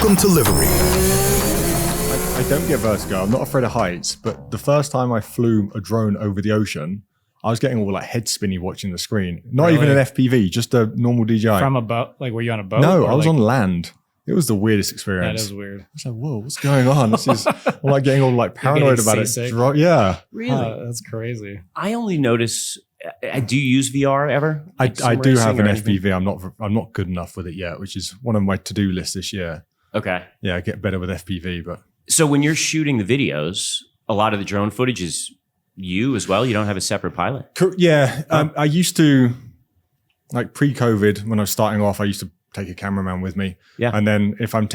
Welcome to Livery. I don't get vertigo. I'm not afraid of heights, but the first time I flew a drone over the ocean, I was getting all like head spinny watching the screen. Not even an FPV, just a normal DJI. From a boat? Like, were you on a boat? No, I was on land. It was the weirdest experience. That is weird. I was like, whoa, what's going on? This is I'm like getting all like paranoid about seasick. it. Yeah. Really? That's crazy. I only notice. Do you use VR ever? I do have an anything? FPV. I'm not good enough with it yet, which is one of my to-do lists this year. Okay. Yeah, get better with FPV, but So when you're shooting the videos, a lot of the drone footage is you as well. You don't have a separate pilot. yeah. I used to, like pre-COVID, when I was starting off, I used to take a cameraman with me. Yeah. And then if I'm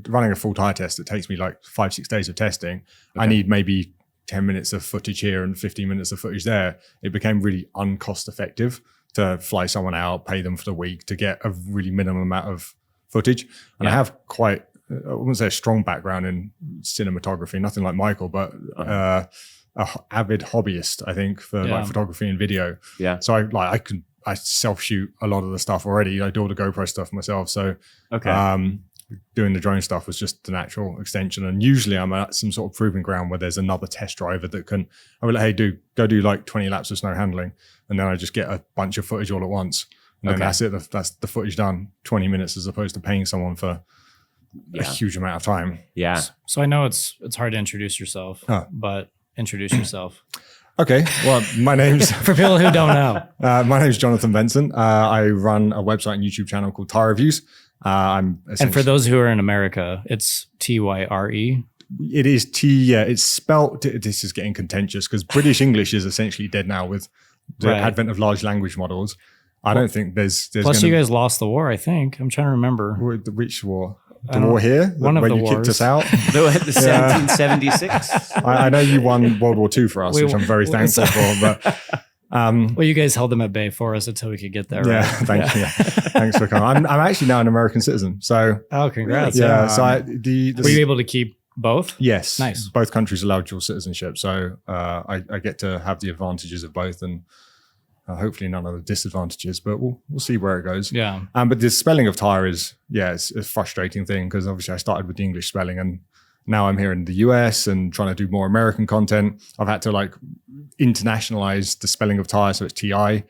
running a full tire test, it takes me like 5-6 days of testing. I need maybe 10 minutes of footage here and 15 minutes of footage there. It became really uncost effective to fly someone out, pay them for the week to get a really minimum amount of footage. And I have quite, I wouldn't say a strong background in cinematography, nothing like Michael, but a avid hobbyist, I think, for like photography and video. Yeah. So I self shoot a lot of the stuff already. I do all the GoPro stuff myself. So doing the drone stuff was just the natural extension. And usually I'm at some sort of proving ground where there's another test driver that can, I will like, hey, go do like 20 laps of snow handling. And then I just get a bunch of footage all at once. And then that's it. That's the footage done. 20 minutes as opposed to paying someone for a huge amount of time. Yeah. So I know it's hard to introduce yourself, but introduce yourself. Okay. Well, my name's For people who don't know. my name's Jonathan Benson. I run a website and YouTube channel called Tyre Reviews. And for those who are in America, it's TYRE. It is it's spelt. This is getting contentious because British English is essentially dead now with the advent of large language models. I don't think there's Plus, you guys lost the war, I think. I'm trying to remember. Which war? The war here? One of where the you wars. kicked us out? The 1776. I know you won World War II for us, which I'm very thankful for. But well, you guys held them at bay for us until we could get there. Yeah, right? thank you. Thanks for coming. I'm actually now an American citizen. So Congrats. yeah. So were you able to keep both? Yes. Nice. Both countries allow dual citizenship. So I get to have the advantages of both and hopefully none of the disadvantages, but we'll see where it goes. Yeah. But the spelling of Tyre is, it's a frustrating thing because obviously I started with the English spelling and now I'm here in the US and trying to do more American content. I've had to like internationalize the spelling of Tyre. So it's TI.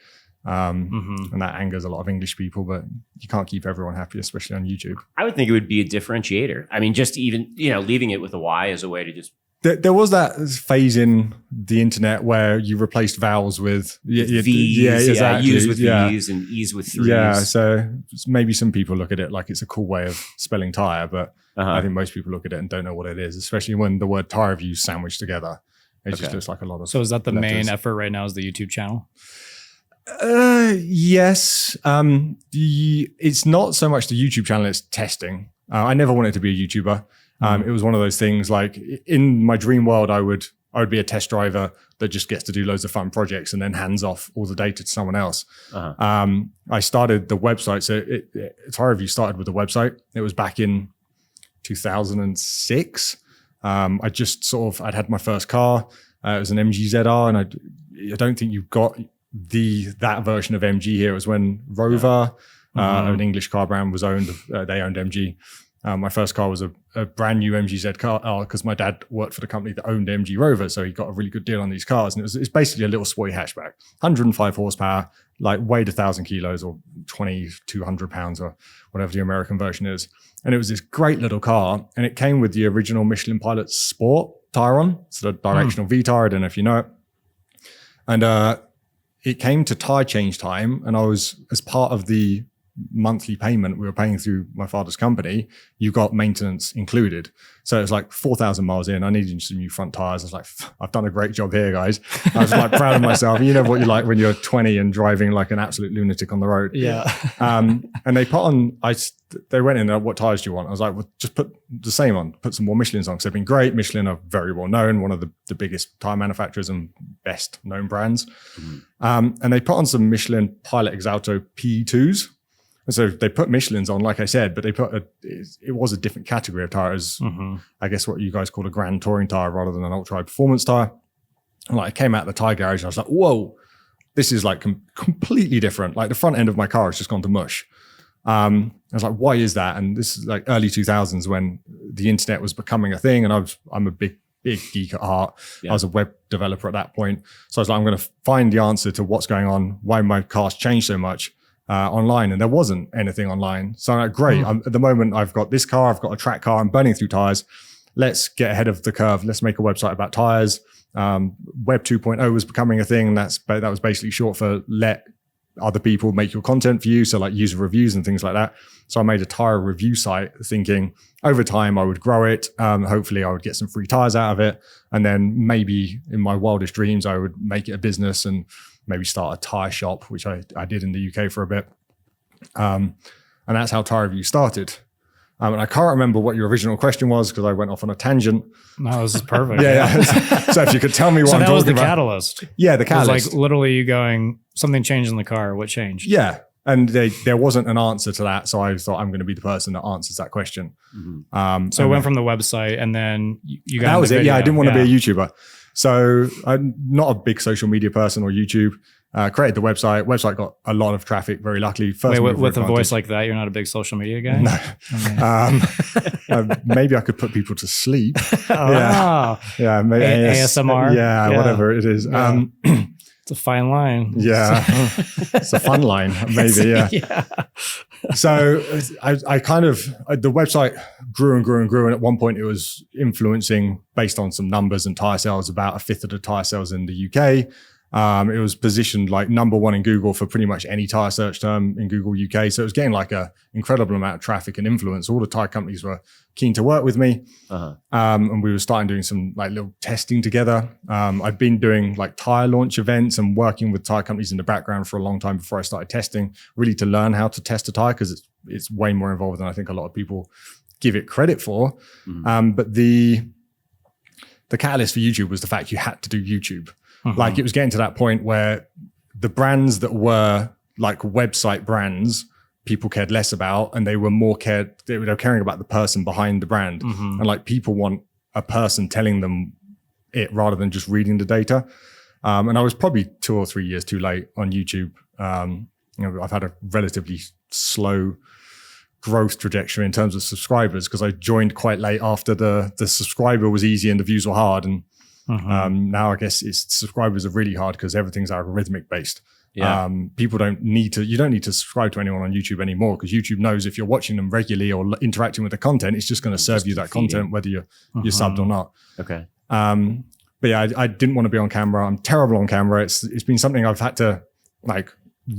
And that angers a lot of English people, but you can't keep everyone happy, especially on YouTube. I would think it would be a differentiator. I mean, just even, leaving it with a Y as a way to just. There was that phase in the internet where you replaced vowels with V's, exactly. U's with V's and E's with 3's. Yeah, so maybe some people look at it like it's a cool way of spelling tire, but I think most people look at it and don't know what it is, especially when the word Tyre Reviews sandwiched together. It just looks like a lot of So is that the letters. main effort right now is the YouTube channel? Yes. It's not so much the YouTube channel, it's testing. I never wanted to be a YouTuber. It was one of those things like in my dream world, I would be a test driver that just gets to do loads of fun projects and then hands off all the data to someone else. I started the website. So Tyre Review started with the website. It was back in 2006. I'd had my first car. It was an MG ZR, and I don't think you've got that version of MG here. It was when Rover, an English car brand, was owned. They owned MG. My first car was a brand new MG Z car because my dad worked for the company that owned MG Rover, so he got a really good deal on these cars. And it's basically a little sporty hatchback, 105 horsepower, like weighed 1,000 kilos or 2,200 pounds or whatever the American version is. And it was this great little car, and it came with the original Michelin Pilot Sport tire on, so the directional V tire. I don't know if you know it. And it came to tire change time, and I was, as part of the monthly payment we were paying through my father's company, you got maintenance included. So it was like 4,000 miles in, I needed some new front tires. I was like, I've done a great job here, guys. I was like proud of myself. You know what you're like when you're 20 and driving like an absolute lunatic on the road. Yeah. And they put on, they went in, what tires do you want? I was like, well, just put the same on, put some more Michelins on. Because they've been great. Michelin are very well known, one of the biggest tire manufacturers and best known brands. And they put on some Michelin Pilot Exalto P2s. So they put Michelins on, like I said, but it was a different category of tires. I guess what you guys call a grand touring tire rather than an ultra high performance tire. And like I came out of the tire garage and I was like, whoa, this is like completely different. Like the front end of my car has just gone to mush. I was like, why is that? And this is like early 2000s when the internet was becoming a thing, and I'm a big geek at heart. I was a web developer at that point. So I was like, I'm going to find the answer to what's going on, why my cars changed so much online. And there wasn't anything online. So I'm like, great. At the moment, I've got this car, I've got a track car, I'm burning through tires. Let's get ahead of the curve. Let's make a website about tires. Web 2.0 was becoming a thing. And that was basically short for let other people make your content for you. So like user reviews and things like that. So I made a tire review site thinking over time I would grow it. Hopefully I would get some free tires out of it. And then maybe in my wildest dreams, I would make it a business and maybe start a tire shop, which I did in the UK for a bit. And that's how Tyre Reviews started. And I can't remember what your original question was because I went off on a tangent. No, this is perfect. yeah. So if you could tell me what I'm talking about. So that was the catalyst. Yeah, the catalyst. It was like literally you going, something changed in the car. What changed? Yeah. And there wasn't an answer to that. So I thought I'm going to be the person that answers that question. Mm-hmm. So it went from the website and then you got that was it. Video. Yeah, I didn't want to be a YouTuber. So I'm not a big social media person or YouTube. Created the website. Website got a lot of traffic, very luckily. Wait, with a voice like that, you're not a big social media guy? No. Maybe I could put people to sleep. Yeah. Maybe ASMR? Yeah, whatever it is. Yeah. It's a fine line. Yeah. It's a fun line, maybe, yeah. So I kind of, the website grew and grew and grew. And at one point it was influencing, based on some numbers and tire sales, about a fifth of the tire sales in the UK. It was positioned like number one in Google for pretty much any tire search term in Google UK. So it was getting like a incredible amount of traffic and influence. All the tire companies were keen to work with me. And we were starting doing some like little testing together. I'd been doing like tire launch events and working with tire companies in the background for a long time before I started testing, really to learn how to test a tire, because it's way more involved than I think a lot of people give it credit for. But the catalyst for YouTube was the fact you had to do YouTube. Like it was getting to that point where the brands that were like website brands, people cared less about, and they were caring about the person behind the brand. And like people want a person telling them it rather than just reading the data. And I was probably 2 or 3 years too late on YouTube. I've had a relatively slow growth trajectory in terms of subscribers because I joined quite late after the subscriber was easy and the views were hard. And now I guess subscribers are really hard because everything's algorithmic based. People you don't need to subscribe to anyone on YouTube anymore because YouTube knows if you're watching them regularly or interacting with the content, it's just going to serve you that content, whether you're subbed or not. Okay. But yeah, I didn't want to be on camera. I'm terrible on camera. It's been something I've had to like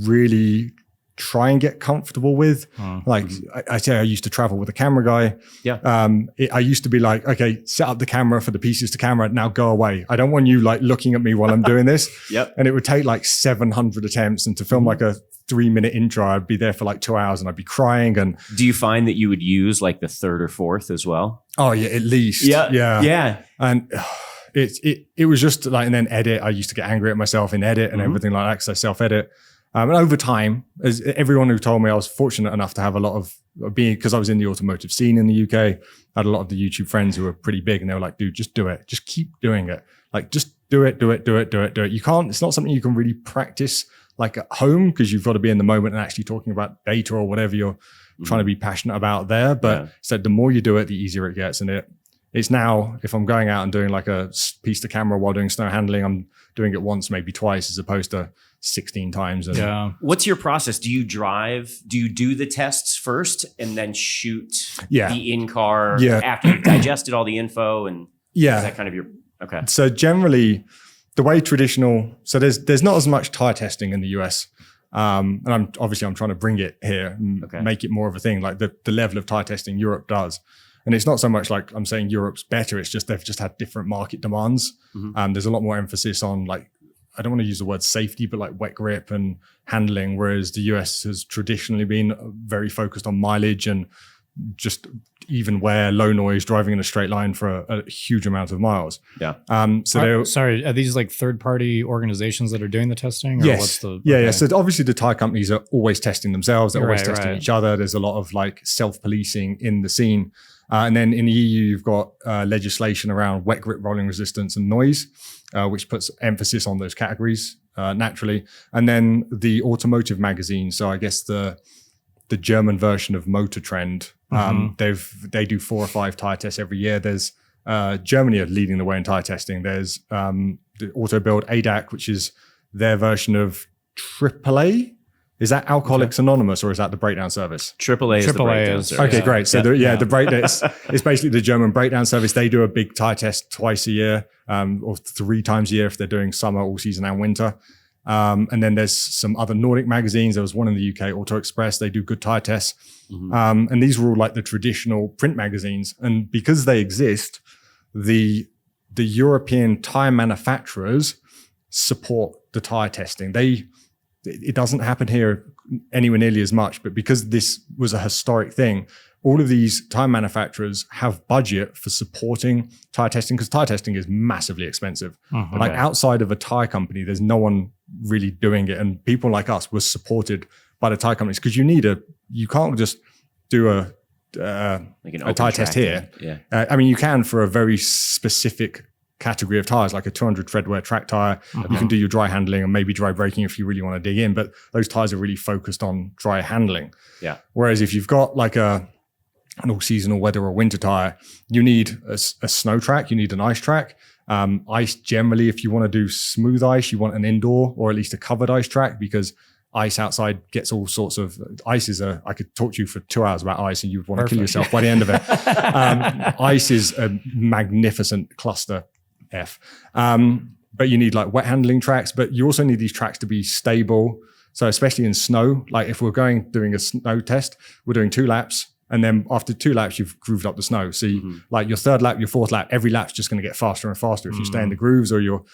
really try and get comfortable with. I say I used to travel with a camera guy. I used to be like, okay, set up the camera for the pieces to camera, now go away. I don't want you like looking at me while I'm doing this. And it would take like 700 attempts, and to film like a 3-minute intro, I'd be there for like 2 hours and I'd be crying. And do you find that you would use like the third or fourth as well? Oh yeah, at least. Yeah. And it was just like, and then edit. I used to get angry at myself in edit and everything like that because I self-edit. And over time, as everyone who told me, I was fortunate enough to have a lot of because I was in the automotive scene in the UK. I had a lot of the YouTube friends who were pretty big, and they were like, dude, just do it. Just keep doing it. Like, just do it. You can't, it's not something you can really practice like at home because you've got to be in the moment and actually talking about data or whatever you're trying to be passionate about there. But the more you do it, the easier it gets. And it's now, if I'm going out and doing like a piece to camera while doing snow handling, I'm doing it once, maybe twice, as opposed to 16 times. What's your process? Do you drive? Do you do the tests first and then shoot the in-car after you've digested all the info? And is that kind of your, okay. So generally, the way traditional, so there's not as much tire testing in the US. And I'm trying to bring it here and make it more of a thing. Like the level of tire testing Europe does. And it's not so much like I'm saying Europe's better. It's just they've just had different market demands. There's a lot more emphasis on like, I don't want to use the word safety, but like wet grip and handling, whereas the US has traditionally been very focused on mileage and just even wear, low noise, driving in a straight line for a huge amount of miles. Sorry, are these like third-party organizations that are doing the testing? Or yes. So obviously the tire companies are always testing themselves. They're always testing each other. There's a lot of like self-policing in the scene. And then in the EU, you've got legislation around wet grip, rolling resistance and noise, which puts emphasis on those categories naturally. And then the Automotive magazine. So I guess the the German version of Motor Trend. They do 4 or 5 tire tests every year. There's Germany are leading the way in tire testing. There's the Auto Build ADAC, which is their version of AAA. Is that Alcoholics Anonymous, or is that the breakdown service? AAA is the breakdown service. Okay, great. So the breakdown it's basically the German breakdown service. They do a big tire test twice a year, or 3 times a year if they're doing summer, all season, and winter. And then there's some other Nordic magazines. There was one in the UK, Auto Express. They do good tire tests. And these were all like the traditional print magazines. And because they exist, the European tire manufacturers support the tire testing. It doesn't happen here anywhere nearly as much, but because this was a historic thing, all of these tire manufacturers have budget for supporting tire testing, because tire testing is massively expensive. Like outside of a tire company, there's no one really doing it. And people like us were supported by the tire companies, because you can't just do a tire test here. I mean, you can for a very specific category of tires, like a 200 treadwear track tire. You can do your dry handling and maybe dry braking if you really want to dig in, but those tires are really focused on dry handling. Whereas if you've got like an all-season or weather or winter tire, you need a snow track, you need an ice track. Ice, generally, if you want to do smooth ice, you want an indoor or at least a covered ice track, because ice outside gets all sorts of ice. I could talk to you for 2 hours about ice and you'd want to kill yourself by the end of it. Ice is a magnificent cluster F. But you need like wet handling tracks, but you also need these tracks to be stable. So especially in snow, like if we're doing a snow test, we're doing 2 laps. And then after 2 laps, you've grooved up the snow. So like your 3rd lap, your 4th lap, every lap's just going to get faster and faster if you stay in the grooves, or your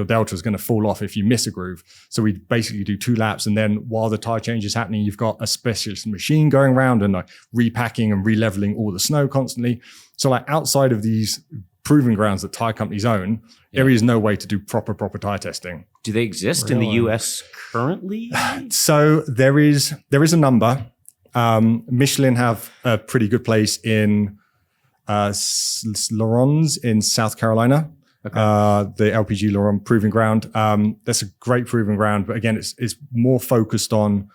delta is going to fall off if you miss a groove. So we basically do 2 laps. And then while the tire change is happening, you've got a specialist machine going around and like repacking and re-leveling all the snow constantly. So like outside of these proving grounds that tire companies own, there is no way to do proper tire testing. Do they exist in the US currently? So there is a number. Michelin have a pretty good place in Laurens in South Carolina. The LPG Lauren proving ground. That's a great proving ground, but again, it's more focused on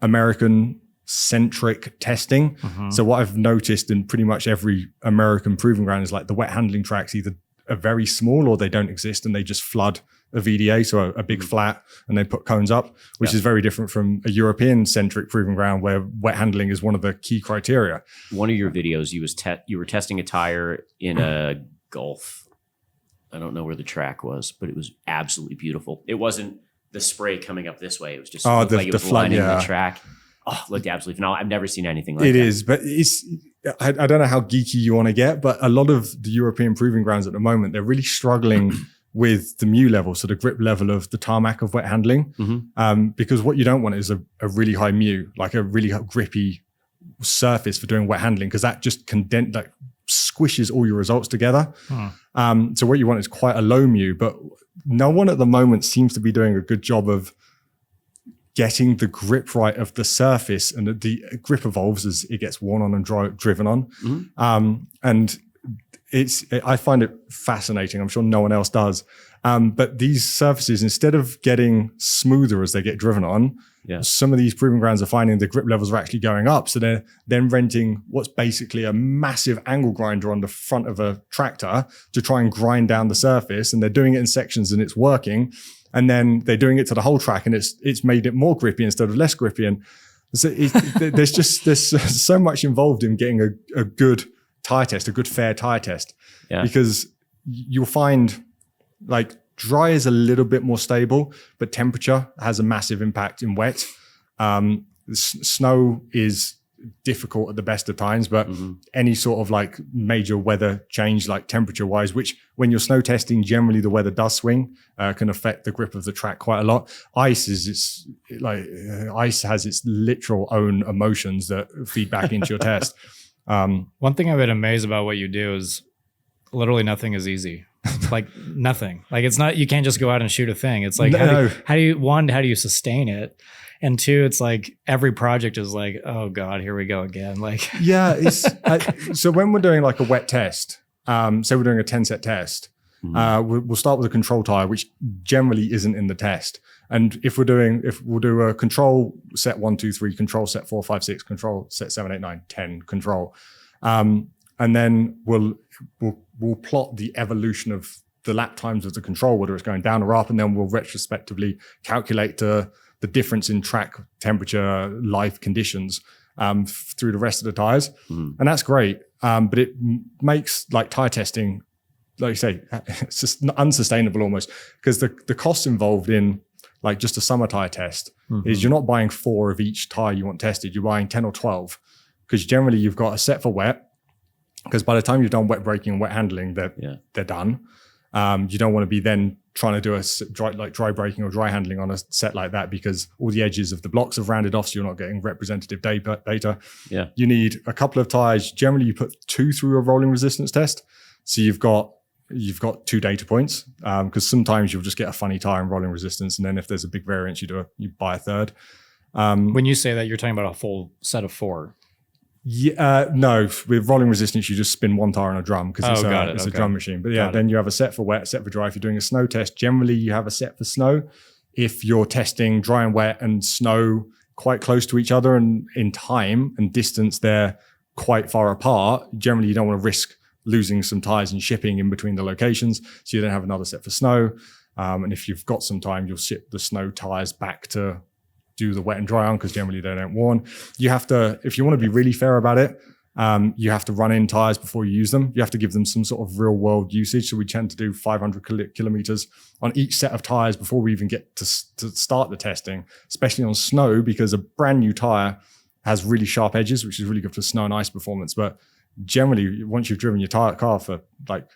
American centric testing. So what I've noticed in pretty much every American proving ground is like the wet handling tracks either are very small or they don't exist, and they just flood a VDA, so a big flat, and they put cones up, which is very different from a European centric proving ground where wet handling is one of the key criteria. One of your videos, you were testing a tire in a Gulf. I don't know where the track was, but it was absolutely beautiful. It wasn't the spray coming up this way. It was just like it was lining the track. Oh, it looked absolutely phenomenal. I've never seen anything like that. It is, but I don't know how geeky you want to get, but a lot of the European proving grounds at the moment, they're really struggling with the mu level, so the grip level of the tarmac of wet handling. Because what you don't want is a really high mu, like a really grippy surface for doing wet handling, because that just squishes all your results together. So what you want is quite a low mu, but no one at the moment seems to be doing a good job of getting the grip right of the surface, and the grip evolves as it gets worn on and driven on. And I find it fascinating. I'm sure no one else does. But these surfaces, instead of getting smoother as they get driven on, some of these proving grounds are finding the grip levels are actually going up. So they're then renting what's basically a massive angle grinder on the front of a tractor to try and grind down the surface. And they're doing it in sections and it's working. And then they're doing it to the whole track and it's made it more grippy instead of less grippy. And so there's so much involved in getting a good tire test, a good fair tire test, because you'll find like dry is a little bit more stable, but temperature has a massive impact in wet. Snow is difficult at the best of times, but any sort of like major weather change, like temperature wise, which when you're snow testing, generally the weather does swing, can affect the grip of the track quite a lot. Ice has its literal own emotions that feed back into your test. One thing I've been amazed about what you do is literally nothing is easy. Like nothing. Like it's not, you can't just go out and shoot a thing. It's like, how do you sustain it? And 2, it's like every project is like, oh God, here we go again. Like, so when we're doing like a wet test, say we're doing a 10 set test, we'll start with a control tire, which generally isn't in the test. And if we'll do a control set 1, 2, 3, control set 4, 5, 6, control set 7, 8, 9, 10, control. And then we'll plot the evolution of the lap times of the control, whether it's going down or up, and then we'll retrospectively calculate the difference in track temperature, life conditions through the rest of the tires. And that's great. But it makes like tire testing, like you say, it's just unsustainable almost, because the costs involved in like just a summer tire test is you're not buying 4 of each tire you want tested, you're buying 10 or 12, because generally you've got a set for wet, because by the time you've done wet braking and wet handling, they're done. You don't want to be then trying to do a dry braking or dry handling on a set like that, because all the edges of the blocks have rounded off, so you're not getting representative data. Yeah. You need a couple of tires. Generally, you put 2 through a rolling resistance test, so you've got 2 data points, because sometimes you'll just get a funny tire in rolling resistance, and then if there's a big variance, you buy a third. When you say that, you're talking about a full set of 4. Yeah, no, with rolling resistance, you just spin 1 tire on a drum because it's a drum machine. But then you have a set for wet, a set for dry. If you're doing a snow test, generally you have a set for snow. If you're testing dry and wet and snow quite close to each other and in time and distance, they're quite far apart, generally you don't want to risk losing some tires and shipping in between the locations. So you then have another set for snow. And if you've got some time, you'll ship the snow tires back to do the wet and dry on, because generally they don't worn. You have to, if you want to be really fair about it, you have to run in tires before you use them. You have to give them some sort of real world usage. So we tend to do 500 kilometers on each set of tires before we even get to start the testing, especially on snow, because a brand new tire has really sharp edges, which is really good for snow and ice performance. But generally, once you've driven your car for like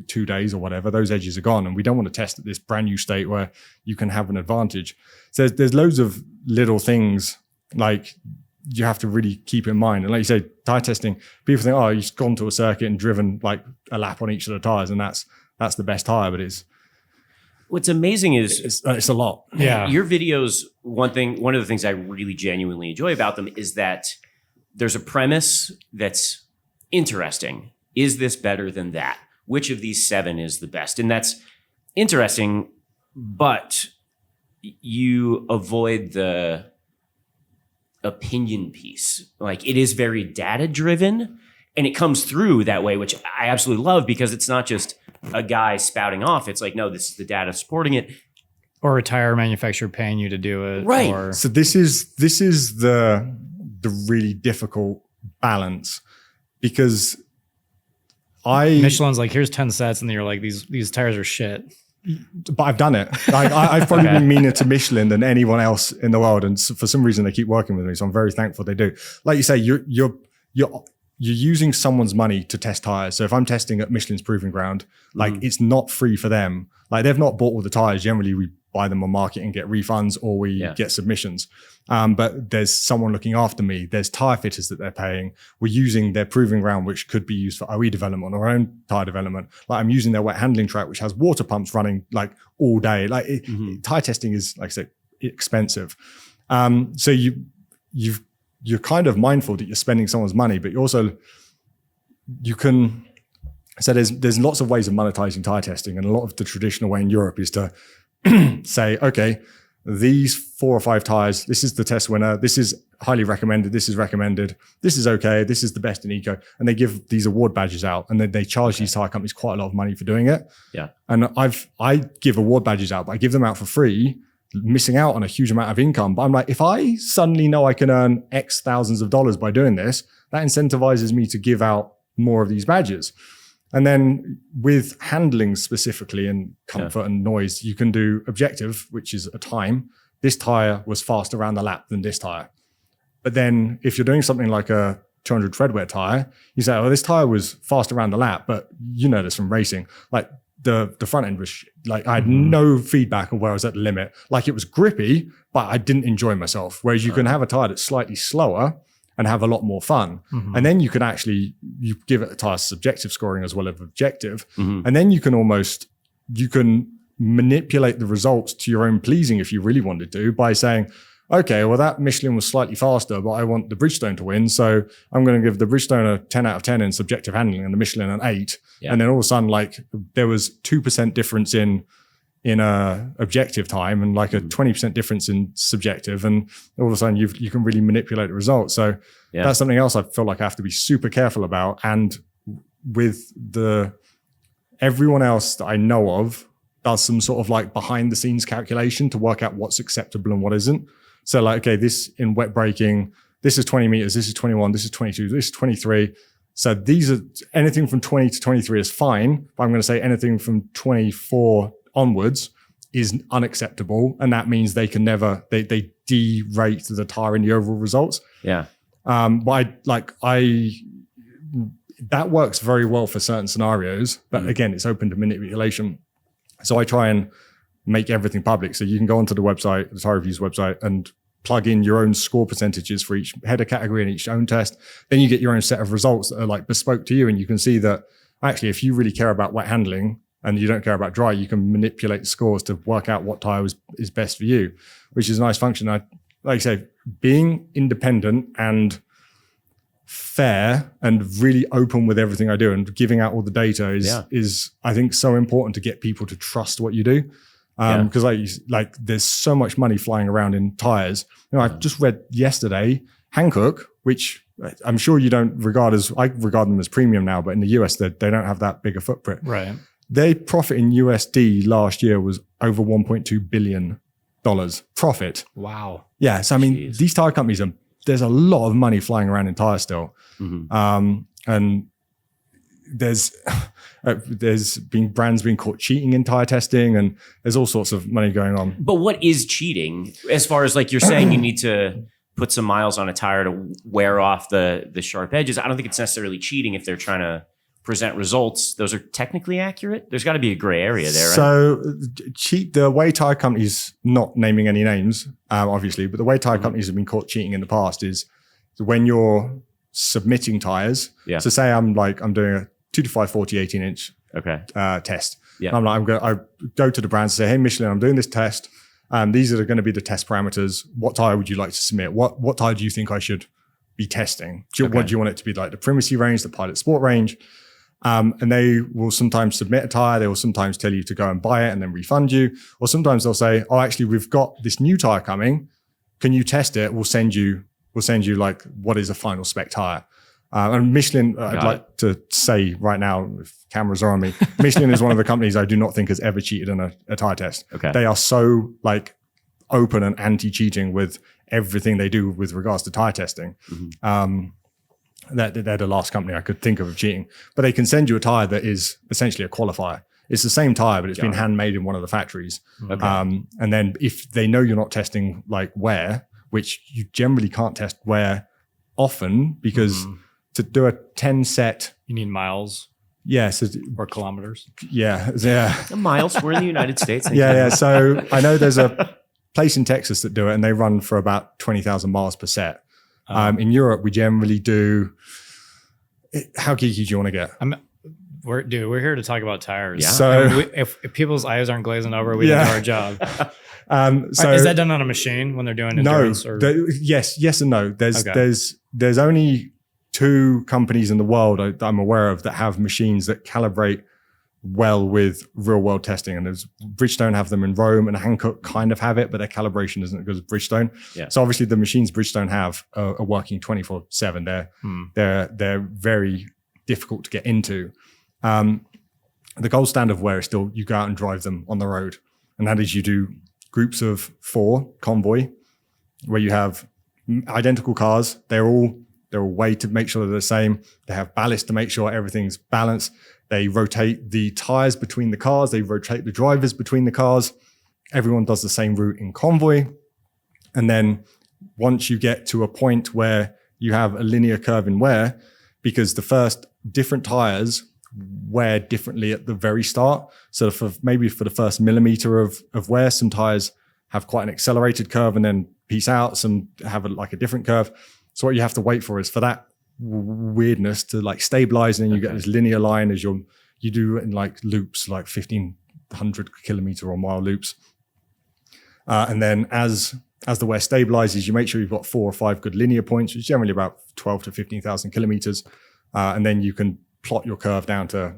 2 days or whatever, those edges are gone, and we don't want to test at this brand new state where you can have an advantage. So there's loads of little things like you have to really keep in mind. And like you say, tire testing, people think, oh, you've gone to a circuit and driven like a lap on each of the tires, and that's the best tire. But what's amazing is it's a lot. Yeah, your videos. One of the things I really genuinely enjoy about them is that there's a premise that's interesting. Is this better than that? Which of these 7 is the best? And that's interesting, but you avoid the opinion piece. Like, it is very data driven, and it comes through that way, which I absolutely love, because it's not just a guy spouting off. It's like, no, this is the data supporting it. Or a tire manufacturer paying you to do it. Right. So this is the really difficult balance, because Michelin's like, here's 10 sets, and then you're like, these tires are shit. But I've done it. I've probably been meaner to Michelin than anyone else in the world, and for some reason they keep working with me. So I'm very thankful they do. Like you say, you're using someone's money to test tires. So if I'm testing at Michelin's Proving Ground, like it's not free for them. Like they've not bought all the tires. Generally, we buy them on market and get refunds, or we get submissions. But there's someone looking after me. There's tire fitters that they're paying. We're using their Proving Ground, which could be used for OE development or our own tire development. Like I'm using their wet handling track, which has water pumps running like all day. Like tire testing is, like I said, expensive. So you're kind of mindful that you're spending someone's money, but you can. So there's lots of ways of monetizing tire testing, and a lot of the traditional way in Europe is to say, okay, these 4 or 5 tires, this is the test winner, this is highly recommended, this is recommended, this is okay, this is the best in eco, and they give these award badges out, and then they charge these tire companies quite a lot of money for doing it. Yeah, and I give award badges out, but I give them out for free, missing out on a huge amount of income. But I'm like, if I suddenly know I can earn X thousands of dollars by doing this, that incentivizes me to give out more of these badges. And then with handling specifically and comfort and noise, you can do objective, which is a time. This tire was faster around the lap than this tire. But then if you're doing something like a 200 treadwear tire, you say, oh, this tire was faster around the lap, but you know this from racing. Like the front end was like, I had no feedback on where I was at the limit. Like it was grippy, but I didn't enjoy myself. Whereas you can have a tire that's slightly slower and have a lot more fun. And then you can you give it a tire subjective scoring as well as objective. And then you can manipulate the results to your own pleasing if you really wanted to, by saying, okay, well, that Michelin was slightly faster, but I want the Bridgestone to win. So I'm going to give the Bridgestone a 10 out of 10 in subjective handling and the Michelin an 8. And then all of a sudden, like there was 2% difference in in objective time and like a 20% difference in subjective, and all of a sudden you can really manipulate the results. So that's something else I feel like I have to be super careful about. And with everyone else that I know of does some sort of like behind the scenes calculation to work out what's acceptable and what isn't. So like, okay, this in wet braking, this is 20 meters, this is 21, this is 22, this is 23. So these are anything from 20 to 23 is fine, but I'm going to say anything from 24 onwards is unacceptable. And that means they can never, they derate the tire in the overall results. Yeah. But that works very well for certain scenarios, but again, it's open to manipulation. So I try and make everything public. So you can go onto the website, the Tyre Reviews website, and plug in your own score percentages for each header category and each own test. Then you get your own set of results that are like bespoke to you. And you can see that actually, if you really care about wet handling and you don't care about dry, you can manipulate the scores to work out what tire is best for you, which is a nice function. Like I say, being independent and fair and really open with everything I do and giving out all the data is I think so important to get people to trust what you do. Because like there's so much money flying around in tires. You know, I just read yesterday Hankook, which I'm sure you don't regard as, I regard them as premium now, but in the US they don't have that big a footprint. Right. Their profit in USD last year was over $1.2 billion profit. Wow. Yeah. So I mean, these tire companies there's a lot of money flying around in tires still. And there's been brands being caught cheating in tire testing, and there's all sorts of money going on. But what is cheating? As far as like you're saying, you need to put some miles on a tire to wear off the sharp edges. I don't think it's necessarily cheating if they're trying to present results. Those are technically accurate. There's got to be a gray area there, right? So the way tire companies, not naming any names, obviously, but the way tire companies have been caught cheating in the past is when you're submitting tires. Yeah. So say I'm doing a 225/40 18-inch test. Yeah. And I go to the brands and say, hey, Michelin, I'm doing this test. These are going to be the test parameters. What tire would you like to submit? What tire do you think I should be testing? What do you want it to be like? The Primacy range, the Pilot Sport range? And they will sometimes submit a tire. They will sometimes tell you to go and buy it and then refund you. Or sometimes they'll say, oh, actually, we've got this new tire coming. Can you test it? We'll send you like what is a final spec tire. And Michelin, I'd like to say right now, if cameras are on me, Michelin is one of the companies I do not think has ever cheated in a tire test. Okay. They are so like open and anti-cheating with everything they do with regards to tire testing. They're the last company I could think of cheating, but they can send you a tire that is essentially a qualifier. It's the same tire, but it's been handmade in one of the factories. Okay. And then if they know you're not testing like wear, which you generally can't test wear often because to do a 10 set, you need miles. Yes. Or kilometers. Yeah. Miles. We're in the United States. Yeah. So I know there's a place in Texas that do it and they run for about 20,000 miles per set. In Europe, we generally do. How geeky do you want to get? We're here to talk about tires. Yeah. So if people's eyes aren't glazing over, we did our job. So is that done on a machine when they're doing endurance? No. Yes and no. There's only 2 companies in the world that I'm aware of that have machines that calibrate well with real world testing, and there's Bridgestone have them in Rome, and Hankook kind of have it, but their calibration isn't as good as Bridgestone. Yeah. So obviously the machines Bridgestone have are working 24/7. They're very difficult to get into. The gold standard of wear is still you go out and drive them on the road, and that is you do groups of 4 convoy where you have identical cars. They're all weighed to make sure they're the same. They have ballast to make sure everything's balanced. They rotate the tires between the cars. They rotate the drivers between the cars. Everyone does the same route in convoy. And then once you get to a point where you have a linear curve in wear, because the first different tires wear differently at the very start. So for the first millimeter of wear, some tires have quite an accelerated curve and then peace out. Some have a different curve. So what you have to wait for is for that weirdness to like stabilize, and then you get this linear line as you do in like loops, like 1,500 kilometer or mile loops. And then as the wear stabilizes, you make sure you've got 4 or 5 good linear points, which is generally about 12 to 15,000 kilometers. And then you can plot your curve down to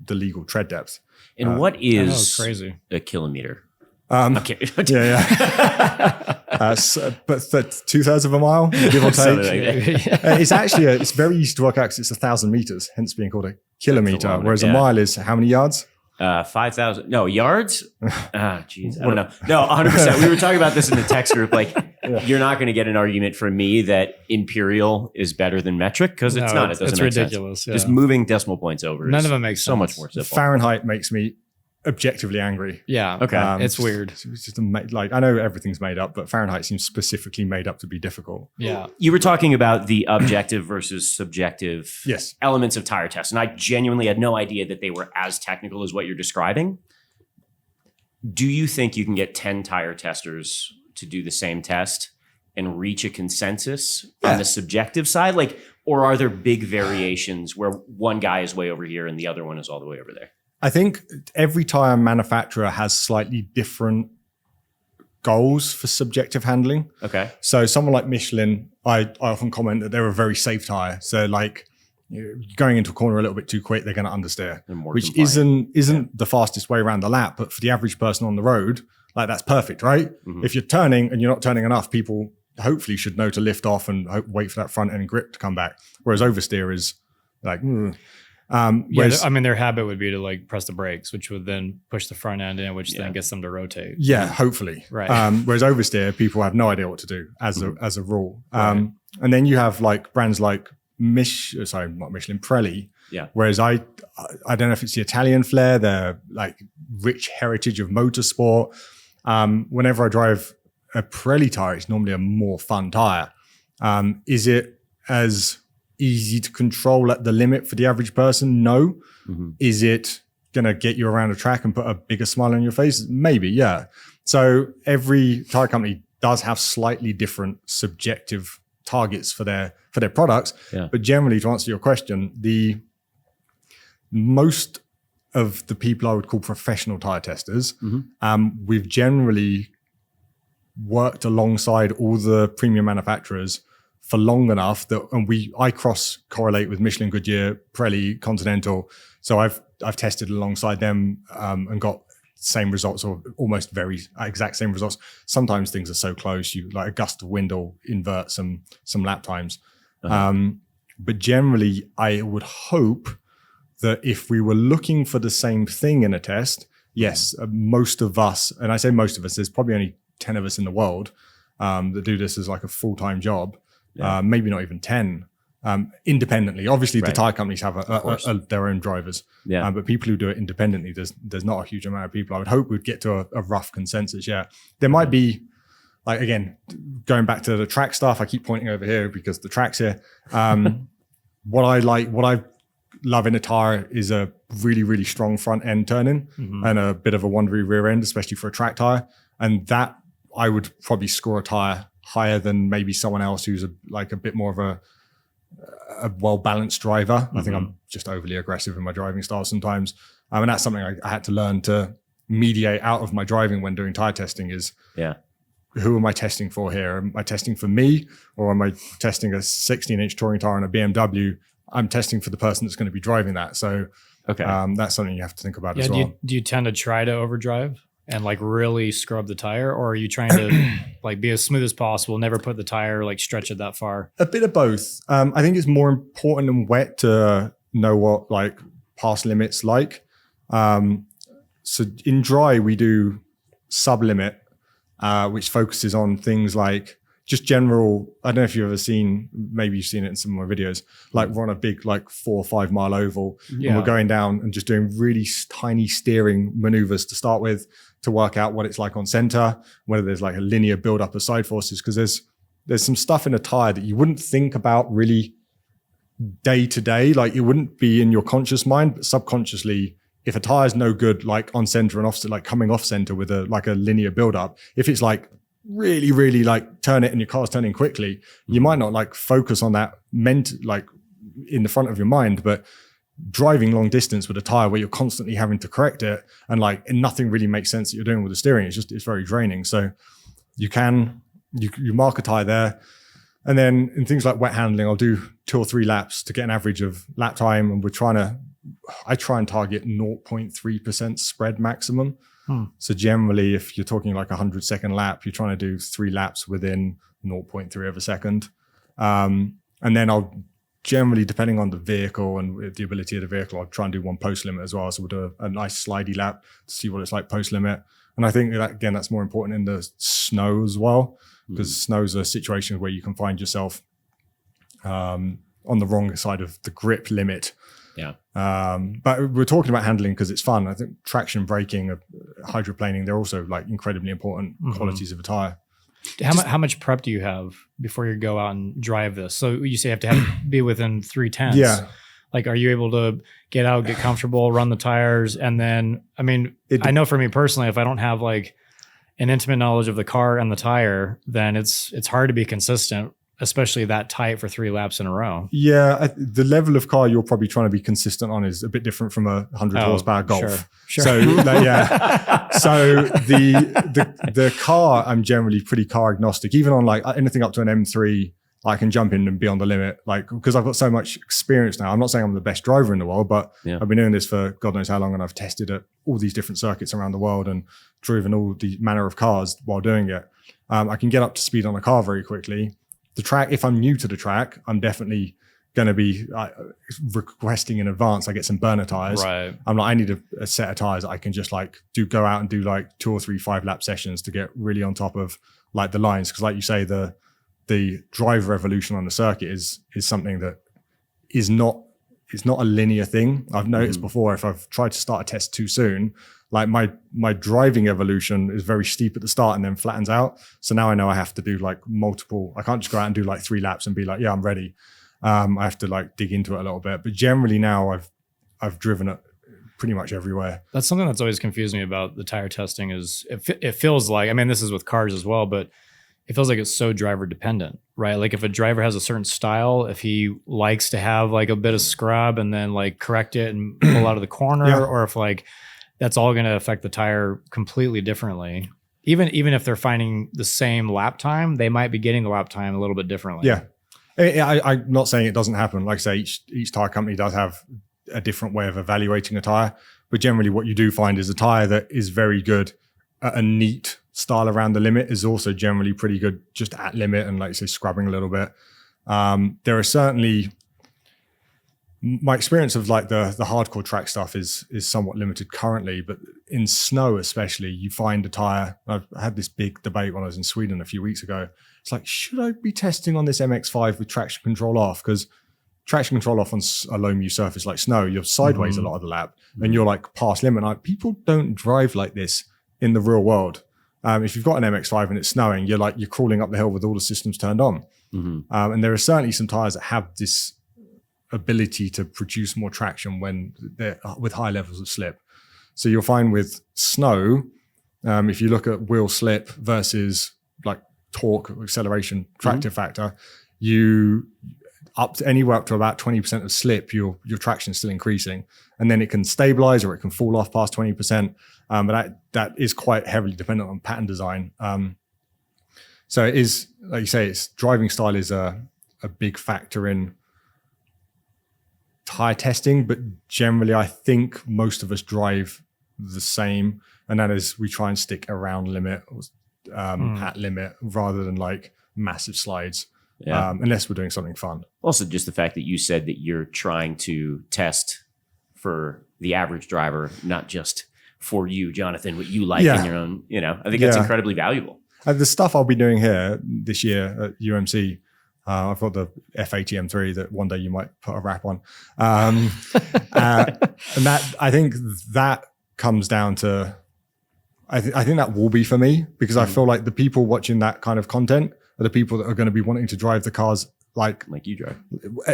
the legal tread depth. And what is crazy a kilometer? Okay. But 2/3 of a mile, give or take. It's actually it's very easy to work out because it's 1,000 meters, hence being called a kilometer. Whereas a mile is how many yards? 5,000. No, yards? Geez. I don't know. No, 100%. We were talking about this in the text group. Like, you're not going to get an argument from me that imperial is better than metric because it's not. It doesn't make ridiculous. Sense. Just moving decimal points over. None of it makes so much more simple. Fahrenheit makes me objectively angry. Yeah. Okay. It's weird. It's just like, I know everything's made up, but Fahrenheit seems specifically made up to be difficult. Yeah. You were talking about the objective versus subjective elements of tire tests. And I genuinely had no idea that they were as technical as what you're describing. Do you think you can get 10 tire testers to do the same test and reach a consensus on the subjective side? Like, or are there big variations where one guy is way over here and the other one is all the way over there? I think every tire manufacturer has slightly different goals for subjective handling. Okay. So someone like Michelin, I often comment that they're a very safe tire. So like going into a corner a little bit too quick, they're going to understeer, which isn't the fastest way around the lap. But for the average person on the road, like that's perfect, right? Mm-hmm. If you're turning and you're not turning enough, people hopefully should know to lift off and wait for that front end grip to come back. Whereas oversteer is like, I mean, their habit would be to like press the brakes, which would then push the front end in, which then gets them to rotate. Yeah, hopefully. Right. Whereas oversteer, people have no idea what to do as a rule. Right. And then you have like brands like not Michelin, Pirelli. Yeah. Whereas I don't know if it's the Italian flair, their like rich heritage of motorsport. Whenever I drive a Pirelli tire, it's normally a more fun tire. Is it as easy to control at the limit for the average person? No. Mm-hmm. Is it going to get you around a track and put a bigger smile on your face? Maybe, yeah. So every tire company does have slightly different subjective targets for their products. Yeah. But generally, to answer your question, most of the people I would call professional tire testers, we've generally worked alongside all the premium manufacturers for long enough that, and I cross correlate with Michelin, Goodyear, Pirelli, Continental. So I've tested alongside them and got same results or almost very exact same results. Sometimes things are so close, you like a gust of wind will invert some lap times. But generally, I would hope that if we were looking for the same thing in a test, yes, most of us, and I say most of us, there's probably only 10 of us in the world that do this as like a full-time job. Maybe not even 10 independently. Obviously, the tire companies have their own drivers, but people who do it independently, there's not a huge amount of people. I would hope we'd get to a rough consensus. Yeah, there might be, like, again, going back to the track stuff. I keep pointing over here because the track's here. What I love in a tire is a really, really strong front end turning and a bit of a wandery rear end, especially for a track tire. And that I would probably score a tire higher than maybe someone else who's a bit more of a well-balanced driver. I think I'm just overly aggressive in my driving style sometimes. And that's something I had to learn to mediate out of my driving when doing tire testing is, who am I testing for here? Am I testing for me, or am I testing a 16-inch touring tire on a BMW? I'm testing for the person that's going to be driving that. So that's something you have to think about as well. Do you tend to try to overdrive and like really scrub the tire, or are you trying to like be as smooth as possible, never put the tire, like stretch it that far? A bit of both. I think it's more important in wet to know what like pass limits like. So in dry, we do sub-limit, which focuses on things like just general, I don't know if you've ever seen, maybe you've seen it in some of my videos, like we're on a big like 4 or 5 mile oval and we're going down and just doing really tiny steering maneuvers to start with to work out what it's like on center, whether there's like a linear buildup of side forces, because there's some stuff in a tire that you wouldn't think about really day to day. Like it wouldn't be in your conscious mind, but subconsciously, if a tire is no good, like on center and off, like coming off center with a linear buildup, if it's like really, really like turn it and your car's turning quickly, you might not like focus on that like in the front of your mind, but driving long distance with a tire where you're constantly having to correct it and nothing really makes sense that you're doing with the steering. It's very draining. So you mark a tire there. And then in things like wet handling, I'll do 2 or 3 laps to get an average of lap time, and I try and target 0.3% spread maximum. So generally, if you're talking like 100-second lap, you're trying to do 3 laps within 0.3 of a second. And then I'll generally, depending on the vehicle and the ability of the vehicle, I'll try and do one post limit as well. So we'll do a nice slidey lap to see what it's like post limit. And I think that, again, that's more important in the snow as well, because snow's a situation where you can find yourself on the wrong side of the grip limit. Yeah. But we're talking about handling because it's fun. I think traction, braking, hydroplaning, they're also like incredibly important qualities of a tire. How much prep do you have before you go out and drive this? So you say you have to be within 3 tenths. Yeah. Like, are you able to get out, get comfortable, run the tires? And then, I mean, I know for me personally, if I don't have like an intimate knowledge of the car and the tire, then it's hard to be consistent, especially that tight for 3 laps in a row. Yeah, the level of car you're probably trying to be consistent on is a bit different from a 100 horsepower Golf. Sure. So yeah, so the car, I'm generally pretty car agnostic. Even on like anything up to an M3, I can jump in and be on the limit, like because I've got so much experience now. I'm not saying I'm the best driver in the world, but I've been doing this for God knows how long, and I've tested at all these different circuits around the world and driven all the manner of cars while doing it. I can get up to speed on a car very quickly. The track, if I'm new to the track, I'm definitely going to be requesting in advance I get some burner tires. Right. I'm like, I need a set of tires that I can just like go out and do like 2 or 3 5-lap sessions to get really on top of like the lines. Because like you say, the driver evolution on the circuit is something that is not, it's not a linear thing. I've noticed before, if I've tried to start a test too soon, like my driving evolution is very steep at the start and then flattens out. So now I know I have to do like multiple, I can't just go out and do like 3 laps and be like, yeah, I'm ready. I have to like dig into it a little bit. But generally now I've driven it pretty much everywhere. That's something that's always confused me about the tire testing is it feels like, I mean, this is with cars as well, but it feels like it's so driver dependent, right? Like if a driver has a certain style, if he likes to have like a bit of scrub and then like correct it and pull out of the corner, or if like that's all going to affect the tire completely differently. Even if they're finding the same lap time, they might be getting the lap time a little bit differently. Yeah. I'm not saying it doesn't happen. Like I say, each tire company does have a different way of evaluating a tire, but generally what you do find is a tire that is very good at a neat style around the limit is also generally pretty good just at limit and like you say, scrubbing a little bit. There are certainly, my experience of like the hardcore track stuff is somewhat limited currently, but in snow especially, you find a tire. I had this big debate when I was in Sweden a few weeks ago. It's like, should I be testing on this MX-5 with traction control off? Because traction control off on a low mu surface like snow, you're sideways a lot of the lap and you're like past limit. Like, people don't drive like this in the real world. If you've got an MX-5 and it's snowing, you're crawling up the hill with all the systems turned on. And there are certainly some tires that have this ability to produce more traction when they're with high levels of slip. So you'll find with snow, if you look at wheel slip versus like torque, acceleration, tractive factor, you anywhere up to about 20% of slip, your traction is still increasing, and then it can stabilize or it can fall off past 20%. But that is quite heavily dependent on pattern design. So it is, like you say, it's driving style is a big factor in tire testing, but generally I think most of us drive the same, and that is we try and stick around limit, at limit, rather than like massive slides. Unless we're doing something fun. Also, just the fact that you said that you're trying to test for the average driver, not just for you, Jonathan, what you like in your own, I think that's incredibly valuable. The stuff I'll be doing here this year at UMC, I've got the F80 M3 that one day you might put a wrap on. And that, I think that comes down to, I think that will be for me, because I feel like the people watching that kind of content are the people that are going to be wanting to drive the cars like you drive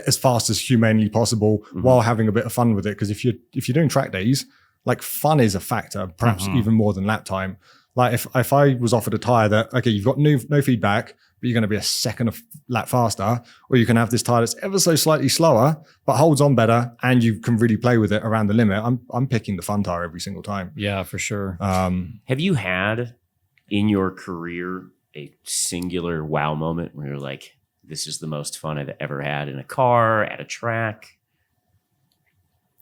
as fast as humanly possible while having a bit of fun with it. Because if you're doing track days, like fun is a factor, perhaps even more than lap time. Like if I was offered a tire that, okay, you've got no feedback, but you're going to be a second of lap faster, or you can have this tire that's ever so slightly slower, but holds on better, and you can really play with it around the limit, I'm picking the fun tire every single time. Yeah, for sure. Have you had in your career a singular wow moment where you're like, this is the most fun I've ever had in a car, at a track?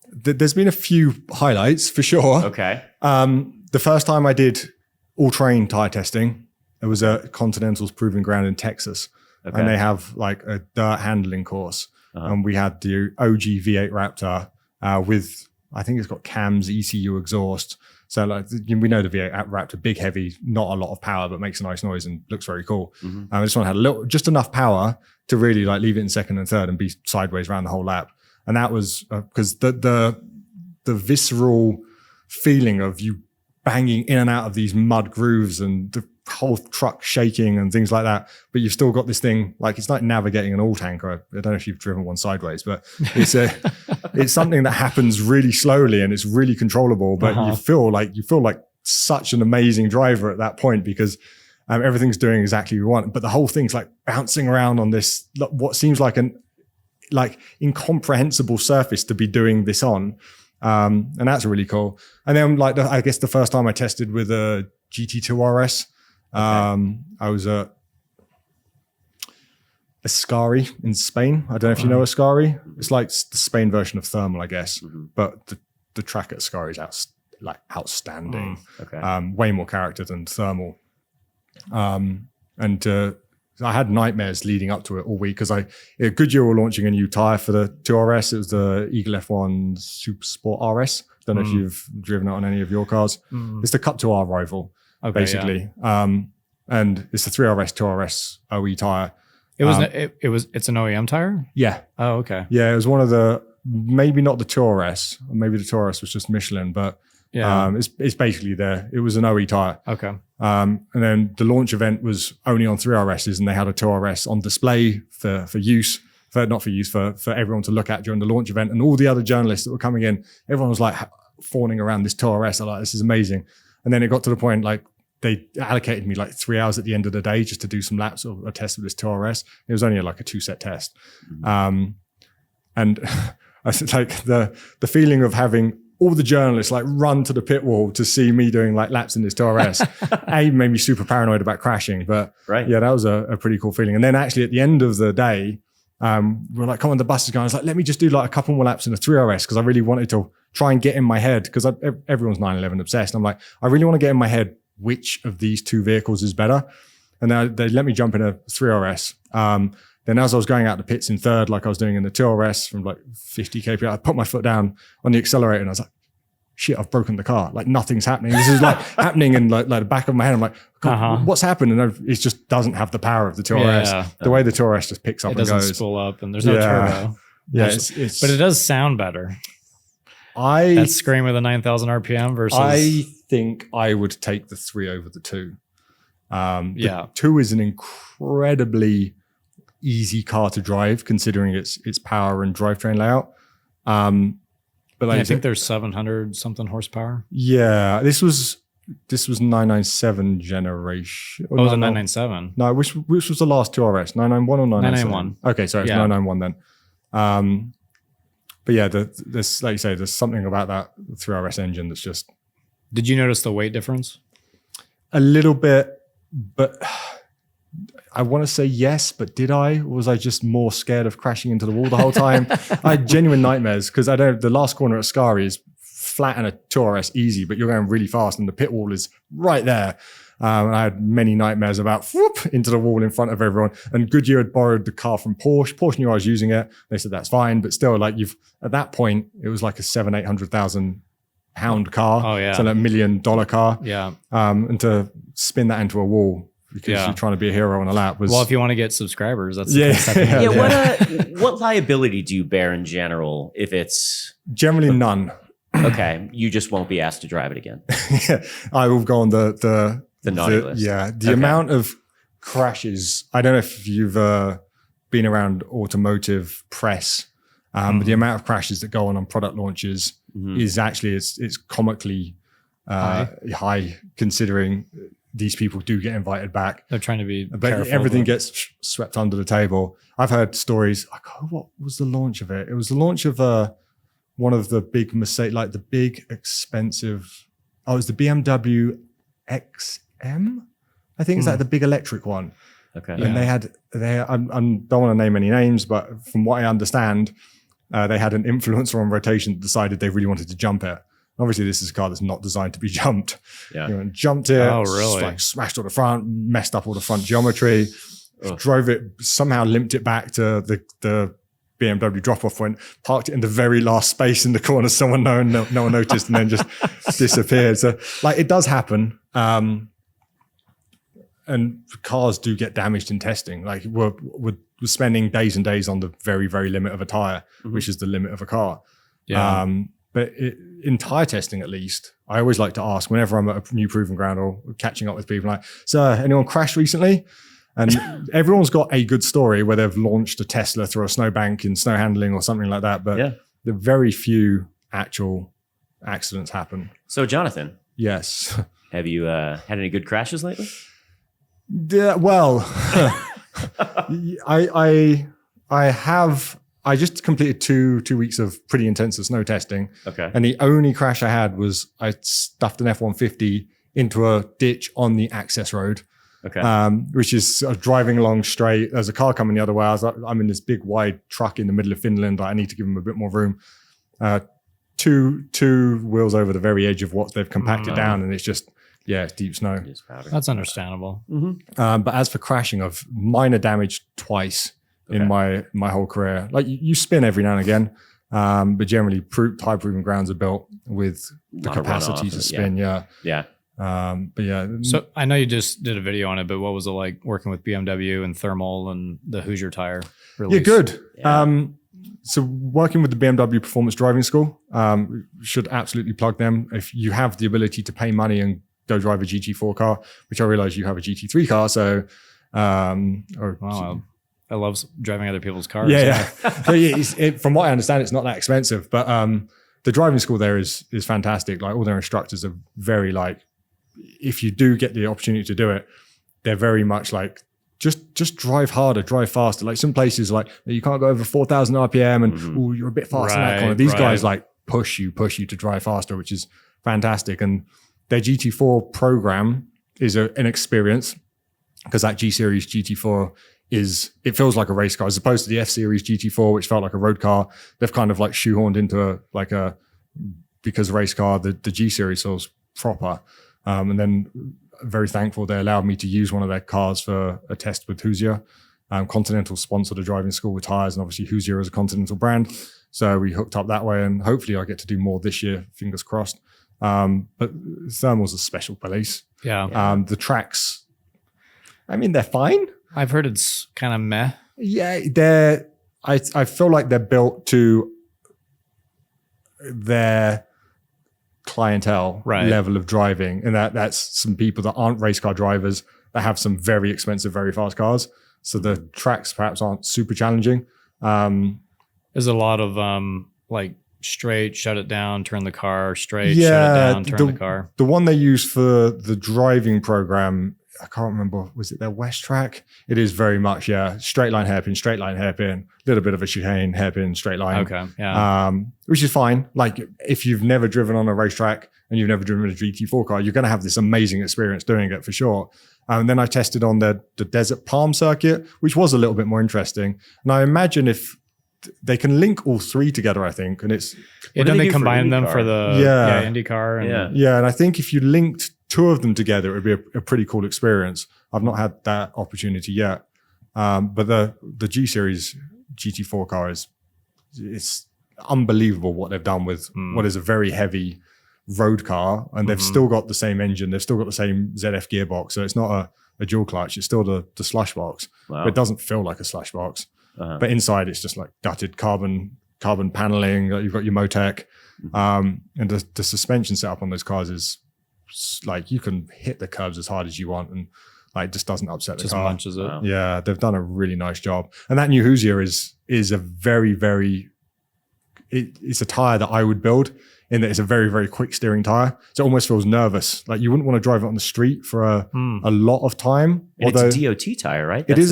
There's been a few highlights for sure. Okay. The first time I did all-terrain tire testing, it was at Continental's Proving Ground in Texas. Okay. And they have like a dirt handling course. And we had the OG V8 Raptor with, I think it's got cams, ECU exhaust. So like we know the V8 Raptor, big, heavy, not a lot of power, but makes a nice noise and looks very cool. This one had just enough power to really like leave it in second and third and be sideways around the whole lap. And that was because the visceral feeling of you banging in and out of these mud grooves and the whole truck shaking and things like that. But you've still got this thing, like it's like navigating an oil tanker. I don't know if you've driven one sideways, but it's something that happens really slowly and it's really controllable. But you feel like such an amazing driver at that point because everything's doing exactly what you want. But the whole thing's like bouncing around on this, what seems like an incomprehensible surface to be doing this on. And that's really cool. And then I guess the first time I tested with a GT2 RS, I was at Ascari in Spain. I don't know if you know Ascari. It's like the Spain version of Thermal, I guess. But the track at Ascari is outstanding. Way more character than Thermal. I had nightmares leading up to it all week because Goodyear were launching a new tire for the 2RS. It was the Eagle F1 Super Sport RS. Don't know if you've driven it on any of your cars. It's the Cup 2R rival, basically. Yeah. And it's the 3RS 2RS OE tire. It's an OEM tire? Yeah. Oh, okay. Yeah, it was one of the, maybe not the 2RS, maybe the 2RS was just Michelin, but yeah, it's basically there. It was an OE tire. Okay. And then the launch event was only on 3RSs, and they had a 2RS on display for everyone to look at during the launch event. And all the other journalists that were coming in, everyone was like fawning around this 2RS. I'm like, this is amazing. And then it got to the point like they allocated me like 3 hours at the end of the day just to do some laps or a test of this 2RS. It was only like a 2-set test. And I said like the feeling of having all the journalists like run to the pit wall to see me doing like laps in this 2RS. Made me super paranoid about crashing, but yeah, that was a pretty cool feeling. And then actually at the end of the day, we're like, come on, the bus is going. I was like, let me just do like a couple more laps in the 3RS because I really wanted to try and get in my head because everyone's 911 obsessed. I'm like, I really want to get in my head which of these two vehicles is better. And they let me jump in a 3RS. Then as I was going out the pits in third, like I was doing in the 2RS from like 50 kph, I put my foot down on the accelerator and I was like, shit, I've broken the car. Like nothing's happening. This is like happening in like the back of my head. I'm like, God, what's happened? And it just doesn't have the power of the 2RS. Yeah. The way the 2RS just picks up and goes. It doesn't spool up and there's no turbo. Yeah, but it does sound better. That scream with a 9,000 RPM versus... I think I would take the 3 over the 2. The 2 is an incredibly easy car to drive considering its power and drivetrain layout. But like I think there's 700 something horsepower. Yeah, this was 997 generation. Oh, it was a 997. No, which was the last 2RS? 991 or 997? 991. Okay, sorry, it's 991 then. But yeah, there's like you say, there's something about that 3RS engine that's just. Did you notice the weight difference? A little bit, but I want to say yes, but did I? Or was I just more scared of crashing into the wall the whole time? I had genuine nightmares because the last corner at Ascari is flat and a 2RS easy, but you're going really fast and the pit wall is right there. And I had many nightmares about whoop into the wall in front of everyone. And Goodyear had borrowed the car from Porsche. Porsche knew I was using it. They said that's fine, but still, like at that point, it was like a £700,000-800,000 car. Oh yeah, so like $1 million car. Yeah, and to spin that into a wall because you're trying to be a hero on a lap was. Well, if you want to get subscribers, that's What liability do you bear in general if it's generally none? Okay, you just won't be asked to drive it again. Yeah, I will go on the naughty list. Yeah, the amount of crashes. I don't know if you've been around automotive press, but the amount of crashes that go on product launches is actually it's comically high considering these people do get invited back. They're trying to be but careful. Everything gets swept under the table. I've heard stories. What was the launch of it? It was the launch of one of the big Mercedes, like the big expensive. Oh, it was the BMW XM. I think it's like the big electric one. Okay. And I don't want to name any names, but from what I understand, they had an influencer on rotation that decided they really wanted to jump it. Obviously, this is a car that's not designed to be jumped. Yeah. You know, and jumped it, like smashed all the front, messed up all the front geometry, drove it, somehow limped it back to the BMW drop-off point, parked it in the very last space in the corner. Someone no one noticed, and then just disappeared. So, like, it does happen. And cars do get damaged in testing. Like, we're spending days and days on the very, very limit of a tire, which is the limit of a car. Yeah. But in tire testing, at least, I always like to ask whenever I'm at a new proving ground or catching up with people, like, "Sir, anyone crashed recently?" And everyone's got a good story where they've launched a Tesla through a snowbank in snow handling or something like that. But the very few actual accidents happen. So, Jonathan. Yes. Have you had any good crashes lately? Well, I have. I just completed two weeks of pretty intensive snow testing. Okay. And the only crash I had was I stuffed an F-150 into a ditch on the access road. Okay. Which is driving along straight. There's a car coming the other way. I'm in this big wide truck in the middle of Finland. I need to give them a bit more room. Two wheels over the very edge of what they've compacted down, and it's just it's deep snow. That's understandable. But as for crashing, I've minor damage twice in my whole career. Like, you spin every now and again, but generally tire proving grounds are built with the capacity to spin. But yeah. So I know you just did a video on it, but what was it like working with BMW and thermal and the Hoosier tire release? Yeah, good. Yeah. So working with the BMW Performance Driving School, should absolutely plug them. If you have the ability to pay money and go drive a GT4 car, which I realize you have a GT3 car. So, I love driving other people's cars. From what I understand, it's not that expensive, but the driving school there is fantastic. Like, all their instructors are very, like, if you do get the opportunity to do it, they're very much like, just drive harder, drive faster. Like, some places, like, you can't go over 4,000 RPM and you're a bit faster in that corner. These guys like push you to drive faster, which is fantastic. And their GT4 program is an experience, because that G Series GT4 it feels like a race car as opposed to the F Series GT4, which felt like a road car. They've kind of like shoehorned into because race car, the G Series feels proper. And then very thankful they allowed me to use one of their cars for a test with Hoosier. Continental sponsored a driving school with tires, and obviously Hoosier is a Continental brand. So we hooked up that way, and hopefully I get to do more this year, fingers crossed. But thermal's a special place. Yeah. The tracks, I mean, they're fine. I've heard it's kind of meh. Yeah, I feel like they're built to their clientele level of driving, and that's some people that aren't race car drivers that have some very expensive, very fast cars. So the tracks perhaps aren't super challenging. There's a lot of like straight, shut it down, turn the car, straight, shut it down, turn the car. The one they use for the driving program, I can't remember, was it their West track? It is very much, straight line, hairpin, a little bit of a chicane, hairpin, straight line. Okay, yeah. Which is fine. Like, if you've never driven on a racetrack and you've never driven a GT4 car, you're going to have this amazing experience doing it for sure. And then I tested on the Desert Palm circuit, which was a little bit more interesting. And I imagine if they can link all three together, I think. And it's... Don't they combine them for the IndyCar? And I think if you linked two of them together, it would be a pretty cool experience. I've not had that opportunity yet. But the G Series GT4 car it's unbelievable what they've done with what is a very heavy road car. And they've still got the same engine. They've still got the same ZF gearbox. So it's not a dual clutch. It's still the slush box. Wow. But it doesn't feel like a slush box. But inside it's just like gutted carbon paneling. You've got your Motec. And the suspension setup on those cars is like, you can hit the curbs as hard as you want, and like, just doesn't upset the car. Munches it. Wow. Yeah, they've done a really nice job. And that new Hoosier is a very, very, it's a tire that I would build, in that it's a very, very quick steering tire. So it almost feels nervous. Like, you wouldn't want to drive it on the street for a lot of time. Although, it's a DOT tire, right? It is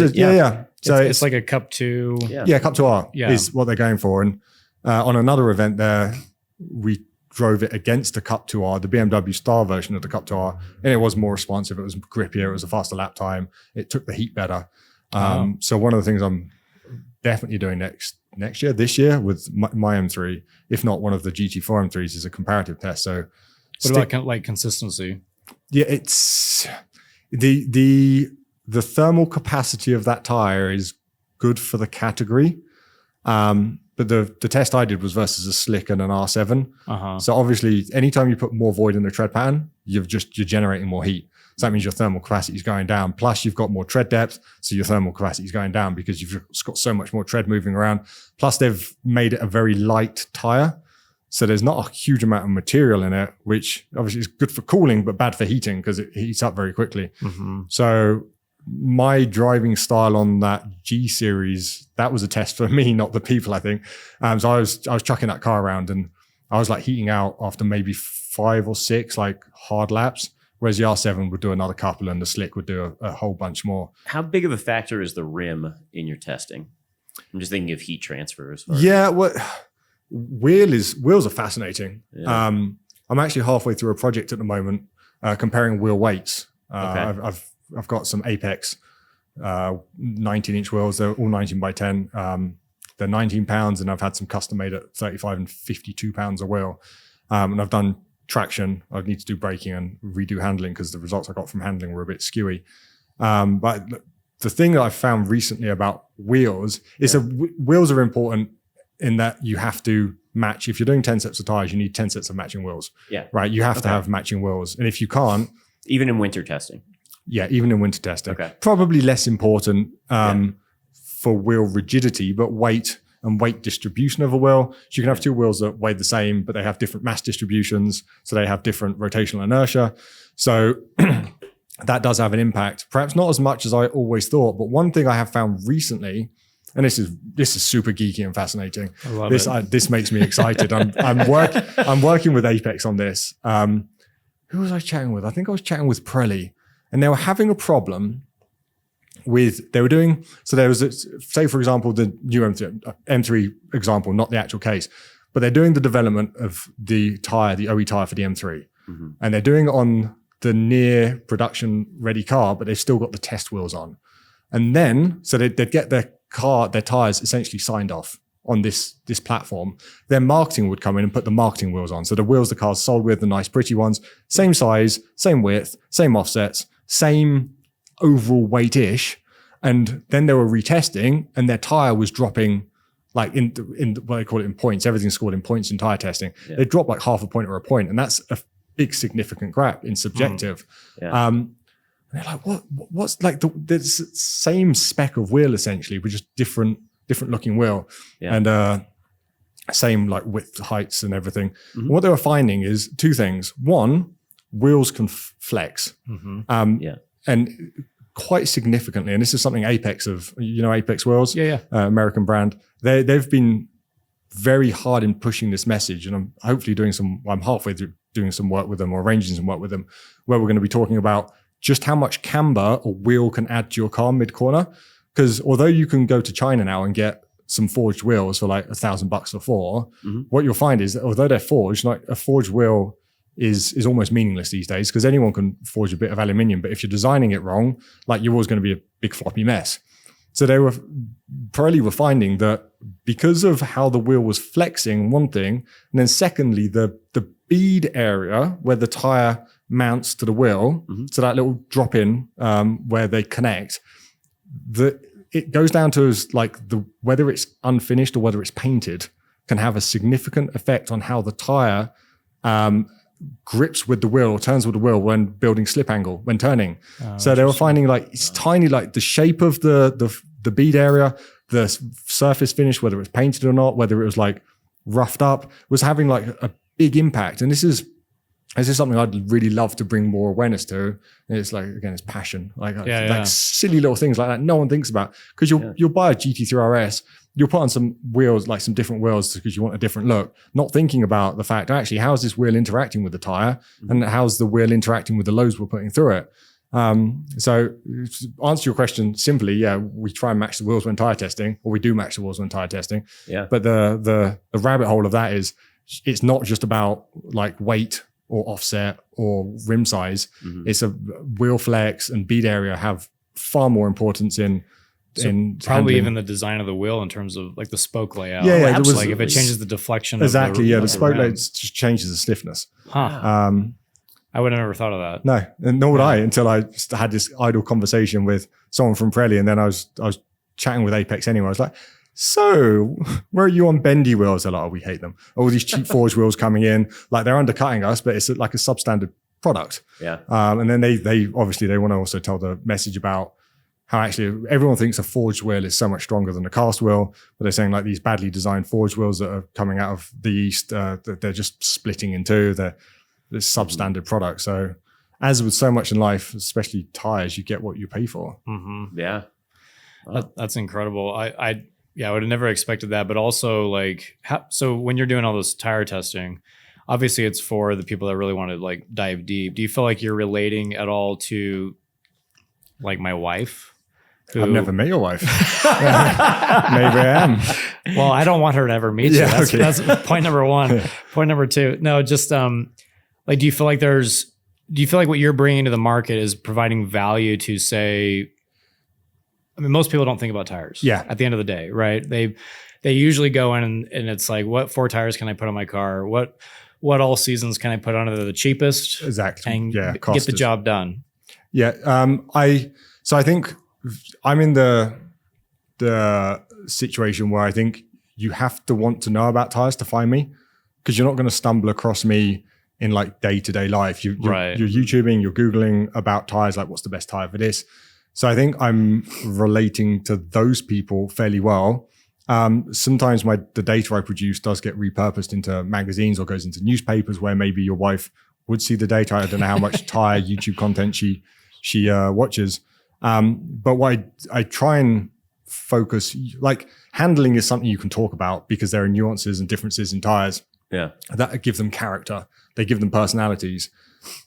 So it's like a Cup 2. Yeah, Cup 2R is what they're going for. And on another event there, we drove it against the Cup 2R, the BMW Star version of the Cup 2R, and it was more responsive. It was grippier. It was a faster lap time. It took the heat better. So one of the things I'm definitely doing this year with my M3, if not one of the GT4 M3s, is a comparative test. So what about like consistency? Yeah, it's the thermal capacity of that tire is good for the category. But the test I did was versus a slick and an R7. So obviously, anytime you put more void in the tread pattern, you're generating more heat. So that means your thermal capacity is going down. Plus, you've got more tread depth, so your thermal capacity is going down because you've got so much more tread moving around. Plus, they've made it a very light tire, so there's not a huge amount of material in it, which obviously is good for cooling but bad for heating because it heats up very quickly. So my driving style on that G series, that was a test for me, not the people, I think. So I was chucking that car around and I was like heating out after maybe 5 or 6 like hard laps, whereas the R7 would do another couple and the slick would do a whole bunch more. How big of a factor is the rim in your testing? I'm just thinking of heat transfer as far Yeah, wheels are fascinating. Yeah. I'm actually halfway through a project at the moment comparing wheel weights. I've got some Apex 19-inch wheels. They're all 19 by 10. They're 19 pounds, and I've had some custom made at 35 and 52 pounds a wheel. And I've done traction. I need to do braking and redo handling because the results I got from handling were a bit skewy. But the thing that I've found recently about wheels is that wheels are important in that you have to match. If you're doing 10 sets of tires, you need 10 sets of matching wheels. Yeah. Right. You have to have matching wheels. And if you can't, even in winter testing. Yeah, even in winter testing. Probably less important for wheel rigidity, but weight and weight distribution of a wheel. So you can have 2 wheels that weigh the same, but they have different mass distributions. So they have different rotational inertia. So that does have an impact. Perhaps not as much as I always thought. But one thing I have found recently, and this is super geeky and fascinating. I love it. This makes me excited. I'm working with Apex on this. Who was I chatting with? I think I was chatting with Prelli. And they were having a problem with, there was, say for example, the new M3 example, not the actual case, but they're doing the development of the tire, the OE tire for the M3. And they're doing it on the near production ready car, but they've still got the test wheels on. And then, so they'd get their tires essentially signed off on this platform. Their marketing would come in and put the marketing wheels on. So the wheels the car's sold with, the nice pretty ones, same size, same width, same offsets, same overall weight-ish. And then they were retesting and their tire was dropping like in what they call it in points. Everything's scored in points in tire testing. They drop like half a point or a point. And that's a big significant gap in subjective. And they're like, what's like the same spec of wheel essentially, but just different looking wheel. And same like width, heights and everything. And what they were finding is 2 things. One, wheels can flex. And quite significantly, and this is something Apex Apex wheels, American brand. They've been very hard in pushing this message, and I'm halfway through doing some work with them or arranging some work with them, where we're going to be talking about just how much camber a wheel can add to your car mid-corner. Because although you can go to China now and get some forged wheels for like $1,000 for 4, what you'll find is that although they're forged, like a forged wheel is almost meaningless these days because anyone can forge a bit of aluminium. But if you're designing it wrong, like you're always going to be a big floppy mess. So Pirelli were finding that because of how the wheel was flexing, one thing, and then secondly, the bead area where the tire mounts to the wheel, so that little drop in where they connect, it goes down to like whether it's unfinished or whether it's painted can have a significant effect on how the tire grips with the wheel or turns with the wheel when building slip angle when turning. So they were finding like it's tiny, like the shape of the bead area, the surface finish, whether it was painted or not, whether it was like roughed up, was having like a big impact. And this is something I'd really love to bring more awareness to. And it's like, again, it's passion. Like silly little things like that no one thinks about. Because you'll buy a GT3 RS, you'll put on some wheels, like some different wheels because you want a different look, not thinking about the fact, actually, how's this wheel interacting with the tire? And how's the wheel interacting with the loads we're putting through it? So to answer your question simply, we try and match the wheels when tire testing, or we do match the wheels when tire testing. But the rabbit hole of that is it's not just about like weight or offset or rim size. It's a wheel flex and bead area have far more importance in probably handling. even the design of the wheel in terms of like the spoke layout. Yeah, like if it changes the deflection. Exactly. Of the spoke layout just changes the stiffness. I would have never thought of that. No, and nor would I until I had this idle conversation with someone from Pirelli, and then I was chatting with Apex anyway. I was like, so where are you on bendy wheels? They're like, oh, we hate them. All these cheap forged wheels coming in, like they're undercutting us, but it's like a substandard product. Yeah. And then they obviously they want to also tell the message about how actually everyone thinks a forged wheel is so much stronger than a cast wheel, but they're saying like these badly designed forged wheels that are coming out of the East, that they're just splitting in two. They're this substandard product. So as with so much in life, especially tires, you get what you pay for. Yeah. Wow. That's incredible. I would have never expected that. But also like, so when you're doing all this tire testing, obviously it's for the people that really want to like dive deep. Do you feel like you're relating at all to like my wife? I've never met your wife. Maybe I am. Well, I don't want her to ever meet you. That's point number one. Point number two. No, just like, do you feel like what you're bringing to the market is providing value to, say, I mean, most people don't think about tires. Yeah. At the end of the day, right? They usually go in and it's like, what 4 tires can I put on my car? What all seasons can I put on it the cheapest? Exactly. And get the job done. Yeah. So I think I'm in the situation where I think you have to want to know about tires to find me, because you're not going to stumble across me in like day-to-day life. You're YouTubing, you're Googling about tires, like what's the best tire for this. So I think I'm relating to those people fairly well. Sometimes the data I produce does get repurposed into magazines or goes into newspapers where maybe your wife would see the data. I don't know how much tire YouTube content she watches. But what I try and focus, like handling is something you can talk about because there are nuances and differences in tires. Yeah. That give them character. They give them personalities.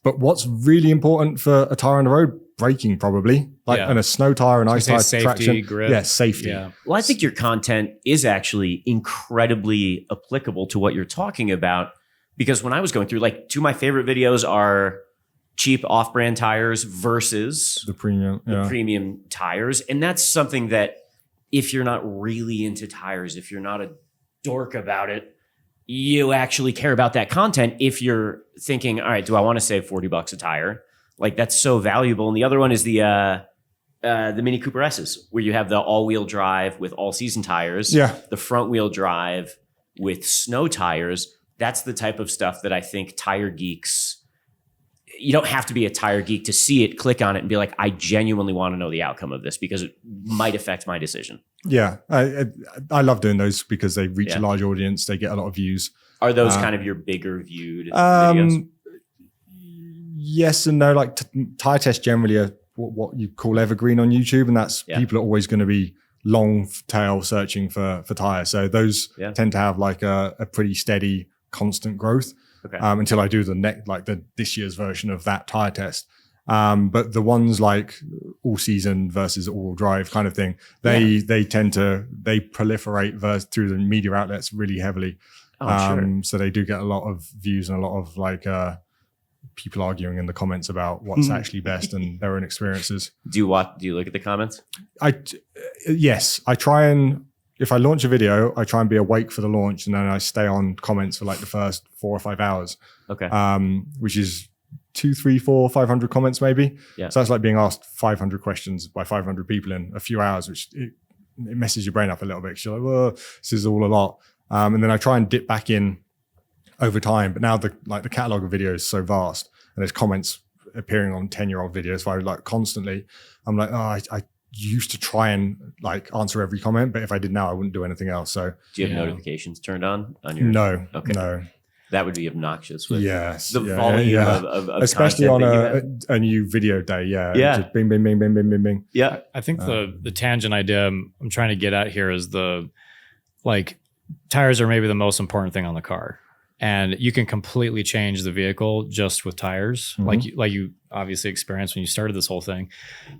But what's really important for a tire on the road? Braking, probably. And a snow tire, an ice tire, safety, traction. grip. Yeah, safety. Yeah. Well, I think your content is actually incredibly applicable to what you're talking about, because when I was going through, like, 2 of my favorite videos are cheap off-brand tires versus the premium tires. And that's something that if you're not really into tires, if you're not a dork about it, you actually care about that content. If you're thinking, all right, do I want to save $40 a tire? Like, that's so valuable. And the other one is the Mini Cooper S's, where you have the all-wheel drive with all-season tires, the front-wheel drive with snow tires. That's the type of stuff that I think tire geeks, you don't have to be a tire geek to see it, click on it, and be like, I genuinely want to know the outcome of this because it might affect my decision. Yeah, I love doing those because they reach a large audience. They get a lot of views. Are those kind of your bigger viewed videos? Yes and no. Like tire tests generally are what you call evergreen on YouTube, and that's people are always going to be long tail searching for tires. So those tend to have like a pretty steady, constant growth. Okay. Until I do this year's version of that tire test. But the ones like all season versus all drive kind of thing, they proliferate through the media outlets really heavily. Sure. So they do get a lot of views and a lot of like people arguing in the comments about what's actually best and their own experiences. Do you look at the comments? Yes, I try and. If I launch a video, I try and be awake for the launch, and then I stay on comments for like the first 4 or 5 hours. Okay. Which is 2, 3, 4, 500 comments maybe. Yeah. So that's like being asked 500 questions by 500 people in a few hours, which it messes your brain up a little bit. You're like, well, this is all a lot. And then I try and dip back in over time. But now the catalog of videos is so vast, and there's comments appearing on 10-year-old videos. So I like constantly, I'm like, I used to try and like answer every comment, but if I did now, I wouldn't do anything else. So do you have notifications turned on your? No. Okay. No. That would be obnoxious with the volume of especially on a new video day. Yeah. Just bing, bing, bing, bing, bing, bing, bing. Yeah. I think the tangent idea I'm trying to get at here is tires are maybe the most important thing on the car. And you can completely change the vehicle just with tires, like you obviously experienced when you started this whole thing.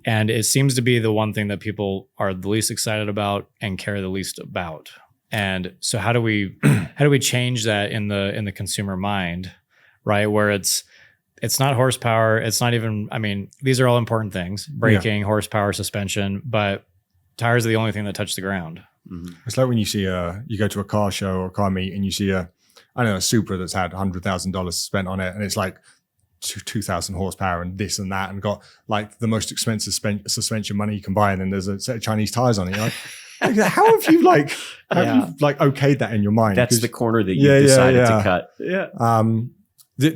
And it seems to be the one thing that people are the least excited about and care the least about. And so how do we do we change that in the consumer mind, right? Where it's not horsepower. It's not even, I mean, these are all important things, braking, horsepower, suspension, but tires are the only thing that touch the ground. Mm-hmm. It's like when you see you go to a car show or a car meet and you see a Supra that's had $100,000 spent on it, and it's like 2,000 horsepower and this and that, and got like the most expensive suspension money you can buy, and then there's a set of Chinese tires on it. You're like, how have you okayed that in your mind? That's the corner that you decided to cut. Yeah.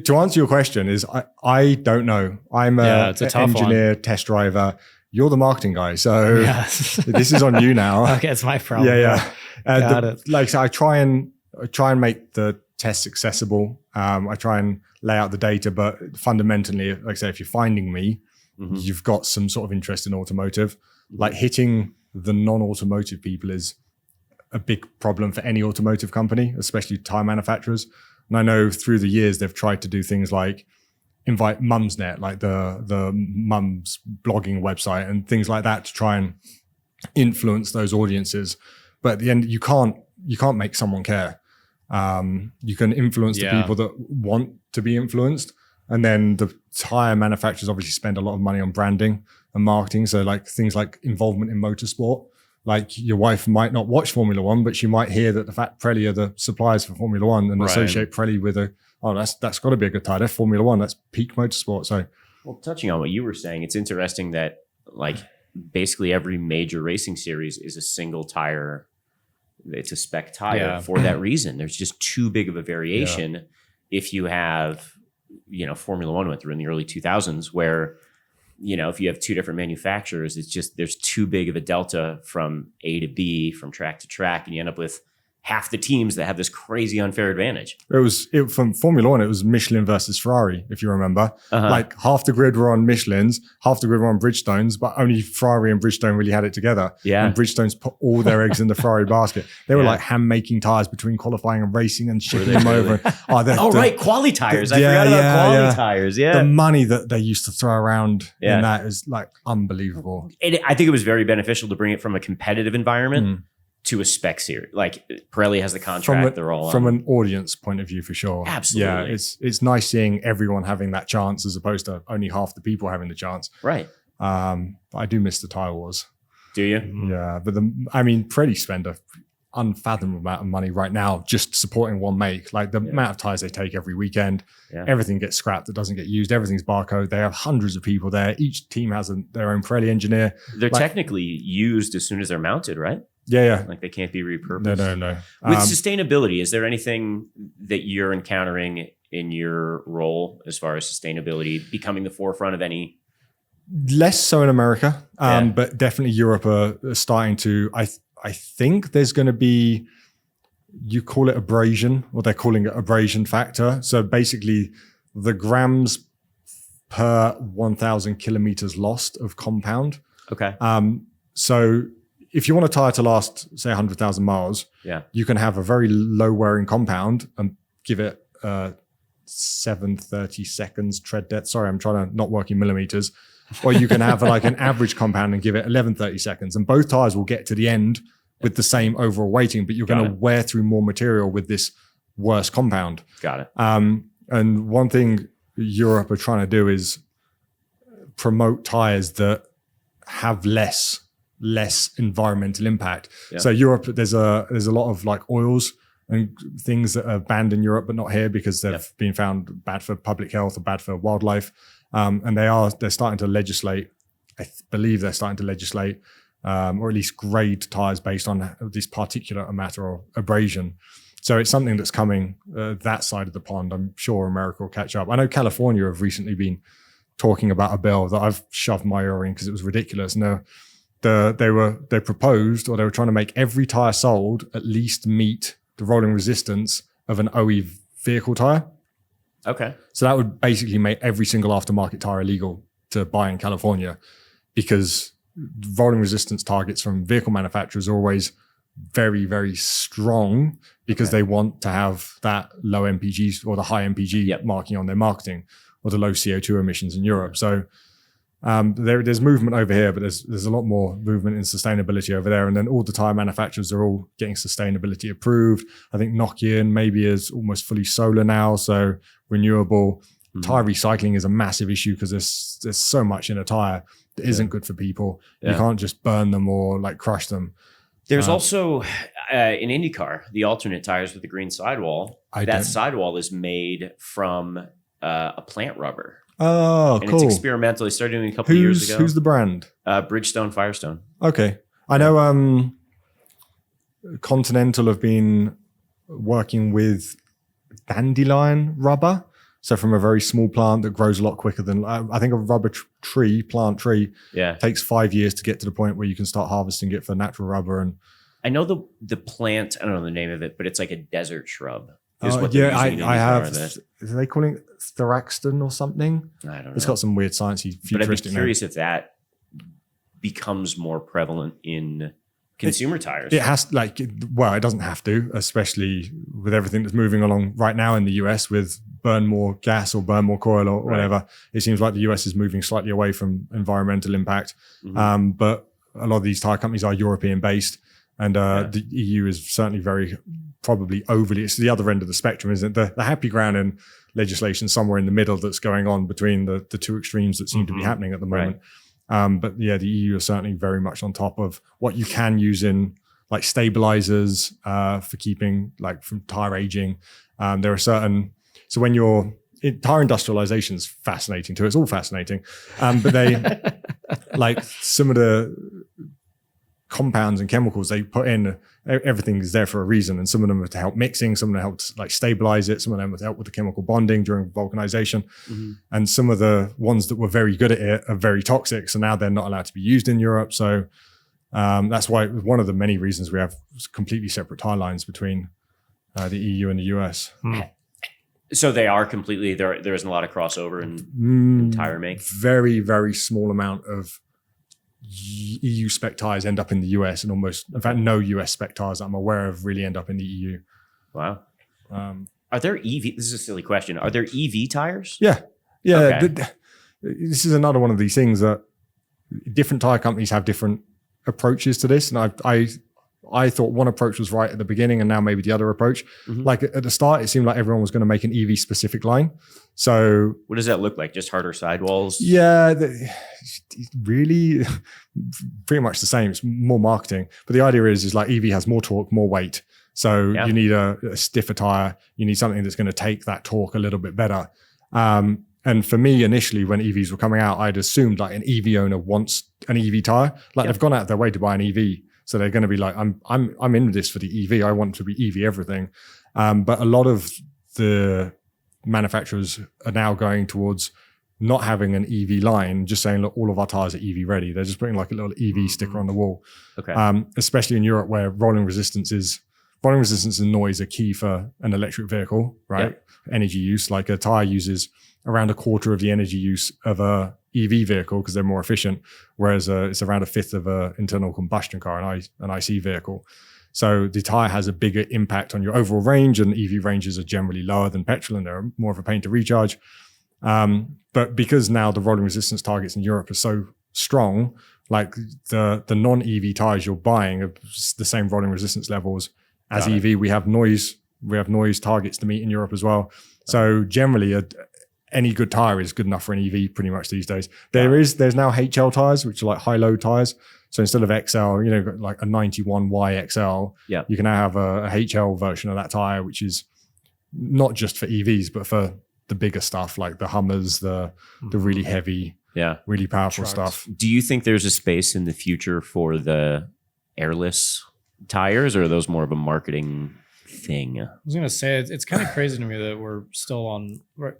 To answer your question is I don't know. I'm an engineer, test driver. You're the marketing guy, so this is on you now. Okay, it's my problem. Got it. Like, so I try and make the tests accessible. I try and lay out the data, but fundamentally, like I say, if you're finding me, you've got some sort of interest in automotive. Like, hitting the non-automotive people is a big problem for any automotive company, especially tire manufacturers. And I know through the years they've tried to do things like invite Mumsnet, like the mums blogging website and things like that, to try and influence those audiences. But at the end, you can't make someone care. You can influence the people that want to be influenced. And then the tire manufacturers obviously spend a lot of money on branding and marketing. So like things like involvement in motorsport. Like, your wife might not watch Formula One, but she might hear that the fact Pirelli are the suppliers for Formula One and associate Pirelli with that's got to be a good tire. That's Formula One. That's peak motorsport. So, well, touching on what you were saying, it's interesting that like basically every major racing series is a single tire. It's a spec tire for that reason. There's just too big of a variation. Yeah. If you have, Formula One went through in the early 2000s where, if you have two different manufacturers, it's just, there's too big of a delta from A to B, from track to track, and you end up with half the teams that have this crazy unfair advantage. From Formula One, it was Michelin versus Ferrari, if you remember. Like, half the grid were on Michelins, half the grid were on Bridgestones, but only Ferrari and Bridgestone really had it together. Yeah. And Bridgestone's put all their eggs in the Ferrari basket. They were like hand-making tires between qualifying and racing and shipping them over. Right, quali tires. I forgot about quali tires. Yeah. The money that they used to throw around in that is like unbelievable. I think it was very beneficial to bring it from a competitive environment to a spec series. Like, Pirelli has the contract, they're all from an audience point of view, for sure. Absolutely. Yeah, it's nice seeing everyone having that chance as opposed to only half the people having the chance. Right. But I do miss the tire wars. Do you? Yeah, but Pirelli spend a unfathomable amount of money right now just supporting one make. Like, the amount of tires they take every weekend, everything gets scrapped that doesn't get used. Everything's barcode. They have hundreds of people there. Each team has their own Pirelli engineer. They're technically used as soon as they're mounted, right? Yeah. Like, they can't be repurposed. No. With sustainability, is there anything that you're encountering in your role as far as sustainability becoming the forefront of any? Less so in America, but definitely Europe are starting to. I think there's going to be, you call it abrasion, or they're calling it abrasion factor. So basically, the grams per 1,000 kilometers lost of compound. Okay. So if you want a tire to last, say, 100,000 miles, you can have a very low wearing compound and give it 730 seconds tread depth. Sorry, I'm trying to not work in millimeters. Or you can have like an average compound and give it 1130 seconds. And both tires will get to the end with the same overall weighting, but you're going to wear through more material with this worse compound. Got it. And one thing Europe are trying to do is promote tires that have less environmental impact. Yeah. So Europe, there's a lot of like oils and things that are banned in Europe, but not here because they've been found bad for public health or bad for wildlife. And they're starting to legislate. I believe they're starting to legislate, or at least grade tires based on this particular matter or abrasion. So it's something that's coming that side of the pond. I'm sure America will catch up. I know California have recently been talking about a bill that I've shoved my ear in because it was ridiculous. And they proposed, or they were trying to make every tire sold at least meet the rolling resistance of an OE vehicle tire. Okay. So that would basically make every single aftermarket tire illegal to buy in California, because rolling resistance targets from vehicle manufacturers are always very, very strong because they want to have that low MPG or the high MPG marking on their marketing, or the low CO2 emissions in Europe. So There's movement over here, but there's a lot more movement in sustainability over there. And then all the tire manufacturers are all getting sustainability approved. I think Nokian maybe is almost fully solar now, so renewable. Tire recycling is a massive issue because there's so much in a tire that isn't good for people. You can't just burn them or like crush them. There's also in IndyCar, the alternate tires with the green sidewall. That sidewall is made from a plant rubber. Oh, and cool. It's experimental. They started doing it a couple of years ago. Who's the brand? Bridgestone Firestone. Okay. I know Continental have been working with dandelion rubber. So from a very small plant that grows a lot quicker than, I think a rubber plant tree takes 5 years to get to the point where you can start harvesting it for natural rubber. And I know the plant, I don't know the name of it, but it's like a desert shrub. I have. Are they calling it Theraxton or something? I don't know. It's got some weird sciencey futuristic. But I'd be curious if that becomes more prevalent in consumer tires. It has, it doesn't have to, especially with everything that's moving along right now in the US with burn more gas or burn more coil or whatever. It seems like the US is moving slightly away from environmental impact. But a lot of these tire companies are European based. And the EU is certainly probably overly, it's the other end of the spectrum, isn't it? The happy ground in legislation somewhere in the middle that's going on between the two extremes that seem to be happening at the moment. But yeah, the EU is certainly very much on top of what you can use in like stabilizers for keeping from tire aging. There are certain, so when tire industrialization is fascinating too. It's all fascinating. But they, like some of the compounds and chemicals they put in, everything is there for a reason. And some of them are to help mixing, some of them help to stabilize it, some of them are to help with the chemical bonding during vulcanization. And some of the ones that were very good at it are very toxic. So now they're not allowed to be used in Europe. So that's why one of the many reasons we have completely separate tire lines between the EU and the US. So they are completely, there isn't a lot of crossover in tire make? Very, very small amount of EU spec tires end up in the US, and almost, in fact, no US spec tires that I'm aware of really end up in the EU. Wow. Are there EV? This is a silly question. Are there EV tires? Yeah. Okay. This is another one of these things that different tire companies have different approaches to this, and I thought one approach was right at the beginning, and now maybe the other approach. Like at the start, it seemed like everyone was going to make an EV specific line. So what does that look like? Just harder sidewalls? Yeah, really pretty much the same. It's more marketing. But the idea is like EV has more torque, more weight. So you need a stiffer tire. You need something that's going to take that torque a little bit better. And for me, initially, when EVs were coming out, I'd assumed like an EV owner wants an EV tire. Like they've gone out of their way to buy an EV. So they're going to be like, I'm in this for the EV. I want to be EV everything. But a lot of the manufacturers are now going towards not having an EV line, just saying, look, all of our tires are EV ready. They're just putting like a little EV sticker on the wall. Okay. Especially in Europe, where rolling resistance and noise are key for an electric vehicle, right? Energy use, like a tire uses around a quarter of the energy use of a EV vehicle because they're more efficient, whereas it's around a fifth of an internal combustion car, an IC vehicle. So the tire has a bigger impact on your overall range, and EV ranges are generally lower than petrol, and they're more of a pain to recharge. But because now the rolling resistance targets in Europe are so strong, like the non-EV tires you're buying have the same rolling resistance levels as EV. We have noise targets to meet in Europe as well. So generally, any good tire is good enough for an EV pretty much these days. There's now HL tires, which are like high-load tires. So instead of XL, like a 91Y XL, you can now have a HL version of that tire, which is not just for EVs, but for the bigger stuff like the Hummers, the really heavy, really powerful trucks. Stuff. Do you think there's a space in the future for the airless tires, or are those more of a marketing thing? I was going to say, it's kind of crazy to me that we're still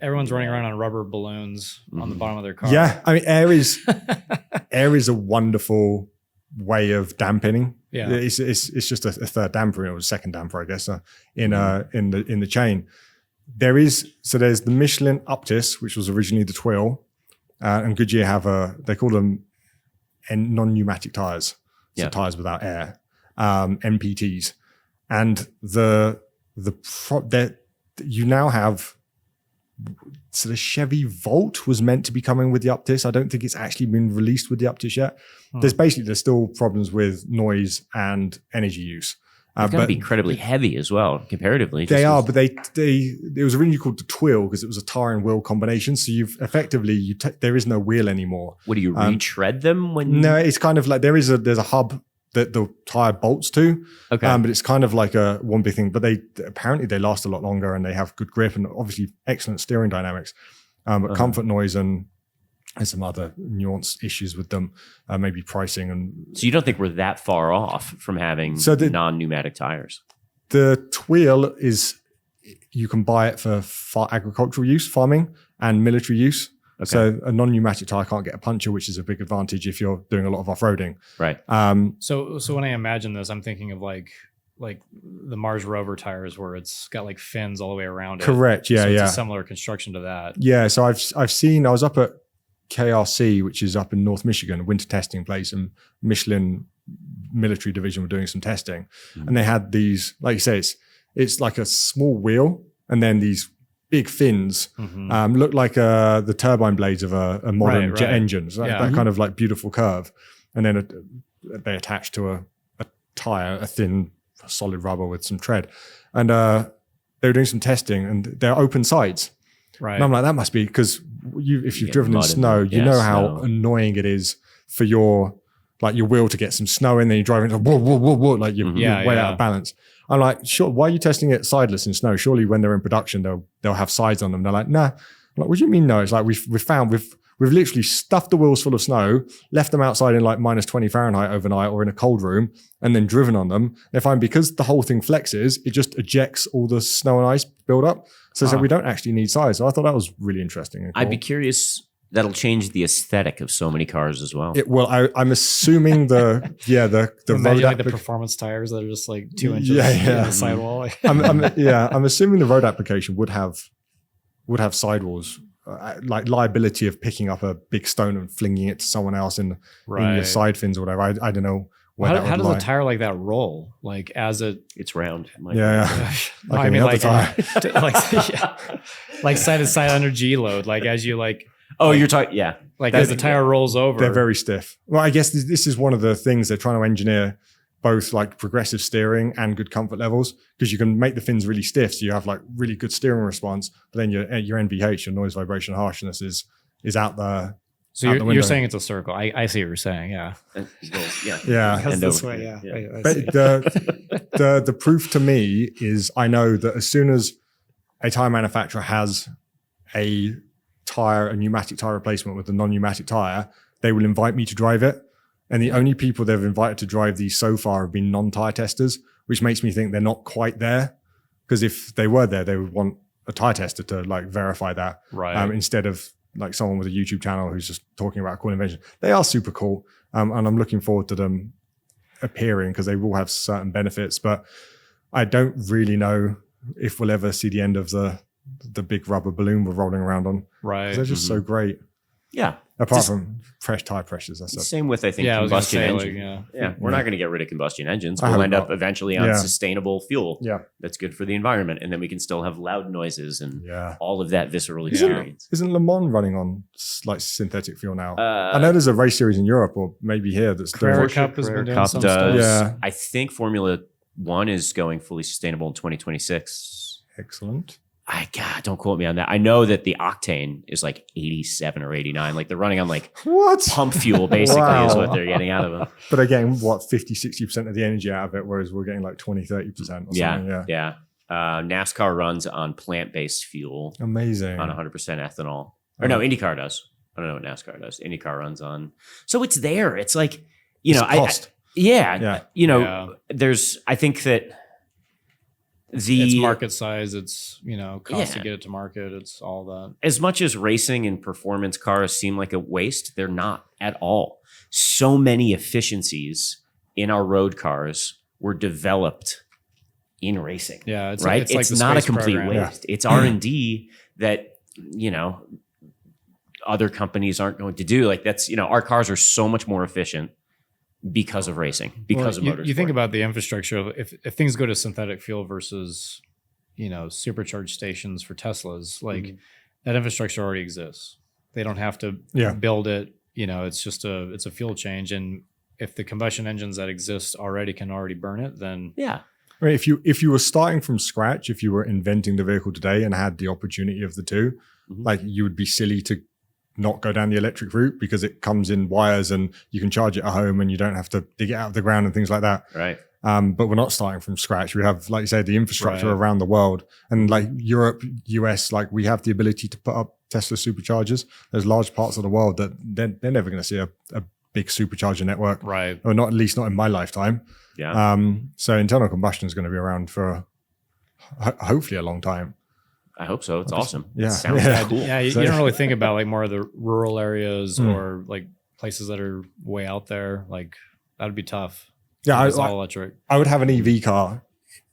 everyone's running around on rubber balloons on the bottom of their car. Yeah. I mean, air is a wonderful way of dampening. Yeah. It's just a third damper, or a second damper, I guess, in the chain. There's the Michelin Uptis, which was originally the Twill, and Goodyear they call them non-pneumatic tires. So tires without air, NPTs. And you now have so the Chevy Volt was meant to be coming with the Optis. I don't think it's actually been released with the Optis yet. There's still problems with noise and energy use. It's going to be incredibly heavy as well, comparatively. They are, but it was originally called the Twill because it was a tire and wheel combination. So you've effectively, there is no wheel anymore. What do you retread them when? No, it's kind of like there's a hub that the tire bolts to. Okay. But it's kind of like a one big thing. But apparently they last a lot longer and they have good grip and obviously excellent steering dynamics. But comfort, noise, and some other nuanced issues with them, maybe pricing. And so you don't think we're that far off from having non-pneumatic tires? The Twill you can buy it for agricultural use, farming, and military use. Okay. So a non-pneumatic tire can't get a puncture, which is a big advantage if you're doing a lot of off-roading. Right. So when I imagine this, I'm thinking of like the Mars rover tires where it's got like fins all the way around it. Correct. Yeah. So it's a similar construction to that. Yeah. So I've seen, I was up at KRC, which is up in North Michigan, a winter testing place, and Michelin military division were doing some testing. And they had these, like you say, it's like a small wheel and then these big fins, look like the turbine blades of a modern jet engine. So that kind of like beautiful curve. And then they attach to a tire, a thin solid rubber with some tread. And they were doing some testing and they're open sides. Right. And I'm like, that must be because if you've driven in snow, you know how annoying it is for your wheel to get some snow in, then you're driving whoa, whoa, whoa, whoa, like you're way out of balance. I'm like, sure, why are you testing it sideless in snow? Surely when they're in production, they'll have sides on them. They're like, nah. I'm like, what do you mean no? It's like we've literally stuffed the wheels full of snow, left them outside in like minus 20 Fahrenheit overnight or in a cold room, and then driven on them. They find because the whole thing flexes, it just ejects all the snow and ice buildup. So we don't actually need size. So I thought that was really interesting. And cool. I'd be curious. That'll change the aesthetic of so many cars as well. I'm assuming the road like the performance tires that are just like 2 inches in the sidewall. I'm assuming the road application would have sidewalls, like liability of picking up a big stone and flinging it to someone else in your side fins or whatever. I don't know. How does a tire like that roll? Like as it's round. Like side to side under G load. Like as you like. Oh, you're talking, Like as the tire rolls over. They're very stiff. Well, I guess this is one of the things they're trying to engineer, both like progressive steering and good comfort levels, because you can make the fins really stiff, so you have like really good steering response, but then your NVH, your noise, vibration, harshness is out there. So you're saying it's a circle. I see what you're saying. Yeah. Yeah. This way. Yeah. But the proof to me is I know that as soon as a tire manufacturer has a pneumatic tire replacement with a non-pneumatic tire, they will invite me to drive it. And the only people they've invited to drive these so far have been non-tire testers, which makes me think they're not quite there. Because if they were there, they would want a tire tester to like verify that, instead of like someone with a YouTube channel who's just talking about a cool invention. They are super cool, and I'm looking forward to them appearing because they will have certain benefits. But I don't really know if we'll ever see the end of the big rubber balloon we're rolling around on. Right. They're just so great. Yeah. Apart from fresh tire pressures. That's same with, I think, combustion engine. We're not going to get rid of combustion engines. We'll end up eventually on sustainable fuel. Yeah. That's good for the environment. And then we can still have loud noises and all of that visceral experience. Isn't Le Mans running on like synthetic fuel now? I know there's a race series in Europe or maybe here that's Carrera Cup has been doing some stuff. Yeah. I think Formula One is going fully sustainable in 2026. Excellent. Don't quote me on that. I know that the octane is like 87 or 89. Like they're running on like pump fuel basically is what they're getting out of them. But again, 50, 60% of the energy out of it, whereas we're getting like 20, 30% or something. Yeah. NASCAR runs on plant-based fuel. Amazing. On 100% ethanol. Or no, IndyCar does. I don't know what NASCAR does. IndyCar runs on. So it's there. It's like, cost. There's, I think that it's market size, it's cost to get it to market, it's all that. As much as racing and performance cars seem like a waste, they're not at all. So many efficiencies in our road cars were developed in racing. Yeah, it's right. It's like not a complete program. waste. It's R&D that other companies aren't going to do. Like that's our cars are so much more efficient because of racing, because of motorsport. You think about the infrastructure of if things go to synthetic fuel versus, supercharged stations for Teslas, like that infrastructure already exists. They don't have to build it. It's just it's a fuel change. And if the combustion engines that exist already can already burn it, then I mean, if you were starting from scratch, if you were inventing the vehicle today and had the opportunity of the two, like you would be silly to not go down the electric route because it comes in wires and you can charge it at home and you don't have to dig it out of the ground and things like that. Right. But we're not starting from scratch. We have, like you said, the infrastructure around the world, and like Europe, US, like we have the ability to put up Tesla superchargers. There's large parts of the world that they're never going to see a big supercharger network. Right. Or not, at least not in my lifetime. Yeah. So internal combustion is going to be around for hopefully a long time. I hope so. It's awesome. Yeah. It sounds cool. Yeah. You don't really think about like more of the rural areas or like places that are way out there. Like that would be tough. Yeah. It's all electric. I would have an EV car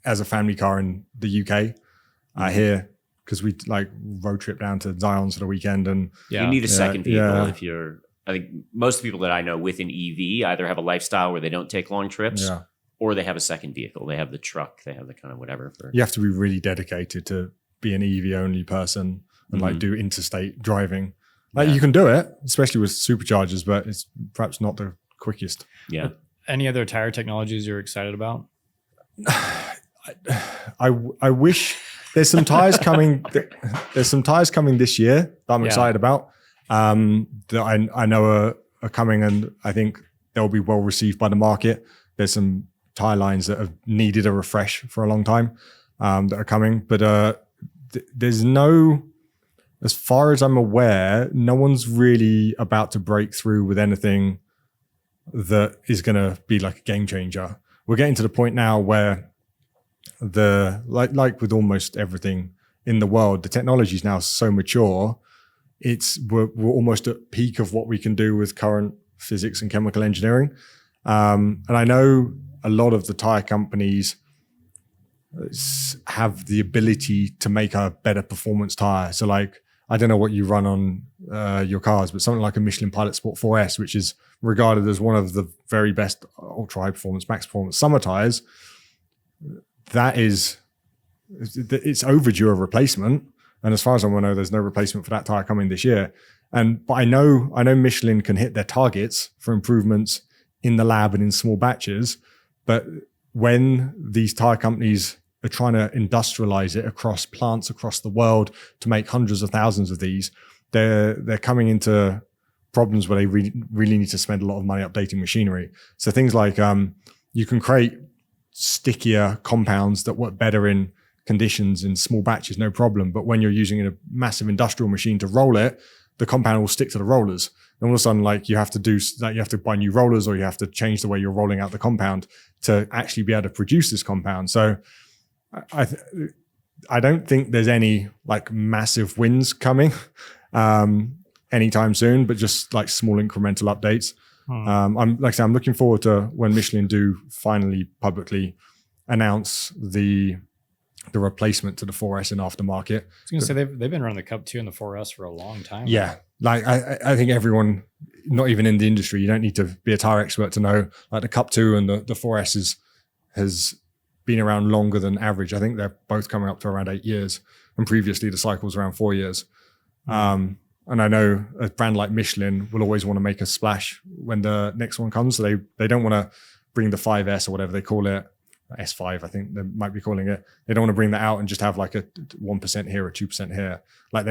as a family car in the UK here, because we like road trip down to Zion for the weekend. And you need a second vehicle if you're, I think most people that I know with an EV either have a lifestyle where they don't take long trips or they have a second vehicle. They have the truck, they have the kind of whatever. You have to be really dedicated to be an EV only person and like do interstate driving. Like you can do it, especially with superchargers, but it's perhaps not the quickest. Yeah. Any other tire technologies you're excited about? I wish there's some tires coming. There's some tires coming this year that I'm excited about. That I know are coming, and I think they'll be well received by the market. There's some tire lines that have needed a refresh for a long time that are coming, but there's no, as far as I'm aware, no one's really about to break through with anything that is going to be like a game changer. We're getting to the point now where like with almost everything in the world, the technology is now so mature. We're almost at peak of what we can do with current physics and chemical engineering. And I know a lot of the tire companies have the ability to make a better performance tire. So like, I don't know what you run on your cars, but something like a Michelin Pilot Sport 4S, which is regarded as one of the very best ultra high performance, max performance summer tires, it's overdue a replacement. And as far as I know, there's no replacement for that tire coming this year. But I know Michelin can hit their targets for improvements in the lab and in small batches. But when these tire companies are trying to industrialize it across plants across the world to make hundreds of thousands of these, they're coming into problems where they really need to spend a lot of money updating machinery. So things like you can create stickier compounds that work better in conditions in small batches, no problem. But when you're using a massive industrial machine to roll it, the compound will stick to the rollers. And all of a sudden, like you have to buy new rollers, or you have to change the way you're rolling out the compound to actually be able to produce this compound. So I don't think there's any like massive wins coming anytime soon, but just like small incremental updates. I'm looking forward to when Michelin do finally publicly announce the replacement to the 4S in aftermarket. I was going to say they've been running the Cup 2 and the 4S for a long time. Yeah. Like I think everyone, not even in the industry, you don't need to be a tire expert to know like the Cup 2 and the 4S has been around longer than average. I think they're both coming up to around 8 years, and previously the cycle was around 4 years. And I know a brand like Michelin will always want to make a splash when the next one comes. So they don't want to bring the 5S or whatever they call it, S5, I think they might be calling it. They don't want to bring that out and just have like a 1% here or 2% here. Like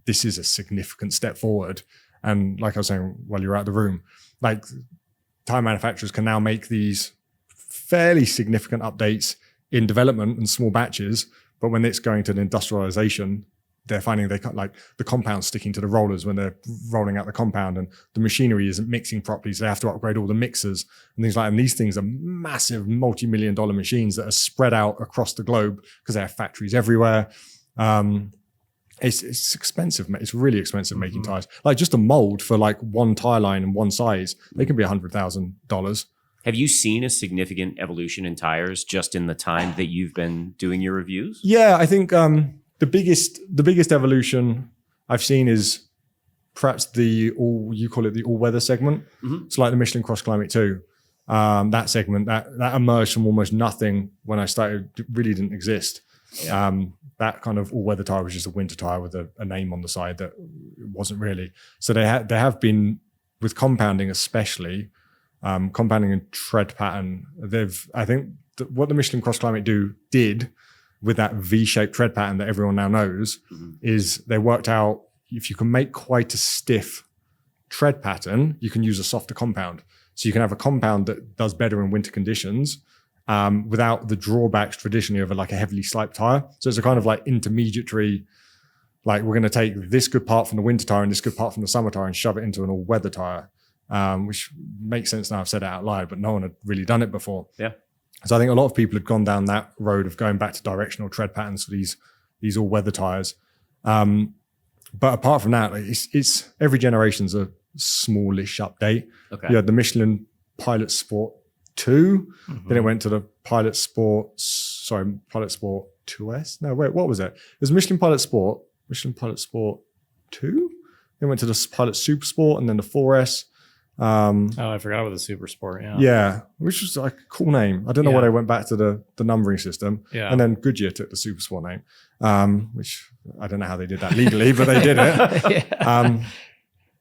this is a significant step forward. And like I was saying while you were out of the room, like tire manufacturers can now make these fairly significant updates in development and small batches. But when it's going to the industrialization, they're finding they like the compound sticking to the rollers when they're rolling out the compound, and the machinery isn't mixing properly. So they have to upgrade all the mixers and things like that. And these things are massive multi-million-dollar machines that are spread out across the globe because they have factories everywhere. It's expensive. It's really expensive making tires. Like just a mold for like one tire line and one size, they can be $100,000. Have you seen a significant evolution in tires just in the time that you've been doing your reviews? Yeah, I think the biggest evolution I've seen is perhaps you call it the all-weather segment. It's like the Michelin Cross Climate 2. That segment that emerged from almost nothing when I started, really didn't exist. That kind of all-weather tire was just a winter tire with a name on the side that wasn't really. So they have been, with compounding especially, compounding and tread pattern. I think what the Michelin Cross Climate did with that V-shaped tread pattern that everyone now knows is they worked out if you can make quite a stiff tread pattern, you can use a softer compound. So you can have a compound that does better in winter conditions without the drawbacks traditionally of a heavily sliped tire. So it's a kind of intermediary, we're going to take this good part from the winter tire and this good part from the summer tire and shove it into an all-weather tire, which makes sense now I've said it out loud, but no one had really done it before. Yeah. So I think a lot of people had gone down that road of going back to directional tread patterns for these all-weather tires. But apart from that, it's every generation's a smallish update. Okay. You had the Michelin Pilot Sport 2, then it went to the Pilot Sport 2S. No, wait, what was it? It was Michelin Pilot Sport 2. Then went to the Pilot Super Sport and then the 4S. I forgot about the Super Sport. Yeah, which was a cool name. I don't know why they went back to the numbering system. Yeah. And then Goodyear took the Super Sport name, which I don't know how they did that legally, but they did it.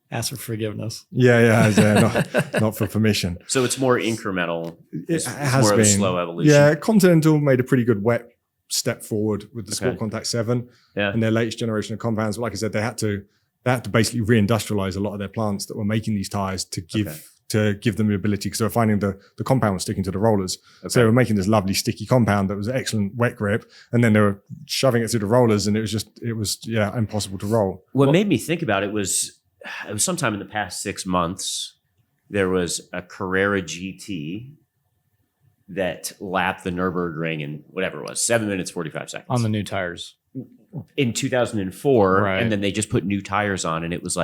Ask for forgiveness. Not for permission. So it's more incremental. It has more been of a slow evolution. Yeah, Continental made a pretty good wet step forward with the Sport Contact 7 and their latest generation of compounds. But like I said, they had to basically re-industrialize a lot of their plants that were making these tires to give them the ability, because they were finding the compound was sticking to the rollers. So they were making this lovely sticky compound that was excellent wet grip, and then they were shoving it through the rollers, and it was impossible to roll. What made me think about it was sometime in the past 6 months, there was a Carrera GT that lapped the Nürburgring in whatever it was, 7 minutes, 45 seconds. On the new tires. In 2004, Right. and then they just put new tires on, and it was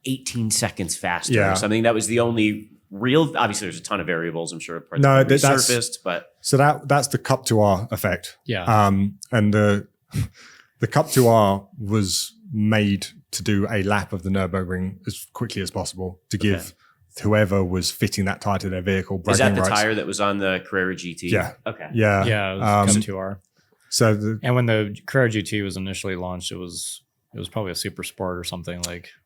18 seconds faster or something. That was the only real. Obviously, there's a ton of variables. I'm sure parts have been resurfaced, but so that's the Cup 2R effect. Yeah. And the Cup 2R was made to do a lap of the Nürburgring as quickly as possible to give whoever was fitting that tire to their vehicle. Is that the tire that was on the Carrera GT? Yeah. Okay. Yeah. Yeah. It was Cup 2R. So and when the Carrera GT was initially launched, it was probably a Super Sport or something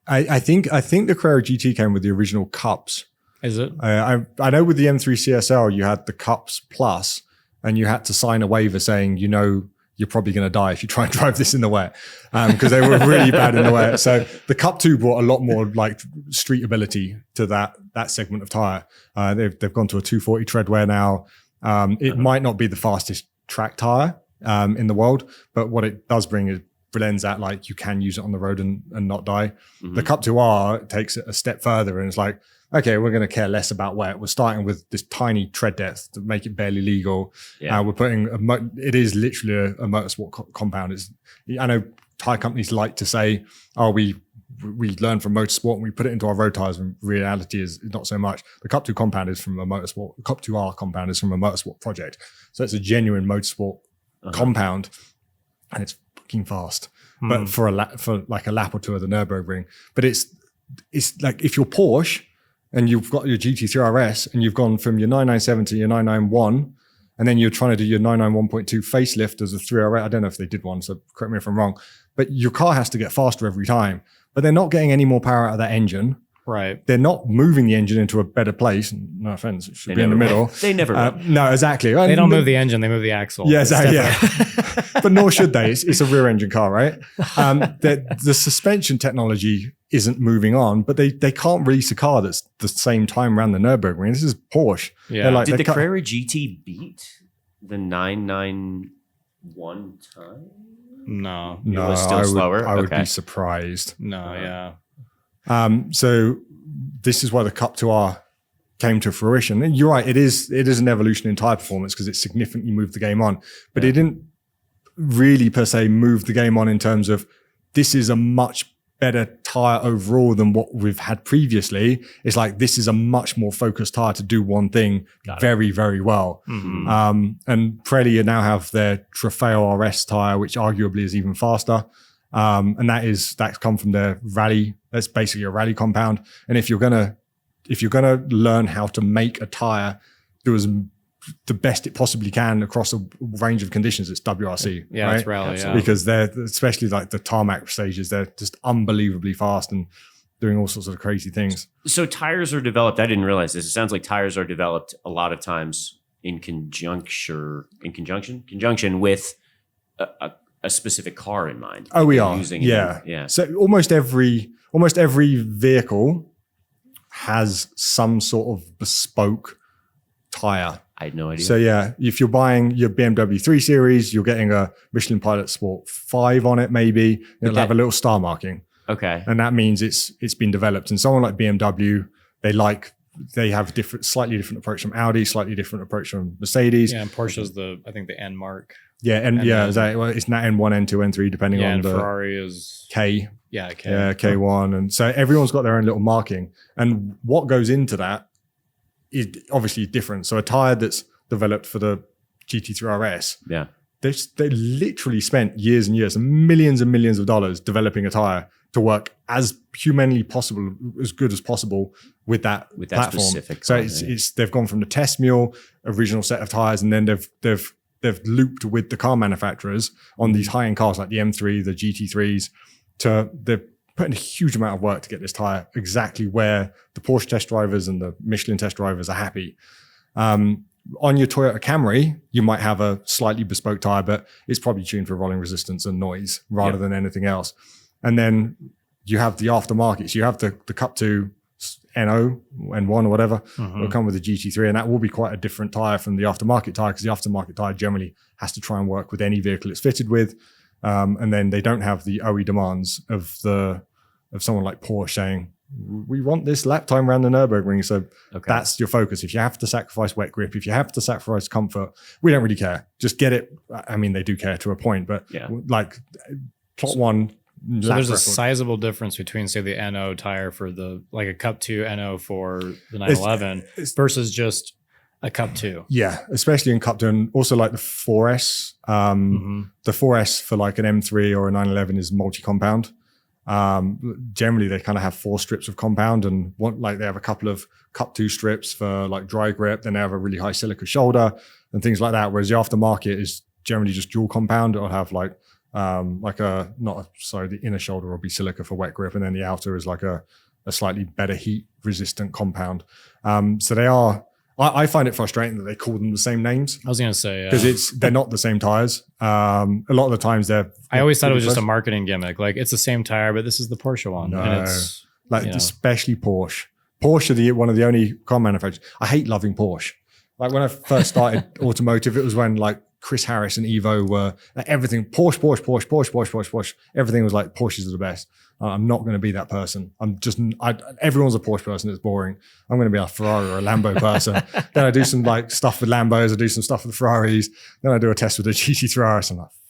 I think the Carrera GT came with the original Cups. Is it? I know with the M3 CSL you had the Cups Plus, and you had to sign a waiver saying you're probably going to die if you try and drive this in the wet, because they were really bad in the wet. So the Cup 2 brought a lot more street ability to that segment of tire. They've gone to a 240 tread wear now. It might not be the fastest track tire in the world, but what it does bring is blends that you can use it on the road and not die. The Cup 2R takes it a step further, and it's okay, we're going to care less about wet. We're starting with this tiny tread depth to make it barely legal. Yeah. We're putting it is literally a motorsport compound. I know tire companies like to say, "Oh, we learn from motorsport and we put it into our road tires." And reality is not so much. The Cup 2 compound is from a motorsport. The Cup 2R compound is from a motorsport project, so it's a genuine motorsport compound, and it's fucking fast. But for a lap or two of the Nürburgring. But it's if you're Porsche and you've got your GT3 RS and you've gone from your 997 to your 991, and then you're trying to do your 991.2 facelift as a 3RS. I don't know if they did one, so correct me if I'm wrong. But your car has to get faster every time. But they're not getting any more power out of that engine. Right. They're not moving the engine into a better place. No offense, it should be in the middle. They never will. No, exactly. They don't move the engine, they move the axle. Yeah, exactly. Yeah. But nor should they. It's a rear engine car, right? The suspension technology isn't moving on, but they can't release a car that's the same time around the Nürburgring. This is Porsche. Yeah. Did the Carrera GT beat the 991 time? No. It was still slower? I would be surprised. No, yeah. So this is why the Cup 2R came to fruition. And you're right, it is an evolution in tire performance because it significantly moved the game on. But it didn't really per se move the game on in terms of this is a much better tire overall than what we've had previously. It's this is a much more focused tire to do one thing very, very well. And Pirelli now have their Trofeo RS tire, which arguably is even faster. And that's come from their rally. That's basically a rally compound. And if you're gonna learn how to make a tire do as the best it possibly can across a range of conditions, it's WRC. Yeah, right? it's rally. Yeah. Because they're, especially like the tarmac stages, they're just unbelievably fast and doing all sorts of crazy things. So tires are developed. I didn't realize this. It sounds like tires are developed a lot of times in conjunction with a specific car in mind. Oh, we are. Using Yeah. So almost every vehicle has some sort of bespoke tire. I had no idea. So yeah, if you're buying your BMW 3 Series, you're getting a Michelin Pilot Sport 5 on it, maybe. It'll have a little star marking. Okay. And that means it's been developed. And someone like BMW, they have slightly different approach from Audi, slightly different approach from Mercedes. Yeah, and Porsche's I think the N mark. Yeah, it's not N1, N2, N3, depending on the Ferrari is K. Yeah, K. Yeah, K1. And so everyone's got their own little marking. And what goes into that is obviously different. So a tire that's developed for the GT3 RS, they literally spent years and years and millions of dollars developing a tire to work as humanly possible, as good as possible with that platform. Specific. So they've gone from the test mule original set of tires, and then they've looped with the car manufacturers on these high-end cars like the M3, the GT3s. They're putting a huge amount of work to get this tire exactly where the Porsche test drivers and the Michelin test drivers are happy. On your Toyota Camry, you might have a slightly bespoke tire, but it's probably tuned for rolling resistance and noise rather than anything else. And then you have the aftermarket. So you have the Cup 2 NO, N1 or whatever, will come with the GT3, and that will be quite a different tire from the aftermarket tire, because the aftermarket tire generally has to try and work with any vehicle it's fitted with. And then they don't have the OE demands of someone like Porsche saying, we want this lap time around the Nürburgring. So that's your focus. If you have to sacrifice wet grip, if you have to sacrifice comfort, we don't really care. Just get it. I mean, they do care to a point, but like plot one. So there's a sizable difference between, say, the NO tire for a Cup 2 NO for the 911 versus just a Cup 2. Yeah, especially in Cup 2, and also like the 4S. The 4S for like an M3 or a 911 is multi-compound. Generally, they kind of have 4 strips of compound, and they have a couple of Cup 2 strips for like dry grip. Then they have a really high silica shoulder and things like that. Whereas the aftermarket is generally just dual compound. It'll have the inner shoulder will be silica for wet grip, and then the outer is like a slightly better heat resistant compound. So they are. I find it frustrating that they call them the same names. I was going to say, because they're not the same tires. A lot of the times I always thought it was just a marketing gimmick. Like, it's the same tire, but this is the Porsche one. No, and it's especially Porsche. Porsche are one of the only car manufacturers. I hate loving Porsche. Like when I first started Automotive, it was when like Chris Harris and Evo were like everything Porsche. Everything was like Porsches are the best. I'm not going to be that person. Everyone's a Porsche person. It's boring. I'm going to be a Ferrari or a Lambo person. Then I do some like stuff with Lambos. I do some stuff with Ferraris. Then I do a test with the GT3 RS. I'm like, fuck.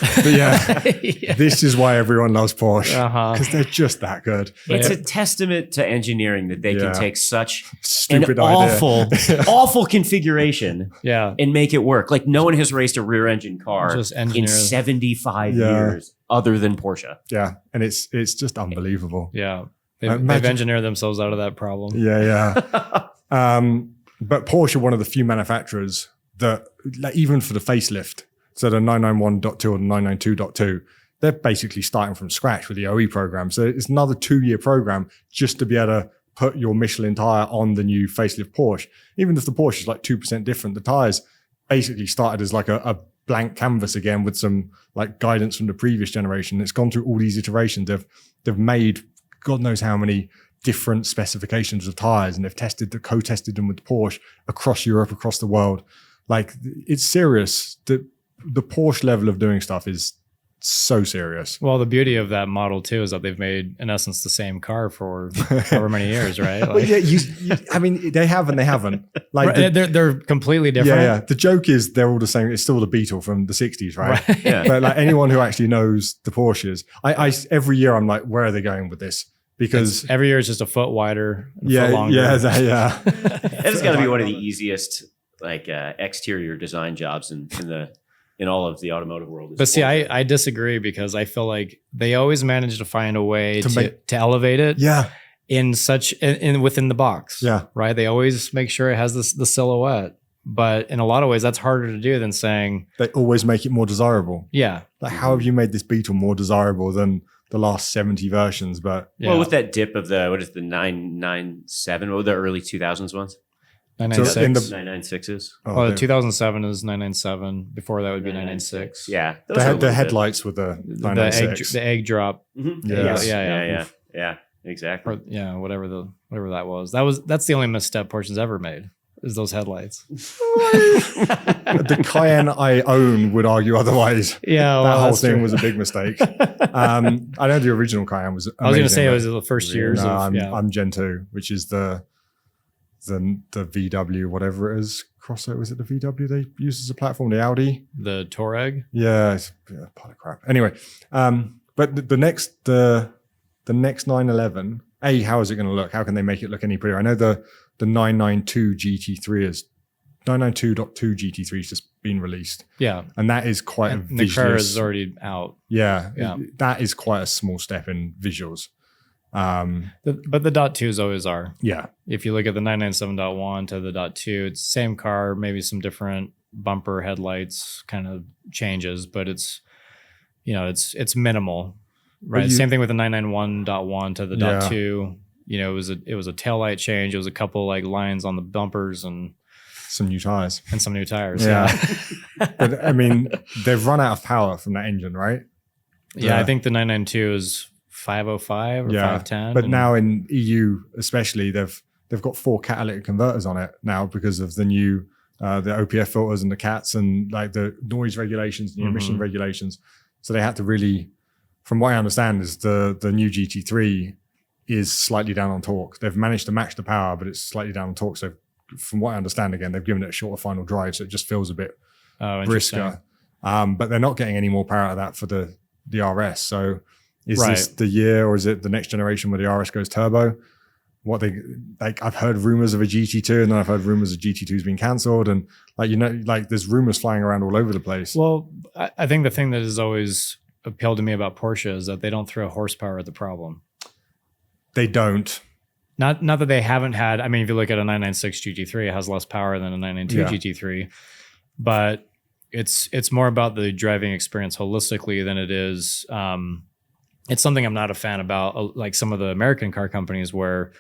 But this is why everyone loves Porsche, because they're just that good. It's a testament to engineering that they can take such stupid awful configuration and make it work. Like, no one has raced a rear engine car in 75 years other than Porsche. Yeah. And it's just unbelievable. Yeah. They've engineered themselves out of that problem. Yeah. But Porsche are one of the few manufacturers that, like, even for the facelift, so the 991.2 or the 992.2, they're basically starting from scratch with the OE program. So it's another 2-year program just to be able to put your Michelin tire on the new facelift Porsche. Even if the Porsche is like 2% different, the tires basically started as like a blank canvas again with some like guidance from the previous generation. It's gone through all these iterations. They've made God knows how many different specifications of tires, and they've co-tested them with Porsche across Europe, across the world. Like, it's serious. The Porsche level of doing stuff is so serious. Well, the beauty of that model too is that they've made, in essence, the same car for however many years, right? Like, well, I mean, they have and they haven't. Like, they're completely different. Yeah. The joke is they're all the same. It's still the Beetle from the 60s, right? Yeah. But like anyone who actually knows the Porsches, I every year I'm like, where are they going with this? Because every year is just a foot wider, foot longer. Yeah. It's got to be one of the easiest exterior design jobs in all of the automotive world. But see, I disagree, because I feel like they always manage to find a way to elevate it. Yeah. Within the box. Yeah. Right. They always make sure it has the silhouette, But in a lot of ways, that's harder to do than saying they always make it more desirable. Yeah. Like, how have you made this Beetle more desirable than the last 70 versions? But well, with that dip of the 997, what were the early 2000s ones? 996. 996s. Oh, the 2007 is 997. Before that would be 996. Yeah. The headlights with the 996. The egg drop. Mm-hmm. Yeah. Exactly. Or, whatever that was. That's the only misstep Porsche's ever made. Is those headlights. The Cayenne I own would argue otherwise. Yeah, that whole thing was a big mistake. I know the original Cayenne was amazing. I was going to say it was the first years. I'm Gen 2, which is the VW, whatever it is. Crossover, was it the VW they used as a platform? The Audi? The Touareg? Yeah, it's a pile of crap. Anyway, but the next 911, how is it going to look? How can they make it look any prettier? I know the 992 GT3 is 992.2 GT3 has just been released. Yeah. And that is quite a visual. The car is already out. Yeah. That is quite a small step in visuals. But the .2s always are. Yeah. If you look at the 997.1 to the .2, it's the same car, maybe some different bumper headlights kind of changes, but it's minimal. Right. Same thing with the 991.1 to the .2. It was a taillight change. It was a couple like lines on the bumpers and some new tires. Yeah. But I mean, they've run out of power from that engine, right? Yeah, I think the 992 is 505 or 510. But now in EU especially, they've got 4 catalytic converters on it now because of the new the OPF filters and the CATs and like the noise regulations and the emission regulations. So they had to really, from what I understand, is the new GT3 is slightly down on torque. They've managed to match the power, but it's slightly down on torque. So from what I understand, again, they've given it a shorter final drive, so it just feels a bit brisker. But they're not getting any more power out of that for the RS. So is this the year, or is it the next generation where the RS goes turbo? I've heard rumors of a GT2, and then I've heard rumors of GT2's been cancelled, and there's rumors flying around all over the place. Well, I think the thing that has always appealed to me about Porsche is that they don't throw horsepower at the problem. They don't. Not that they haven't had. I mean, if you look at a 996 GT3, it has less power than a 992 GT3, but it's more about the driving experience holistically than it is. It's something I'm not a fan about, like some of the American car companies where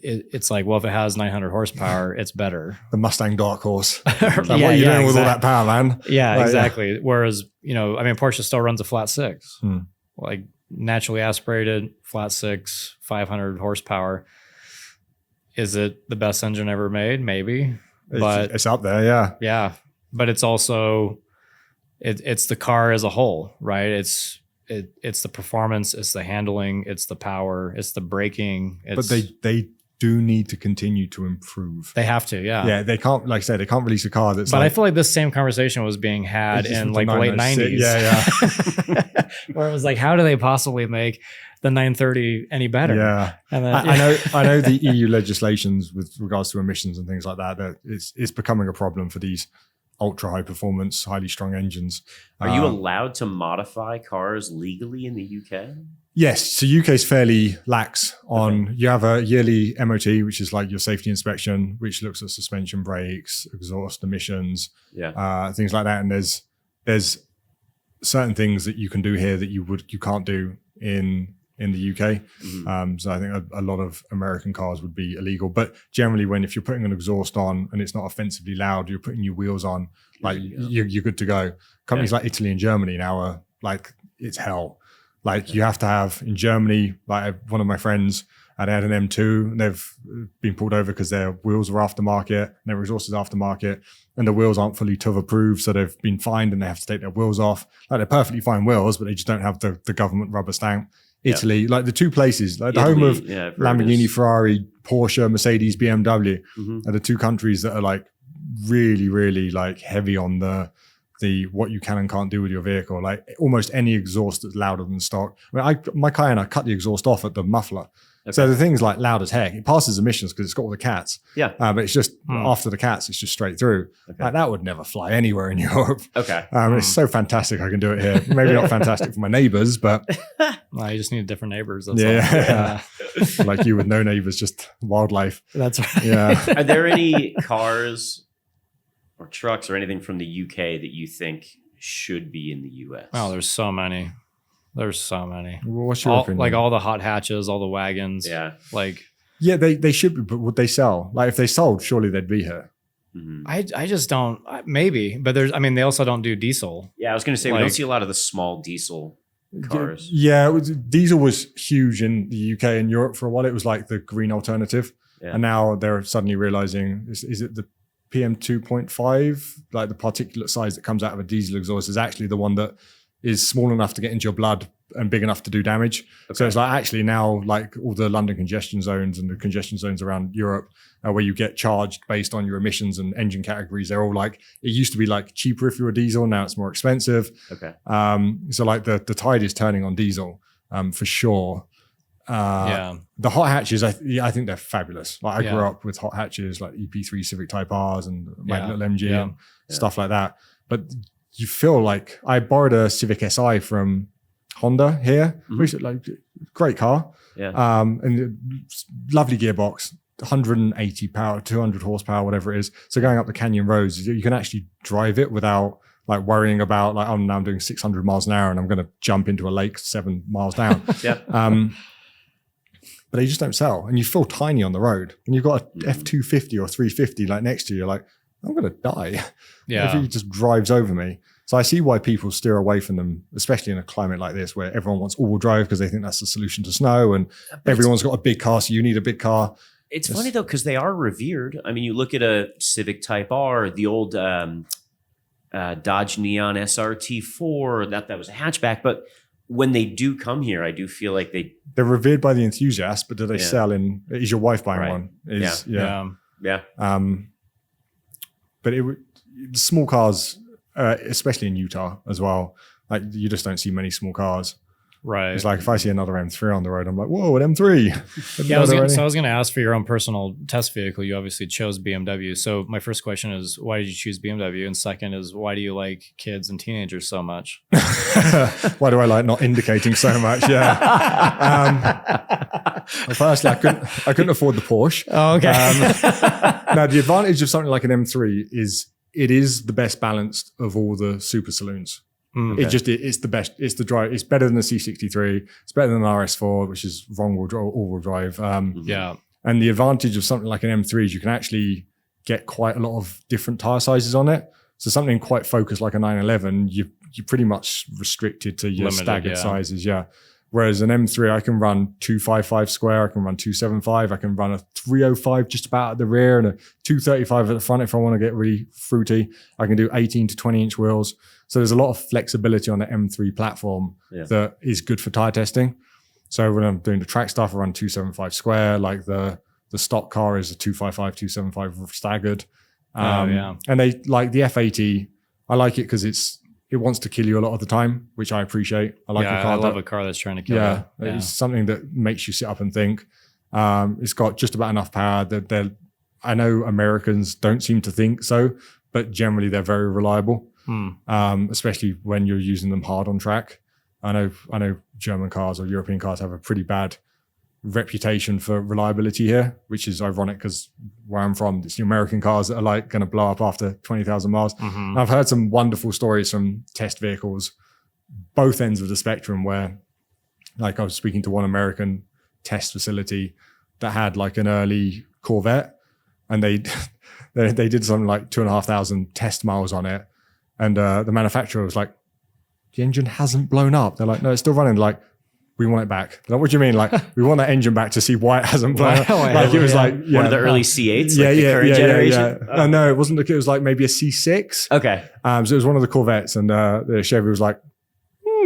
it's like, well, if it has 900 horsepower, it's better. The Mustang Dark Horse. What are you doing with all that power, man? Yeah, exactly. Whereas, Porsche still runs a flat 6, like naturally aspirated, flat 6, 500 horsepower. Is it the best engine ever made? Maybe, but it's up there. Yeah. Yeah. But it's also, it's the car as a whole, right? It's the performance, it's the handling, it's the power, it's the braking. But they do need to continue to improve. They have to, yeah. Yeah, they can't, like I said, they can't release a car that's. But I feel like this same conversation was being had in like the late 90s. Yeah. Where it was like, how do they possibly make the 930 any better? Yeah. And then, I know the EU legislations with regards to emissions and things like that it's becoming a problem for these ultra high performance, highly strung engines. Are you allowed to modify cars legally in the UK? Yes. So UK is fairly lax on, you have a yearly MOT, which is like your safety inspection, which looks at suspension, brakes, exhaust emissions, things like that. And there's certain things that you can do here that you can't do in the UK. So I think a lot of American cars would be illegal. But generally, if you're putting an exhaust on and it's not offensively loud, you're putting your wheels on, like you're good to go. Companies like Italy and Germany now are like, it's hell. Like you have to have in Germany, like one of my friends, they had an M2 and they've been pulled over because their wheels were aftermarket, and their exhaust is aftermarket, and the wheels aren't fully TÜV approved. So they've been fined and they have to take their wheels off. Like they're perfectly fine wheels, but they just don't have the government rubber stamp. Italy, like the two places, like the home of Lamborghini, Ferrari, Porsche, Mercedes, BMW, are the two countries that are like really, really like heavy on the what you can and can't do with your vehicle. Like almost any exhaust that's louder than stock. I mean, my Cayenne, I cut the exhaust off at the muffler. Okay. So the thing's like loud as heck. It passes emissions because it's got all the cats. Yeah. But it's just after the cats, it's just straight through. Okay. Like, that would never fly anywhere in Europe. Okay. It's so fantastic I can do it here. Maybe not fantastic for my neighbors, but well, you just need different neighbors. That's all. Like you with no neighbors, just wildlife. That's right. Yeah. Are there any cars or trucks or anything from the UK that you think should be in the US? Oh, there's so many. There's so many. Well, what's your opinion? Like all the hot hatches, all the wagons. Yeah. Like, yeah, they should be, but would they sell? Like if they sold, surely they'd be here. Mhm. I just don't, maybe, but they also don't do diesel. Yeah, I was going to say, we Like- don't see a lot of the small diesel cars. Yeah, diesel was huge in the UK and Europe for a while. It was like the green alternative. Yeah. And now they're suddenly realizing, is it the PM 2.5, like the particulate size that comes out of a diesel exhaust is actually the one that is small enough to get into your blood and big enough to do damage. Okay. So it's like actually now like all the London congestion zones and the congestion zones around Europe where you get charged based on your emissions and engine categories, they're all like, it used to be like cheaper if you were diesel, now it's more expensive. Okay. So like the tide is turning on diesel for sure. Yeah. The hot hatches, I think they're fabulous. Like I Yeah. grew up with hot hatches like EP3 Civic Type R's and my Yeah. little MG Yeah. and stuff like that. But you feel like I borrowed a Civic Si from Honda here, Mhm. which is like great car. Yeah. And lovely gearbox, 180 power, 200 horsepower, whatever it is. So going up the canyon roads, you can actually drive it without like worrying about like, oh, now I'm doing 600 miles an hour and I'm going to jump into a lake 7 miles down. Yeah. But they just don't sell, and you feel tiny on the road. When you've got a Mhm. F250 or 350 like next to you, you're like, I'm going to die. Yeah. If he just drives over me. So I see why people steer away from them, especially in a climate like this where everyone wants all-wheel drive because they think that's the solution to snow, and everyone's got a big car, so you need a big car. It's funny though, because they are revered. I mean, you look at a Civic Type R, the old Dodge Neon SRT4, that was a hatchback. But when they do come here, I do feel like They're revered by the enthusiast, but do they Yeah. sell in? Is your wife buying Right. one? Yeah. But small cars, especially in Utah as well. Like you just don't see many small cars. Right. It's like if I see another M3 on the road, I'm like, whoa, an M3. Yeah, I was going to ask for your own personal test vehicle. You obviously chose BMW. So my first question is, why did you choose BMW? And second is, why do you like kids and teenagers so much? Why do I like not indicating so much? Yeah. Well, firstly, I couldn't afford the Porsche. Oh, okay. Now, the advantage of something like an M3 is it is the best balanced of all the super saloons. It's the best. It's the drive. It's better than the C63. It's better than an RS4, which is all-wheel drive. Yeah. And the advantage of something like an M3 is you can actually get quite a lot of different tire sizes on it. So something quite focused like a 911, you're pretty much restricted to your staggered sizes. Yeah. Whereas an M3, I can run 255 square, I can run 275, I can run a 305 just about at the rear and a 235 at the front if I want to get really fruity. I can do 18 to 20 inch wheels. So there's a lot of flexibility on the M3 platform that is good for tire testing. So when I'm doing the track stuff, I run 275 square, like the stock car is a 255, 275 staggered. And they like the F80, I like it because it wants to kill you a lot of the time, which I appreciate. I like a car. I love a car that's trying to kill you. It's something that makes you sit up and think. It's got just about enough power. I know Americans don't seem to think so, but generally they're very reliable, especially when you're using them hard on track. I know German cars or European cars have a pretty bad reputation for reliability here, which is ironic because where I'm from, it's the American cars that are like going to blow up after 20,000 miles. And I've heard some wonderful stories from test vehicles, both ends of the spectrum, where like I was speaking to one American test facility that had like an early Corvette, and they did something like 2,500 test miles on it, and the manufacturer was like, the engine hasn't blown up. They're like, no, it's still running. They're like, we want it back. Like, what do you mean? Like, we want that engine back to see why it hasn't blown up. Like, it was like one of the early C8s, like the current generation. Oh. No, it wasn't. It was like maybe a C6. Okay. So it was one of the Corvettes, and the Chevy was like,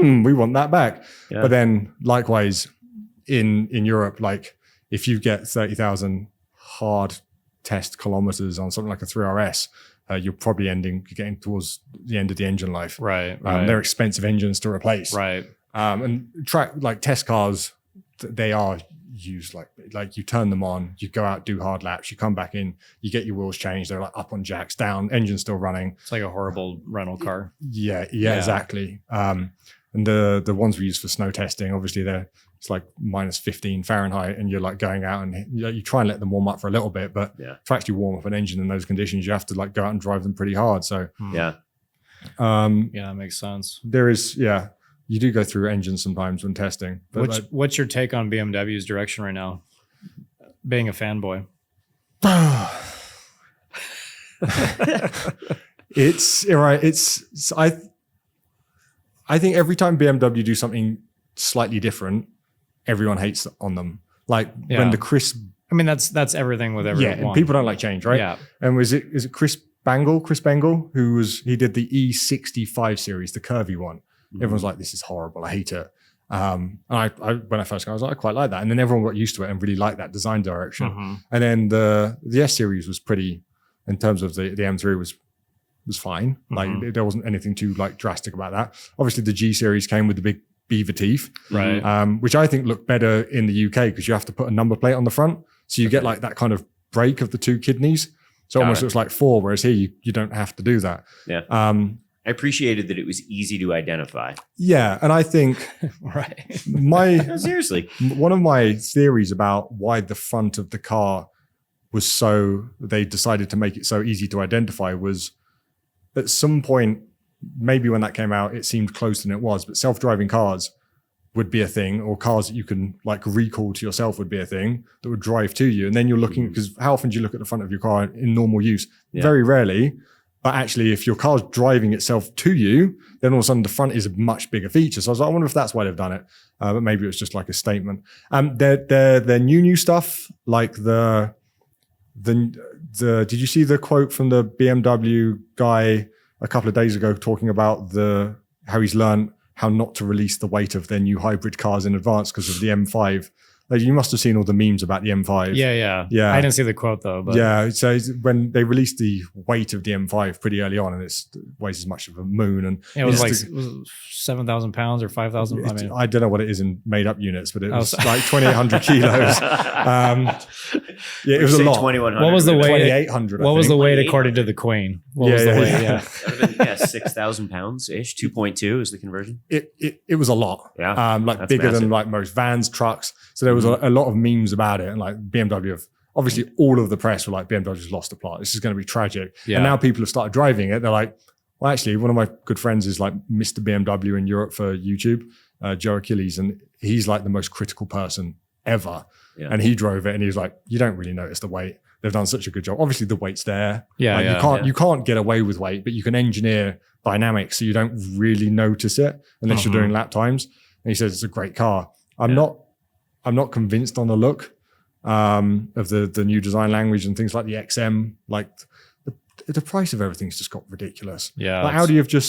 we want that back. Yeah. But then, likewise, in Europe, like if you get 30,000 hard test kilometers on something like a 3RS, you're probably getting towards the end of the engine life. Right. They're expensive engines to replace. Right. And test cars, they are used like you turn them on, you go out, do hard laps, you come back in, you get your wheels changed, they're like up on jacks, down, engine's still running. It's like a horrible rental car. Yeah, exactly. And the ones we use for snow testing, obviously they're it's like minus 15 Fahrenheit, and you're like going out and you try and let them warm up for a little bit, but to actually warm up an engine in those conditions, you have to like go out and drive them pretty hard. So that makes sense. There is, you do go through engines sometimes when testing. But what's your take on BMW's direction right now? Being a fanboy. I think every time BMW do something slightly different, everyone hates on them. Like when the Chris, I mean, that's everything with everyone. Yeah, and people don't like change, right? Yeah. And is it Chris Bangle, he did the E65 series, the curvy one. Everyone's like, this is horrible, I hate it. And I when I first got, I was like, I quite like that. And then everyone got used to it and really liked that design direction. And then the S series was pretty, in terms of the M3 was fine. Like there wasn't anything too like drastic about that. Obviously the G series came with the big beaver teeth, right? Which I think looked better in the UK because you have to put a number plate on the front, so you get like that kind of break of the two kidneys. So it almost looks like 4, whereas here you don't have to do that. Yeah. I appreciated that it was easy to identify. Yeah, and I think right. Seriously, one of my theories about why the front of the car was they decided to make it so easy to identify was at some point, maybe when that came out, it seemed closer than it was, but self-driving cars would be a thing, or cars that you can like recall to yourself would be a thing that would drive to you. And then you're looking, because how often do you look at the front of your car in normal use? Very rarely. But actually, if your car's driving itself to you, then all of a sudden the front is a much bigger feature. So I was like, I wonder if that's why they've done it. But maybe it was just like a statement. Their new stuff, like the did you see the quote from the BMW guy a couple of days ago talking about how he's learned how not to release the weight of their new hybrid cars in advance because of the M5? Like, you must have seen all the memes about the M5. Yeah. I didn't see the quote though. But. Yeah. So when they released the weight of the M5 pretty early on, and it weighs as much of a moon, and it was like 7,000 pounds or 5,000. I don't know what it is in made up units, but it was like 2,800 kilos. It was a lot. 2,100. What was the weight? 2,800. What was the weight according to the Queen? What was the weight? Yeah, 6,000 pounds ish. 2.2 is the conversion. It was a lot. Yeah, like bigger massive. Than like most vans, trucks. So there was a lot of memes about it, and like BMW obviously all of the press were like, BMW's lost the plot. This is going to be tragic. Yeah. And now people have started driving it. They're like, well, actually, one of my good friends is like Mr. BMW in Europe for YouTube, Joe Achilles, and he's like the most critical person ever. Yeah. And he drove it, and he was like, you don't really notice the weight. They've done such a good job. Obviously, the weight's there. You can't get away with weight, but you can engineer dynamics so you don't really notice it unless you're doing lap times. And he says it's a great car. I'm not convinced on the look of the new design language and things like the XM. Like the price of everything's just got ridiculous. Yeah, like Audi have you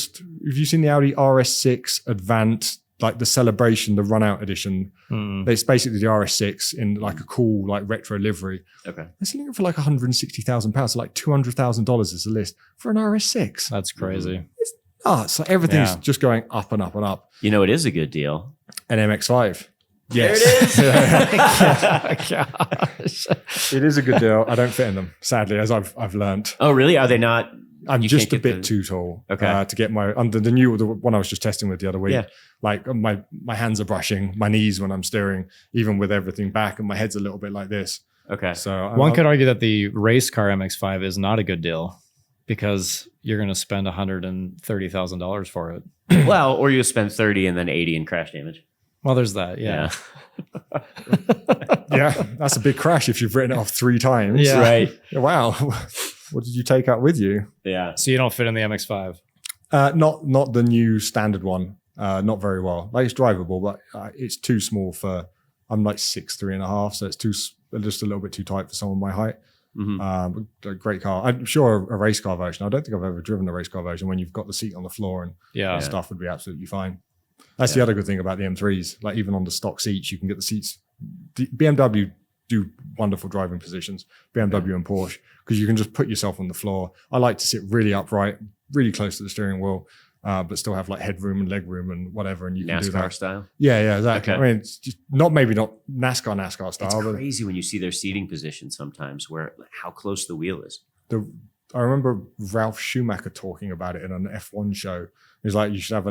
seen the Audi RS6 Advanced, like the Celebration, the Run Out edition? It's basically the RS6 in like a cool like retro livery. Okay, they're selling it for like £160,000, so like $200,000 is the list for an RS6. That's crazy. It's nuts. Like everything's just going up and up and up. You know, it is a good deal. An MX-5. Yes. There it is. Gosh. It is a good deal. I don't fit in them, sadly, as I've learned. Oh, really? Are they not? I'm just a bit too tall to get under the one I was just testing with the other week. Yeah. Like my hands are brushing, my knees when I'm steering, even with everything back, and my head's a little bit like this. Okay. So one could argue that the race car MX-5 is not a good deal because you're going to spend $130,000 for it. Well, or you spend 30 and then 80 in crash damage. Well, there's that. Yeah. Yeah. That's a big crash if you've written it off 3 times. Yeah. Right. Wow. What did you take out with you? Yeah. So you don't fit in the MX-5? Not the new standard one. Not very well. Like, it's drivable, but it's too small I'm like 6'3.5", so it's just a little bit too tight for someone my height. A great car. I'm sure a race car version. I don't think I've ever driven a race car version when you've got the seat on the floor and stuff would be absolutely fine. That's the other good thing about the M3s. Like, even on the stock seats, you can get the seats. BMW do wonderful driving positions, BMW and Porsche, because you can just put yourself on the floor. I like to sit really upright, really close to the steering wheel, but still have like headroom and leg room and whatever. And you can do that. NASCAR style? Yeah, exactly. Okay. I mean, it's just not NASCAR style. It's crazy when you see their seating position sometimes, how close the wheel is. I remember Ralph Schumacher talking about it in an F1 show. It's like you should have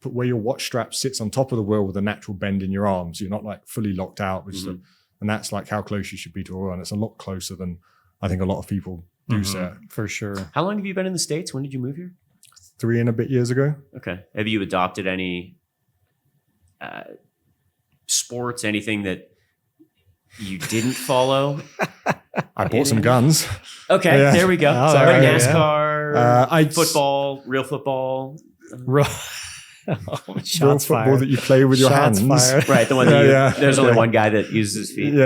put where your watch strap sits on top of the wheel with a natural bend in your arms. So you're not like fully locked out, and that's like how close you should be to a wheel. And it's a lot closer than I think a lot of people do set. For sure. How long have you been in the States? When did you move here? 3 and a bit years ago. Okay. Have you adopted any sports, anything that you didn't follow? I bought some guns. Okay, there we go. Oh, Sorry, right, NASCAR, football, real football. Real football that you play with your hands. Fired. Right, the one that there's only one guy that uses his feet.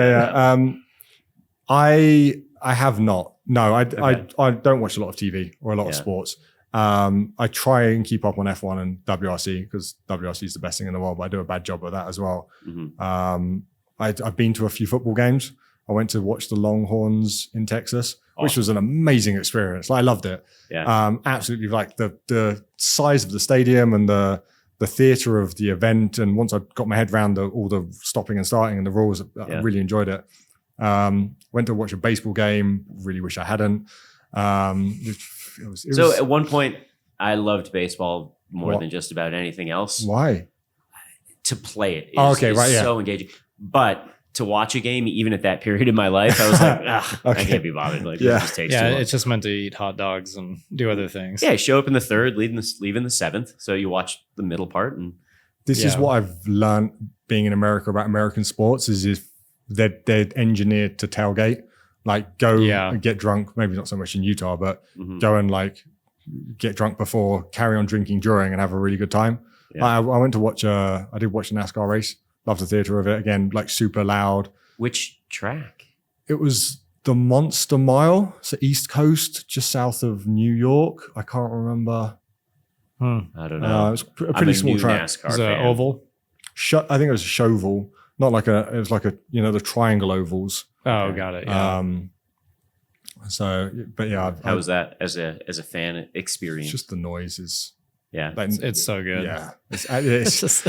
I have not. No, I don't watch a lot of TV or a lot of sports. I try and keep up on F1 and WRC because WRC is the best thing in the world, but I do a bad job of that as well. I've been to a few football games. I went to watch the Longhorns in Texas, which was an amazing experience. I loved it. Absolutely, like the size of the stadium and the theater of the event. And once I got my head around all the stopping and starting and the rules, I really enjoyed it. Went to watch a baseball game. Really wish I hadn't. So at one point, I loved baseball more than just about anything else. Why? To play it is so engaging. But to watch a game, even at that period in my life, I was like, I can't be bothered. Like, it just takes too long. It's just meant to eat hot dogs and do other things. Yeah, show up in the third, leave in the seventh. So you watch the middle part. And this is what I've learned being in America about American sports is if they're engineered to tailgate. Like go and get drunk, maybe not so much in Utah, but go and like get drunk before, carry on drinking during and have a really good time. I went to watch I did watch a NASCAR race. Loved the theater of it. Again, like super loud. Which track? It was the Monster Mile. It's the East Coast, just south of New York. I can't remember. I don't know. It was a pretty small track. NASCAR was it an oval? I think it was a shovel. Not like it was like the triangle ovals. Oh, got it. Yeah. How was that as a fan experience? Just the noises. Yeah, it's so good. Yeah, it's just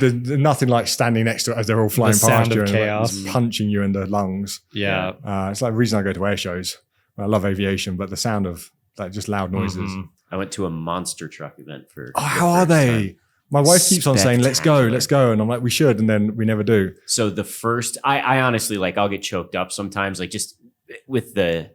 nothing like standing next to it as they're all flying past you and like, punching you in the lungs. Yeah, it's like the reason I go to air shows. I love aviation, but the sound of like just loud noises. I went to a monster truck event for. Oh, how are they? Time. My wife keeps on saying, let's go. And I'm like, we should. And then we never do. So the first, I honestly, like, I'll get choked up sometimes, like just with the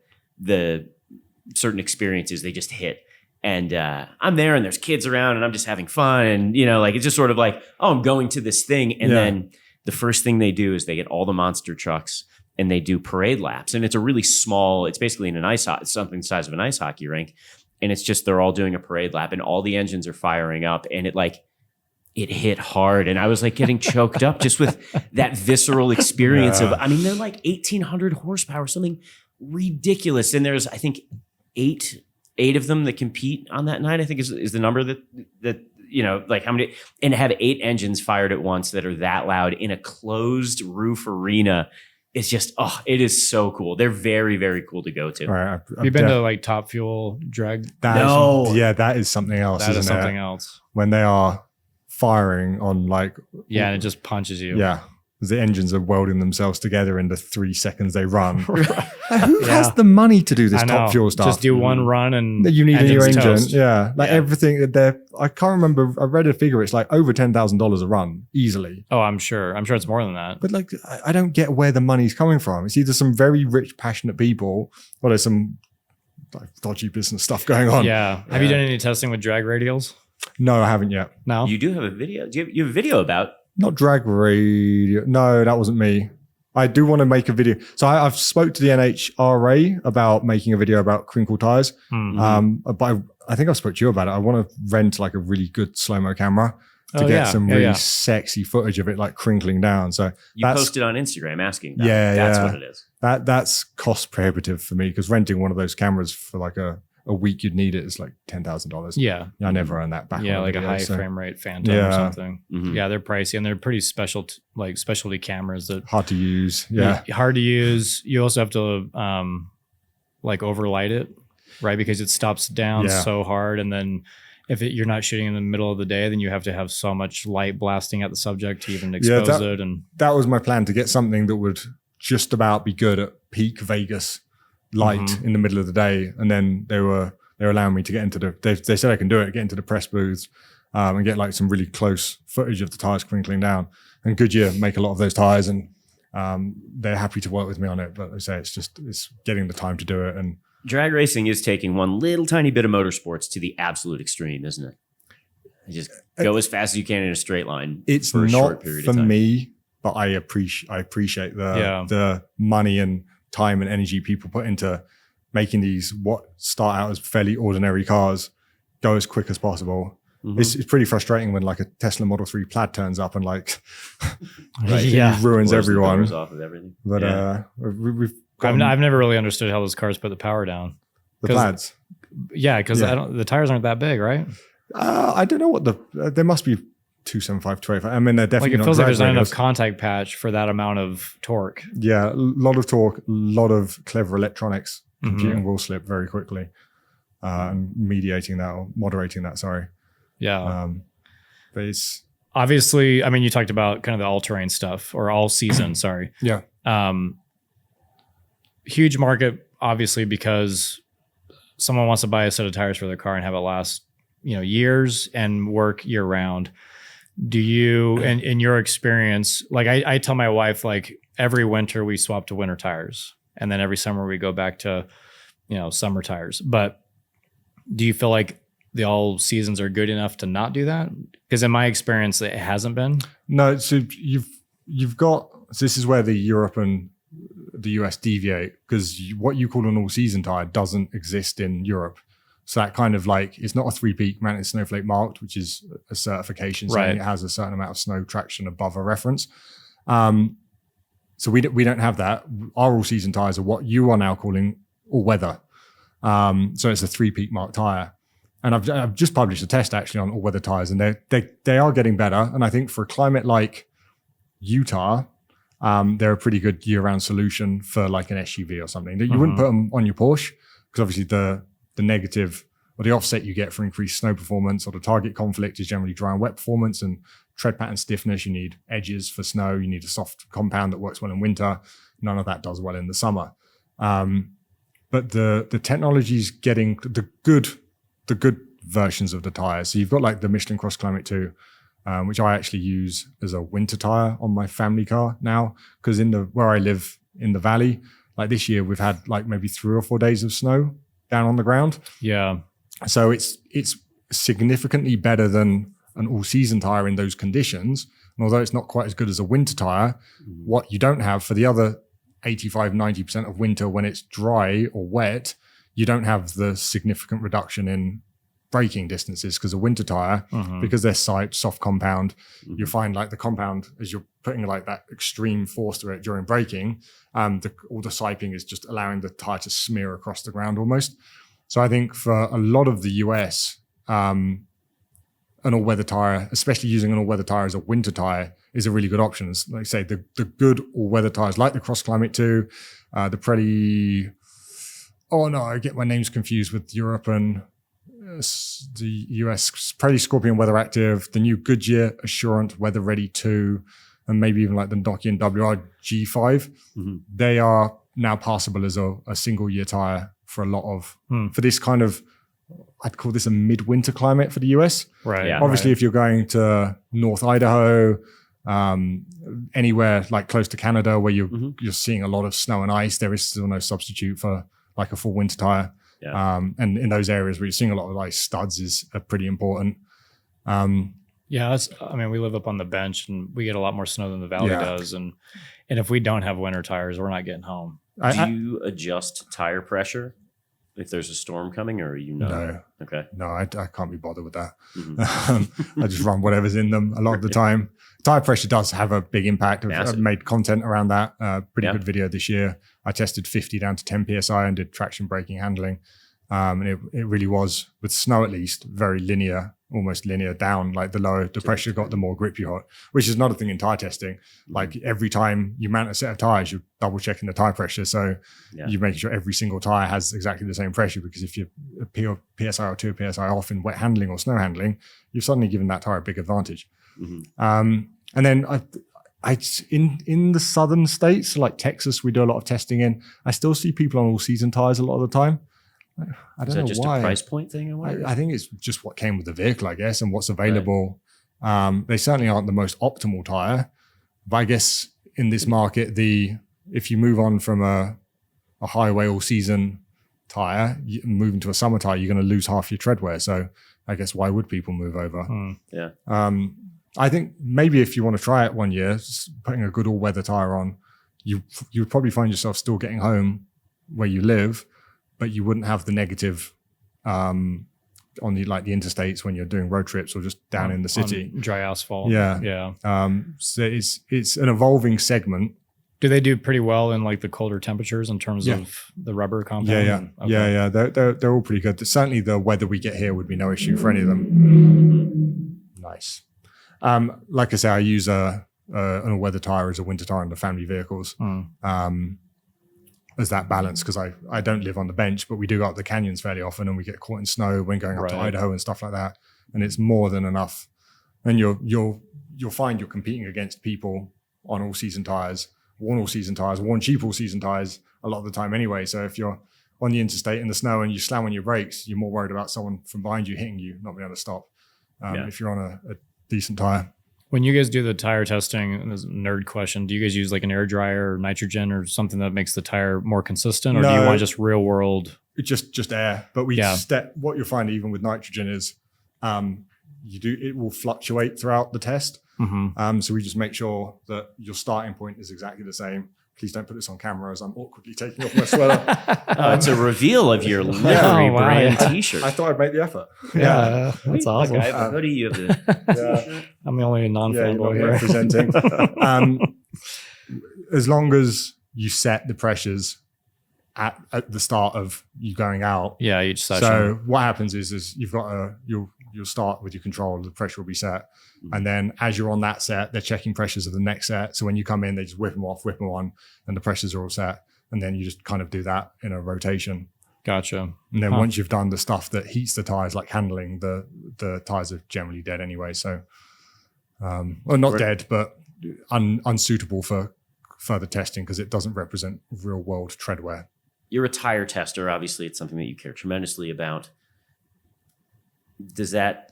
certain experiences, they just hit. And I'm there and there's kids around and I'm just having fun. And, like, it's just sort of like, oh, I'm going to this thing. And then the first thing they do is they get all the monster trucks and they do parade laps. And it's a really small, it's basically in it's something the size of an ice hockey rink. And it's just, they're all doing a parade lap and all the engines are firing up. And it hit hard. And I was like getting choked up just with that visceral experience of, I mean, they're like 1,800 horsepower, something ridiculous. And there's, I think, eight of them that compete on that night, I think is the number that like how many, and have 8 engines fired at once that are that loud in a closed roof arena. It's just, it is so cool. They're very, very cool to go to. Right, you've been to like Top Fuel drag? No. That is something else. That is something else. When they are firing on like. Yeah, and it just punches you. Yeah. The engines are welding themselves together in the 3 seconds they run. Who has the money to do this Top Fuel stuff? Just do one run and you need a new engine. Toast. Yeah. Everything there. I can't remember. I read a figure. It's like over $10,000 a run easily. Oh, I'm sure it's more than that. But like, I don't get where the money's coming from. It's either some very rich, passionate people or there's some like dodgy business stuff going on. Yeah. Have you done any testing with drag radials? No, I haven't yet. No. You do have a video. You have a video about. Not drag radio. No, that wasn't me. I do want to make a video. So I've spoke to the NHRA about making a video about crinkle tires. But I think I spoke to you about it. I want to rent like a really good slow-mo camera to get some really sexy footage of it like crinkling down. So you posted on Instagram asking that. That's what it is. That's cost prohibitive for me because renting one of those cameras for like a week you'd need it is like $10,000. Yeah. I never earned that back. Yeah, like a high frame rate Phantom or something. Yeah, they're pricey and they're pretty specialty cameras that hard to use. Yeah. Hard to use. You also have to like overlight it, right? Because it stops down so hard. And then if you're not shooting in the middle of the day, then you have to have so much light blasting at the subject to even expose it. And that was my plan, to get something that would just about be good at peak Vegas light in the middle of the day. And then they were they're allowing me to get into they said I can do it, get into the press booths and get like some really close footage of the tires crinkling down. And Goodyear make a lot of those tires, and they're happy to work with me on it. But they say it's getting the time to do it. And drag racing is taking one little tiny bit of motorsports to the absolute extreme, isn't it? You just go as fast as you can in a straight line. It's for a not short period for of time. me, but I appreciate the money and time and energy people put into making these what start out as fairly ordinary cars go as quick as possible. Mm-hmm. It's pretty frustrating when like a Tesla Model 3 Plaid turns up and like ruins everyone. Off of everything. But I've never really understood how those cars put the power down. The Plaids. Yeah, because the tires aren't that big, right? I don't know what there must be 275, 285. I mean, they're definitely like it feels like there's not enough contact patch for that amount of torque. Yeah, a lot of torque, a lot of clever electronics computing will slip very quickly, mediating that or moderating that. Sorry. Yeah. But it's obviously, I mean, you talked about kind of the all-terrain stuff or all-season. Sorry. Yeah. Huge market, obviously, because someone wants to buy a set of tires for their car and have it last, years and work year round. Do you, in your experience, like I tell my wife, like every winter we swap to winter tires, and then every summer we go back to, summer tires. But do you feel like the all seasons are good enough to not do that? Because in my experience, it hasn't been. No, so you've got, so this is where the Europe and the US deviate, because what you call an all-season tire doesn't exist in Europe. So that kind of like, it's not a 3-peak mounted snowflake marked, which is a certification saying it has a certain amount of snow traction above a reference. So we don't have that. Our all-season tires are what you are now calling all-weather. So it's a 3-peak marked tire. And I've just published a test actually on all-weather tires, and they are getting better. And I think for a climate like Utah, they're a pretty good year-round solution for like an SUV or something. You wouldn't put them on your Porsche, because obviously the negative or the offset you get for increased snow performance or the target conflict is generally dry and wet performance and tread pattern stiffness. You need edges for snow. You need a soft compound that works well in winter. None of that does well in the summer. But the technology's getting the good versions of the tires. So you've got like the Michelin Cross Climate 2, which I actually use as a winter tire on my family car now, because where I live in the valley, like this year we've had like maybe 3 or 4 days of snow down on the ground. Yeah. So it's significantly better than an all-season tire in those conditions. And although it's not quite as good as a winter tire, what you don't have for the other 85, 90% of winter when it's dry or wet, you don't have the significant reduction in braking distances, because a winter tire, because they're soft compound, you find like the compound, as you're putting like that extreme force through it during braking, all the siping is just allowing the tire to smear across the ground almost. So I think for a lot of the US, an all-weather tire, especially using an all-weather tire as a winter tire, is a really good option. As, like I say, the good all-weather tires like the Cross Climate 2, the Preddy, I get my names confused with Europe and the US, Preddy Scorpion Weather Active, the new Goodyear Assurant Weather Ready 2, and maybe even like the Nokian WR G5. They are now passable as a single year tire for a lot of, for this kind of, I'd call this a midwinter climate for the US. Right. Yeah, obviously, if you're going to North Idaho, anywhere like close to Canada where you're seeing a lot of snow and ice, there is still no substitute for like a full winter tire. Yeah. And in those areas where you're seeing a lot of like studs is pretty important. Yeah, we live up on the bench and we get a lot more snow than the valley does. And if we don't have winter tires, we're not getting home. Do you adjust tire pressure if there's a storm coming, or No. Okay. No, I can't be bothered with that. I just run whatever's in them a lot of the time. Tire pressure does have a big impact. I've made content around that. Pretty good video this year. I tested 50 down to 10 PSI and did traction braking handling. And it really was, with snow at least, very linear, almost linear down. Like the lower the pressure got, the more grip you got, which is another thing in tire testing. Like every time you mount a set of tires, you're double checking the tire pressure. So you're making sure every single tire has exactly the same pressure, because if you're a PSI or 2 PSI off in wet handling or snow handling, you've suddenly given that tire a big advantage. And then in the southern states, like Texas, we do a lot of testing in. I still see people on all season tires a lot of the time. I don't Is know that just why. a price point thing? I think it's just what came with the vehicle, I guess, and what's available. Right. They certainly aren't the most optimal tire, but I guess in this market, if you move on from a highway all season tire, moving to a summer tire, you're going to lose half your tread wear. So I guess why would people move over? Yeah. I think maybe if you want to try it one year, putting a good all weather tire on, you would probably find yourself still getting home where you live, but you wouldn't have the negative on the interstates when you're doing road trips or just down in the city. Dry asphalt. Yeah. So it's an evolving segment. Do they do pretty well in like the colder temperatures in terms of the rubber compound? Yeah. They're all pretty good. Certainly the weather we get here would be no issue for any of them. Nice. Like I say, I use an all-weather tire as a winter tire in the family vehicles. As that balance, because I don't live on the bench, but we do go up the canyons fairly often, and we get caught in snow when going up to Idaho and stuff like that. And it's more than enough. And you'll find you're competing against people on all-season tires, worn all-season tires, worn cheap all-season tires a lot of the time anyway. So if you're on the interstate in the snow and you slam on your brakes, you're more worried about someone from behind you hitting you, not being able to stop. If you're on a decent tire. When you guys do the tire testing, this is a nerd question, do you guys use like an air dryer or nitrogen or something that makes the tire more consistent, or do you want just real world? Just air. But what you'll find even with nitrogen is it will fluctuate throughout the test. So we just make sure that your starting point is exactly the same. Please don't put this on camera as I'm awkwardly taking off my sweater. It's a reveal of your livery brand T-shirt. I thought I'd make the effort. Yeah, that's awesome. Okay, what do you have the I'm the only non-fanboy here. Representing. As long as you set the pressures at the start of you going out. Yeah, each session. So what happens is you've got you'll start with your control, the pressure will be set. And then as you're on that set, they're checking pressures of the next set. So when you come in, they just whip them on, and the pressures are all set. And then you just kind of do that in a rotation. Gotcha. And then once you've done the stuff that heats the tires, like handling, the tires are generally dead anyway. So, not dead, but unsuitable for further testing because it doesn't represent real world tread wear. You're a tire tester. Obviously, it's something that you care tremendously about. Does that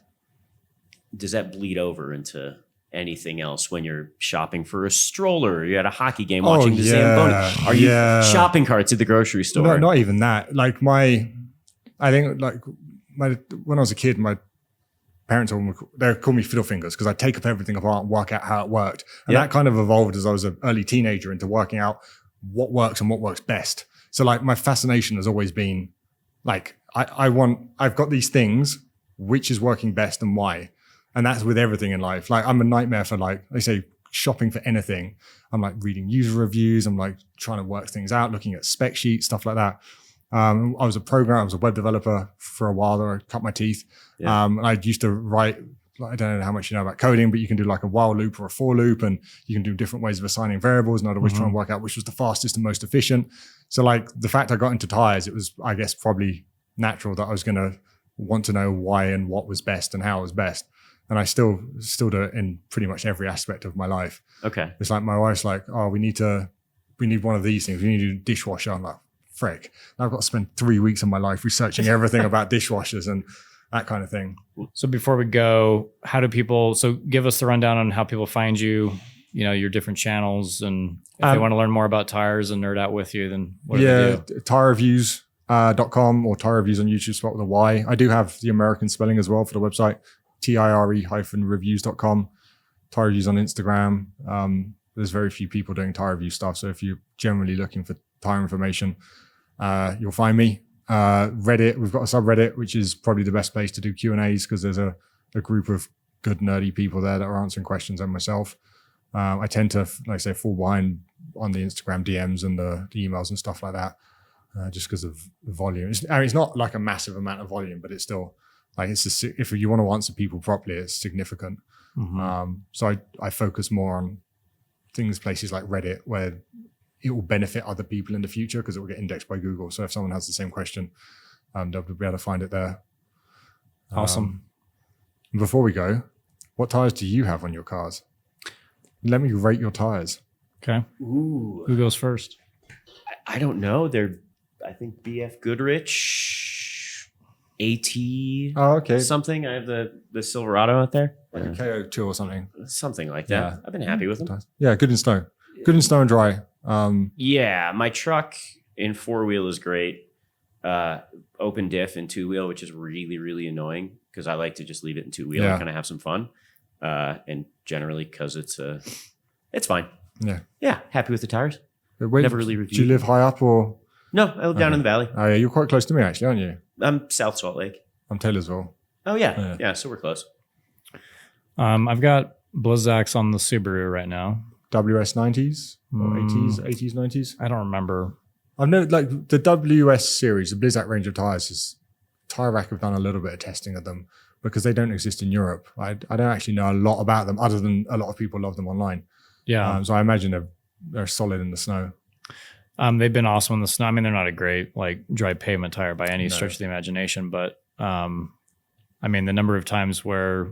bleed over into anything else when you're shopping for a stroller? You're at a hockey game watching the Zamboni. Are you shopping carts at the grocery store? No, not even that. Like when I was a kid, my parents they call me fiddle fingers because I take up everything apart and work out how it worked. And that kind of evolved as I was an early teenager into working out what works and what works best. So like my fascination has always been like, I've got these things, which is working best and why. And that's with everything in life. Like I'm a nightmare for they say shopping for anything. I'm like reading user reviews. I'm like trying to work things out, looking at spec sheets, stuff like that. I was a web developer for a while. I cut my teeth. I used to write, I don't know how much you know about coding, but you can do like a while loop or a for loop, and you can do different ways of assigning variables. And I'd always try and work out which was the fastest and most efficient. So like the fact I got into tires, it was, I guess, probably natural that I was going to want to know why and what was best and how it was best. And I still do it in pretty much every aspect of my life. Okay. It's like my wife's like, oh, we need one of these things. We need to do dishwasher. I'm like, frick. I've got to spend 3 weeks of my life researching everything about dishwashers and that kind of thing. So before we go, give us the rundown on how people find you, your different channels, and if they want to learn more about tires and nerd out with you, then what do they do? Tyre Reviews.com or Tyre Reviews on YouTube, spelled with a Y. I do have the American spelling as well for the website. TIRE-reviews.com. Tyre Reviews on Instagram. There's very few people doing tire review stuff. So if you're generally looking for tire information, you'll find me. Reddit, we've got a subreddit, which is probably the best place to do Q&As because there's a group of good nerdy people there that are answering questions, and myself. I tend to, like I say, fall behind on the Instagram DMs and the emails and stuff like that, just because of the volume. It's not like a massive amount of volume, but it's still like if you want to answer people properly, it's significant. So I focus more on places like Reddit, where it will benefit other people in the future because it will get indexed by Google. So if someone has the same question, they'll be able to find it there. Awesome. Before we go, what tires do you have on your cars? Let me rate your tires. Okay. Ooh. Who goes first? I don't know. I think BF Goodrich AT okay. something. I have the Silverado out there. Like a KO2 or something. Something like that. Yeah. I've been happy with them. Yeah, good in snow. Good in snow and dry. Yeah, my truck in 4-wheel is great. Open diff in 2-wheel, which is really, really annoying because I like to just leave it in 2-wheel and kind of have some fun. And generally because it's fine. Yeah. Yeah, happy with the tires. Wait, Never really reviewed. Do you live high up or? No, I live down in the valley. Oh, yeah, you're quite close to me actually, aren't you? I'm South Salt Lake. I'm Taylorsville. Oh yeah, so we're close. I've got Blizzaks on the Subaru right now. WS90s or 80s, 90s. I don't remember. I've known like the WS series, the Blizzak range of tires. Tyre Rack have done a little bit of testing of them because they don't exist in Europe. I don't actually know a lot about them other than a lot of people love them online. Yeah. So I imagine they're solid in the snow. They've been awesome in the snow. I mean, they're not a great like dry pavement tire by any stretch of the imagination, but I mean, the number of times where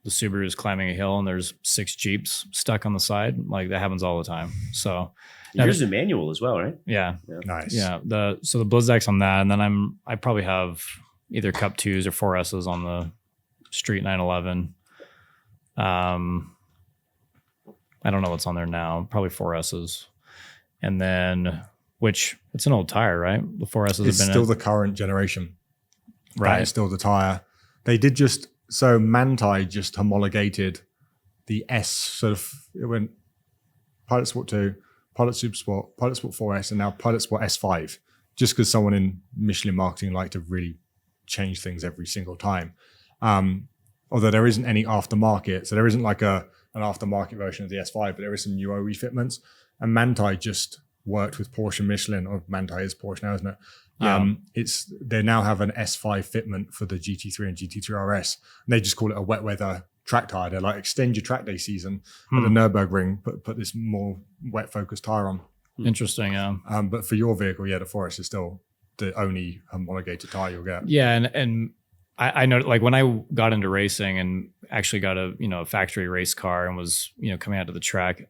the Subaru is climbing a hill and there's 6 Jeeps stuck on the side, like that happens all the time. So yours is a manual as well, right? Yeah. Nice. Yeah. So the Blizzak's on that, and then I probably have either Cup 2s or 4S's on the Street 911. I don't know what's on there now. Probably 4S's. And then, which it's an old tire, right? The 4S's It's have been still the current generation. right. That is still the tire. They did so Manthey just homologated the S sort of, it went Pilot Sport 2, Pilot Super Sport, Pilot Sport 4S, and now Pilot Sport S5, just because someone in Michelin marketing liked to really change things every single time. Although there isn't any aftermarket, so there isn't like an aftermarket version of the S5, but there is some new OE fitments. And Manthey just worked with Porsche and Michelin, or Manthey is Porsche now, isn't it? Yeah. They now have an S5 fitment for the GT3 and GT3 RS. And they just call it a wet weather track tire. They're like, extend your track day season at the Nürburgring, put this more wet focused tire on. Interesting. Yeah. But for your vehicle, the Forest is still the only homologated tire you'll get. Yeah. And I know, like when I got into racing and actually got a factory race car and was, coming out to the track,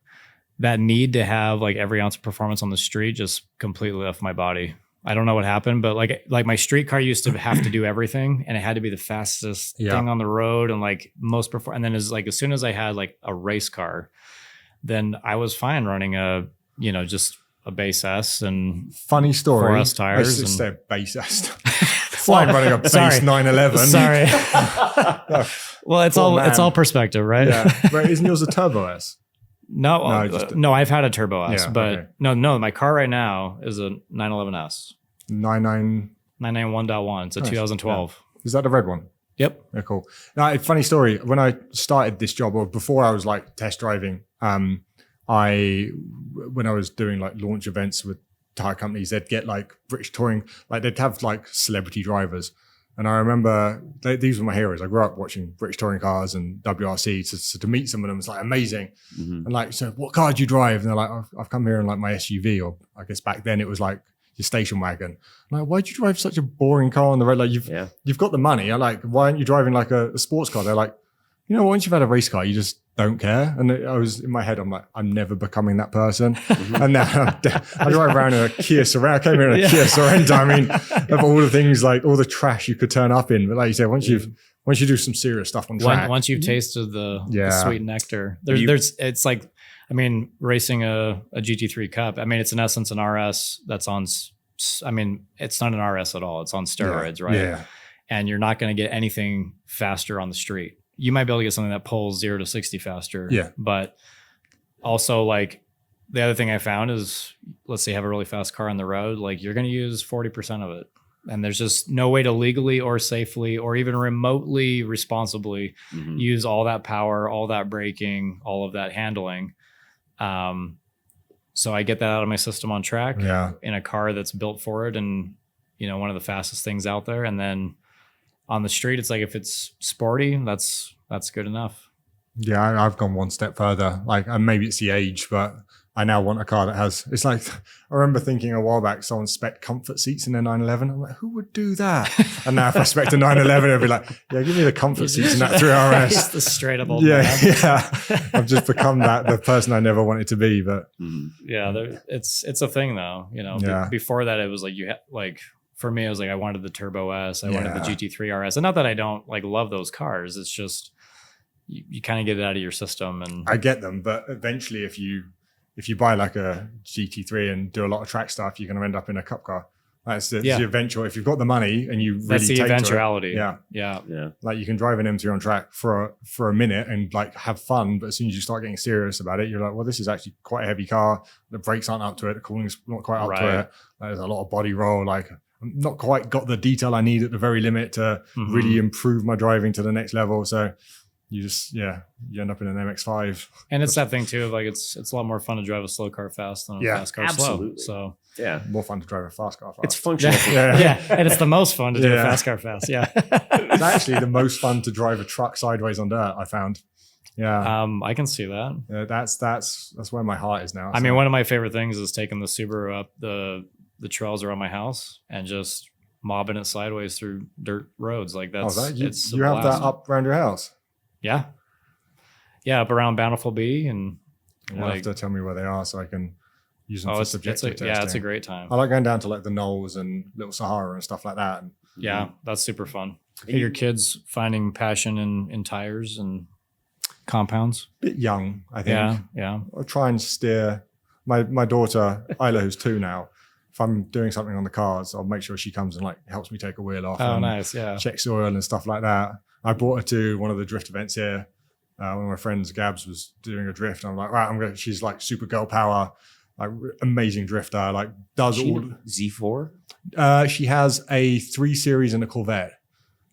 that need to have like every ounce of performance on the street just completely left my body. I don't know what happened, but like my street car used to have to do everything, and it had to be the fastest thing on the road and like most And then as soon as I had like a race car, then I was fine running just a base S and funny story. 4S tires. I said base S. It's like running a base 911. Sorry. Well, it's all perspective, right? Yeah. But isn't yours a Turbo S? No, I've had a Turbo S, but okay. no, my car right now is a 911S. 991.1. It's a 2012. Yeah. Is that the red one? Yep. Yeah, cool. Now, funny story. When I started this job, or before I was like test driving, when I was doing like launch events with tire companies, they'd get like British touring, like they'd have like celebrity drivers. And I remember these were my heroes. I grew up watching British touring cars and WRC. So to meet some of them was like amazing. Mm-hmm. And like, so what car do you drive? And they're like, I've come here in like my SUV, or I guess back then it was like your station wagon. I'm like, why'd you drive such a boring car on the road? Like you've got the money. I'm like, why aren't you driving like a sports car? They're like, once you've had a race car, you just don't care. And I was in my head, I'm like, I'm never becoming that person. And now I drive around in a Kia Sorento. I came here in a Kia Sorento. I mean, of all the things, like all the trash you could turn up in. But like you said, once you do some serious stuff on track, once you've tasted the sweet nectar, it's like, I mean, racing a GT3 Cup. I mean, it's in essence an RS that's on. I mean, it's not an RS at all. It's on steroids, right? Yeah. And you're not going to get anything faster on the street. You might be able to get something that pulls 0 to 60 faster. Yeah. But also, like, the other thing I found is, let's say you have a really fast car on the road, like you're going to use 40% of it. And there's just no way to legally or safely or even remotely responsibly use all that power, all that braking, all of that handling. So I get that out of my system on track in a car that's built for it, and, one of the fastest things out there. And then on the street, it's like, if it's sporty, that's good enough. Yeah, I've gone one step further. Like, and maybe it's the age, but I now want a car that has, it's like, I remember thinking a while back, someone spec comfort seats in their 911. I'm like, who would do that? And now if I spec a 911, it'd be like, yeah, give me the comfort seats in that 3RS. It's the straight up old man. I've just become the person I never wanted to be. But it's a thing though. Before that, it was like, for me, I was like, I wanted the Turbo S, I wanted the GT3 RS. And not that I don't like love those cars. It's just, you kind of get it out of your system. And I get them, but eventually if you buy like a GT3 and do a lot of track stuff, you're going to end up in a cup car. That's the eventual. If you've got the money and you really that's the take eventuality. To it, yeah. Like you can drive an M3 on track for a minute and like have fun, but as soon as you start getting serious about it, you're like, well, this is actually quite a heavy car. The brakes aren't up to it. The cooling's not quite up to it. There's a lot of body roll. Like I'm not quite got the detail I need at the very limit to really improve my driving to the next level. So you just, you end up in an MX-5. And it's that thing too, like it's a lot more fun to drive a slow car fast than a fast car slow. So more fun to drive a fast car fast. It's functional. And it's the most fun to do a fast car fast. Yeah. It's actually the most fun to drive a truck sideways on dirt, I found. Yeah. I can see that. Yeah, that's where my heart is now. I mean, one of my favorite things is taking the Subaru up the trails around my house and just mobbing it sideways through dirt roads. Like that's you have that up around your house. Yeah, up around Bountiful B, and you'll have to tell me where they are so I can use them for subjective testing. Yeah, it's a great time. I like going down to like the Knolls and Little Sahara and stuff like that. Yeah, that's super fun. Your kids finding passion in tires and compounds. Bit young, I think. Yeah. I'll try and steer my daughter, Isla, who's 2 now. If I'm doing something on the cars, I'll make sure she comes and like helps me take a wheel off. Oh, nice. Yeah. Checks the oil and stuff like that. I brought her to one of the drift events here. One of my friends, Gabs, was doing a drift. And I'm like, right, she's like super girl power, like amazing drifter, like does all Z4. She has a 3 Series and a Corvette.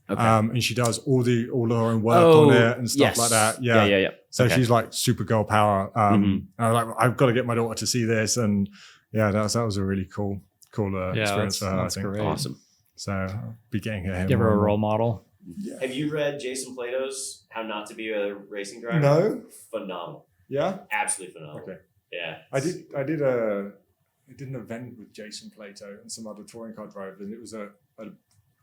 Okay. And she does all her own work on it and stuff like that. Yeah. So she's like super girl power. And I'm like, I've got to get my daughter to see this. And that was a really cool experience for her. That's I think. great. Awesome. So I'll be getting her. Give her a role model. Yeah. Have you read Jason Plato's How Not to Be a Racing Driver? No. Phenomenal. Yeah. Absolutely phenomenal. Okay. Yeah. I did an event with Jason Plato and some other touring car drivers, and it was a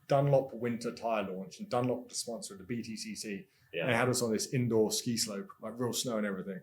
Dunlop winter tire launch, and Dunlop was the sponsor of the BTCC. Yeah. They had us on this indoor ski slope, like real snow and everything.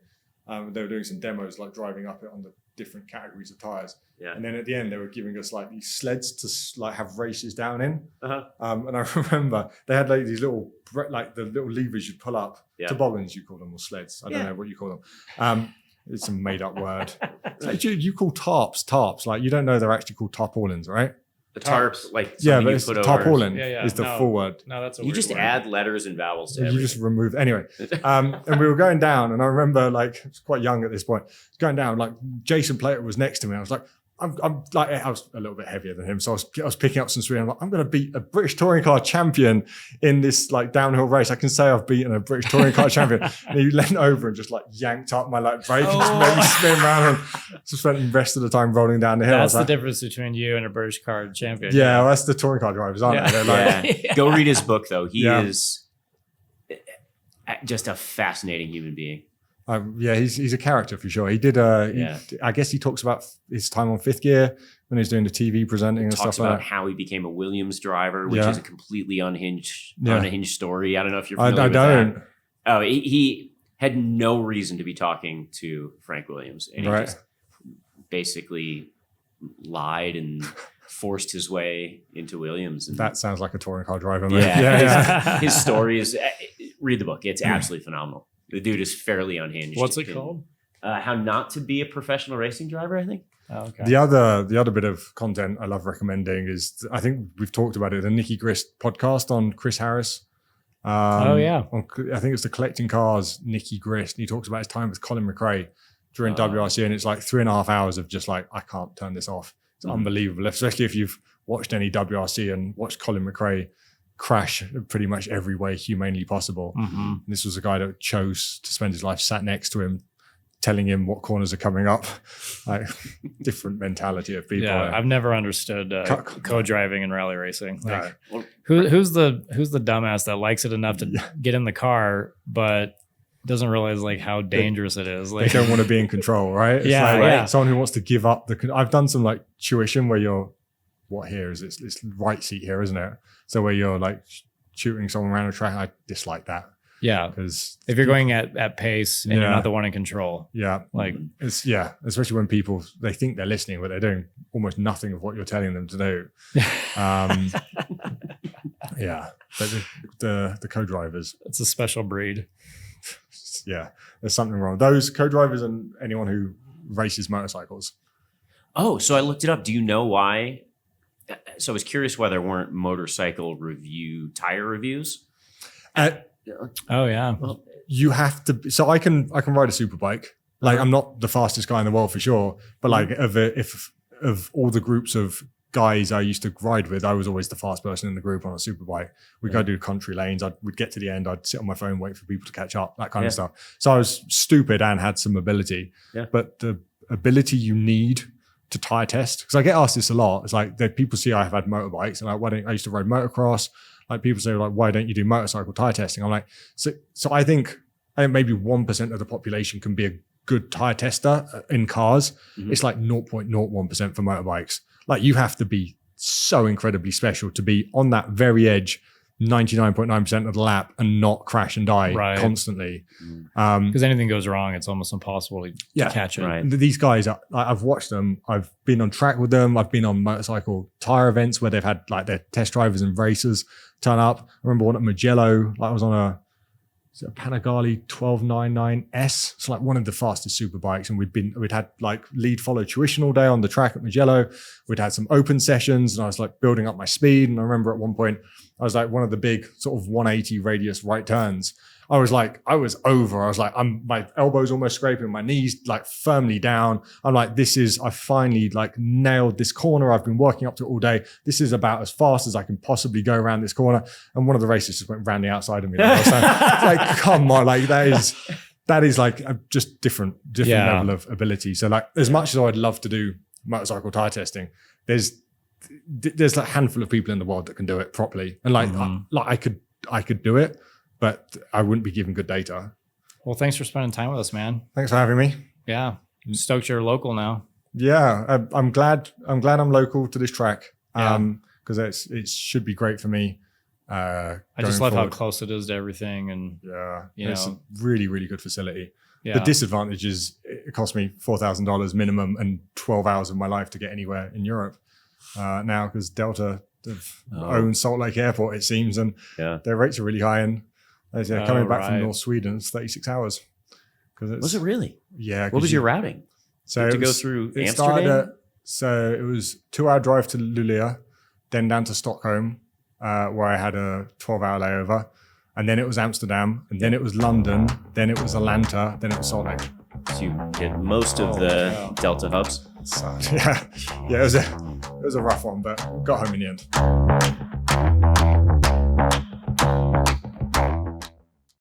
They were doing some demos, like driving up it on the different categories of tires. Yeah. And then at the end, they were giving us like these sleds to like have races down in. And I remember they had like these little, like the little levers you'd pull up, toboggans you call them, or sleds. I don't know what you call them. It's a made up word. You call tarps. Like you don't know they're actually called tarpaulins, right? The tarps, like but it's tarpaulin is the full word. No, that's a you weird just word. Add letters and vowels to you everything. just remove anyway. And we were going down, and I remember like I was quite young at this point. Going down, like Jason Plato was next to me. I was like, I'm like I was a little bit heavier than him, so I was picking up some speed. I'm like, I'm going to beat a British touring car champion in this like downhill race. I can say I've beaten a British touring car champion. And he leant over and just like yanked up my like brake and just made me spin around, and just spent the rest of the time rolling down the hill. That's the difference between you and a British car champion. Yeah, well, that's the touring car drivers, aren't they? They're like, Go read his book though. He is just a fascinating human being. He's a character for sure. He did. I guess he talks about his time on Fifth Gear when he was doing the TV presenting and stuff like that. Talks about how he became a Williams driver, which is a completely unhinged story. I don't know if you're familiar with that. Oh, he had no reason to be talking to Frank Williams, and he just basically lied and forced his way into Williams. And that sounds like a touring car driver. His story is. Read the book; it's absolutely phenomenal. The dude is fairly unhinged. What's it called? How Not to Be a Professional Racing Driver, I think. Oh, okay. The other bit of content I love recommending is, I think we've talked about it, the Nicky Grist podcast on Chris Harris. I think it's the Collecting Cars, Nicky Grist. And he talks about his time with Colin McRae during WRC, and it's like 3.5 hours of just like, I can't turn this off. It's unbelievable, especially if you've watched any WRC and watched Colin McRae crash pretty much every way humanely possible. This was a guy that chose to spend his life sat next to him, telling him what corners are coming up. Like different mentality of people. Yeah, I've never understood co-driving and rally racing. Like, who's the dumbass that likes it enough to get in the car but doesn't realize like how dangerous it is? Like, they don't want to be in control, right? It's like someone who wants to give up I've done some like tuition where you're it's right seat here, isn't it? So where you're like shooting someone around a track, I dislike that. Yeah. Because if you're going at pace and you're not the one in control. Yeah. Like it's especially when people, they think they're listening, but they're doing almost nothing of what you're telling them to do. Yeah. But the co-drivers. It's a special breed. Yeah. There's something wrong. Those co-drivers and anyone who races motorcycles. Oh, so I looked it up. Do you know why? So I was curious why there weren't motorcycle tire reviews. Oh yeah. Well, you have to. So I can ride a super bike. Like I'm not the fastest guy in the world for sure, but like of all the groups of guys I used to ride with, I was always the fast person in the group on a super bike. We'd go do country lanes. We'd get to the end. I'd sit on my phone, wait for people to catch up, that kind of stuff. So I was stupid and had some ability, but the ability you need to tire test, because I get asked this a lot. It's like that people see I have had motorbikes and like, I used to ride motocross. Like people say like, why don't you do motorcycle tire testing? I'm like, so I think maybe 1% of the population can be a good tire tester in cars. Mm-hmm. It's like 0.01% for motorbikes. Like you have to be so incredibly special to be on that very edge 99.9% of the lap and not crash and die constantly. Because anything goes wrong, it's almost impossible to catch it. Right. These guys, I've watched them. I've been on track with them. I've been on motorcycle tire events where they've had like their test drivers and racers turn up. I remember one at Mugello. Like I was on a Panigale 1299S. It's like one of the fastest super bikes, and we'd had like lead follow tuition all day on the track at Mugello. We'd had some open sessions, and I was like building up my speed. And I remember at one point I was like one of the big sort of 180 radius right turns. I was over. I was like, my elbows almost scraping, my knees like firmly down. I'm like, I finally like nailed this corner. I've been working up to it all day. This is about as fast as I can possibly go around this corner. And one of the racers just went round the outside of me. Like, like, come on, like that is like a just different level of ability. So like, as much as I'd love to do motorcycle tire testing, there's like a handful of people in the world that can do it properly. And like, I could do it, but I wouldn't be given good data. Well, thanks for spending time with us, man. Thanks for having me. Yeah. I'm stoked you're local now. Yeah. I'm glad I'm local to this track. Because it should be great for me. I just love how close it is to everything. And it's a really, really good facility. Yeah. The disadvantage is it cost me $4,000 minimum and 12 hours of my life to get anywhere in Europe now, because Delta owns Salt Lake Airport, it seems, and their rates are really high. And coming back from North Sweden, it's 36 hours. Was it really? Yeah. What was your routing? So to go through Amsterdam? So it was 2-hour drive to Luleå, then down to Stockholm, where I had a 12-hour layover. And then it was Amsterdam, and then it was London, then it was Atlanta, then it was Salt Lake. So you hit most of the Delta hubs. So, it was a rough one, but got home in the end.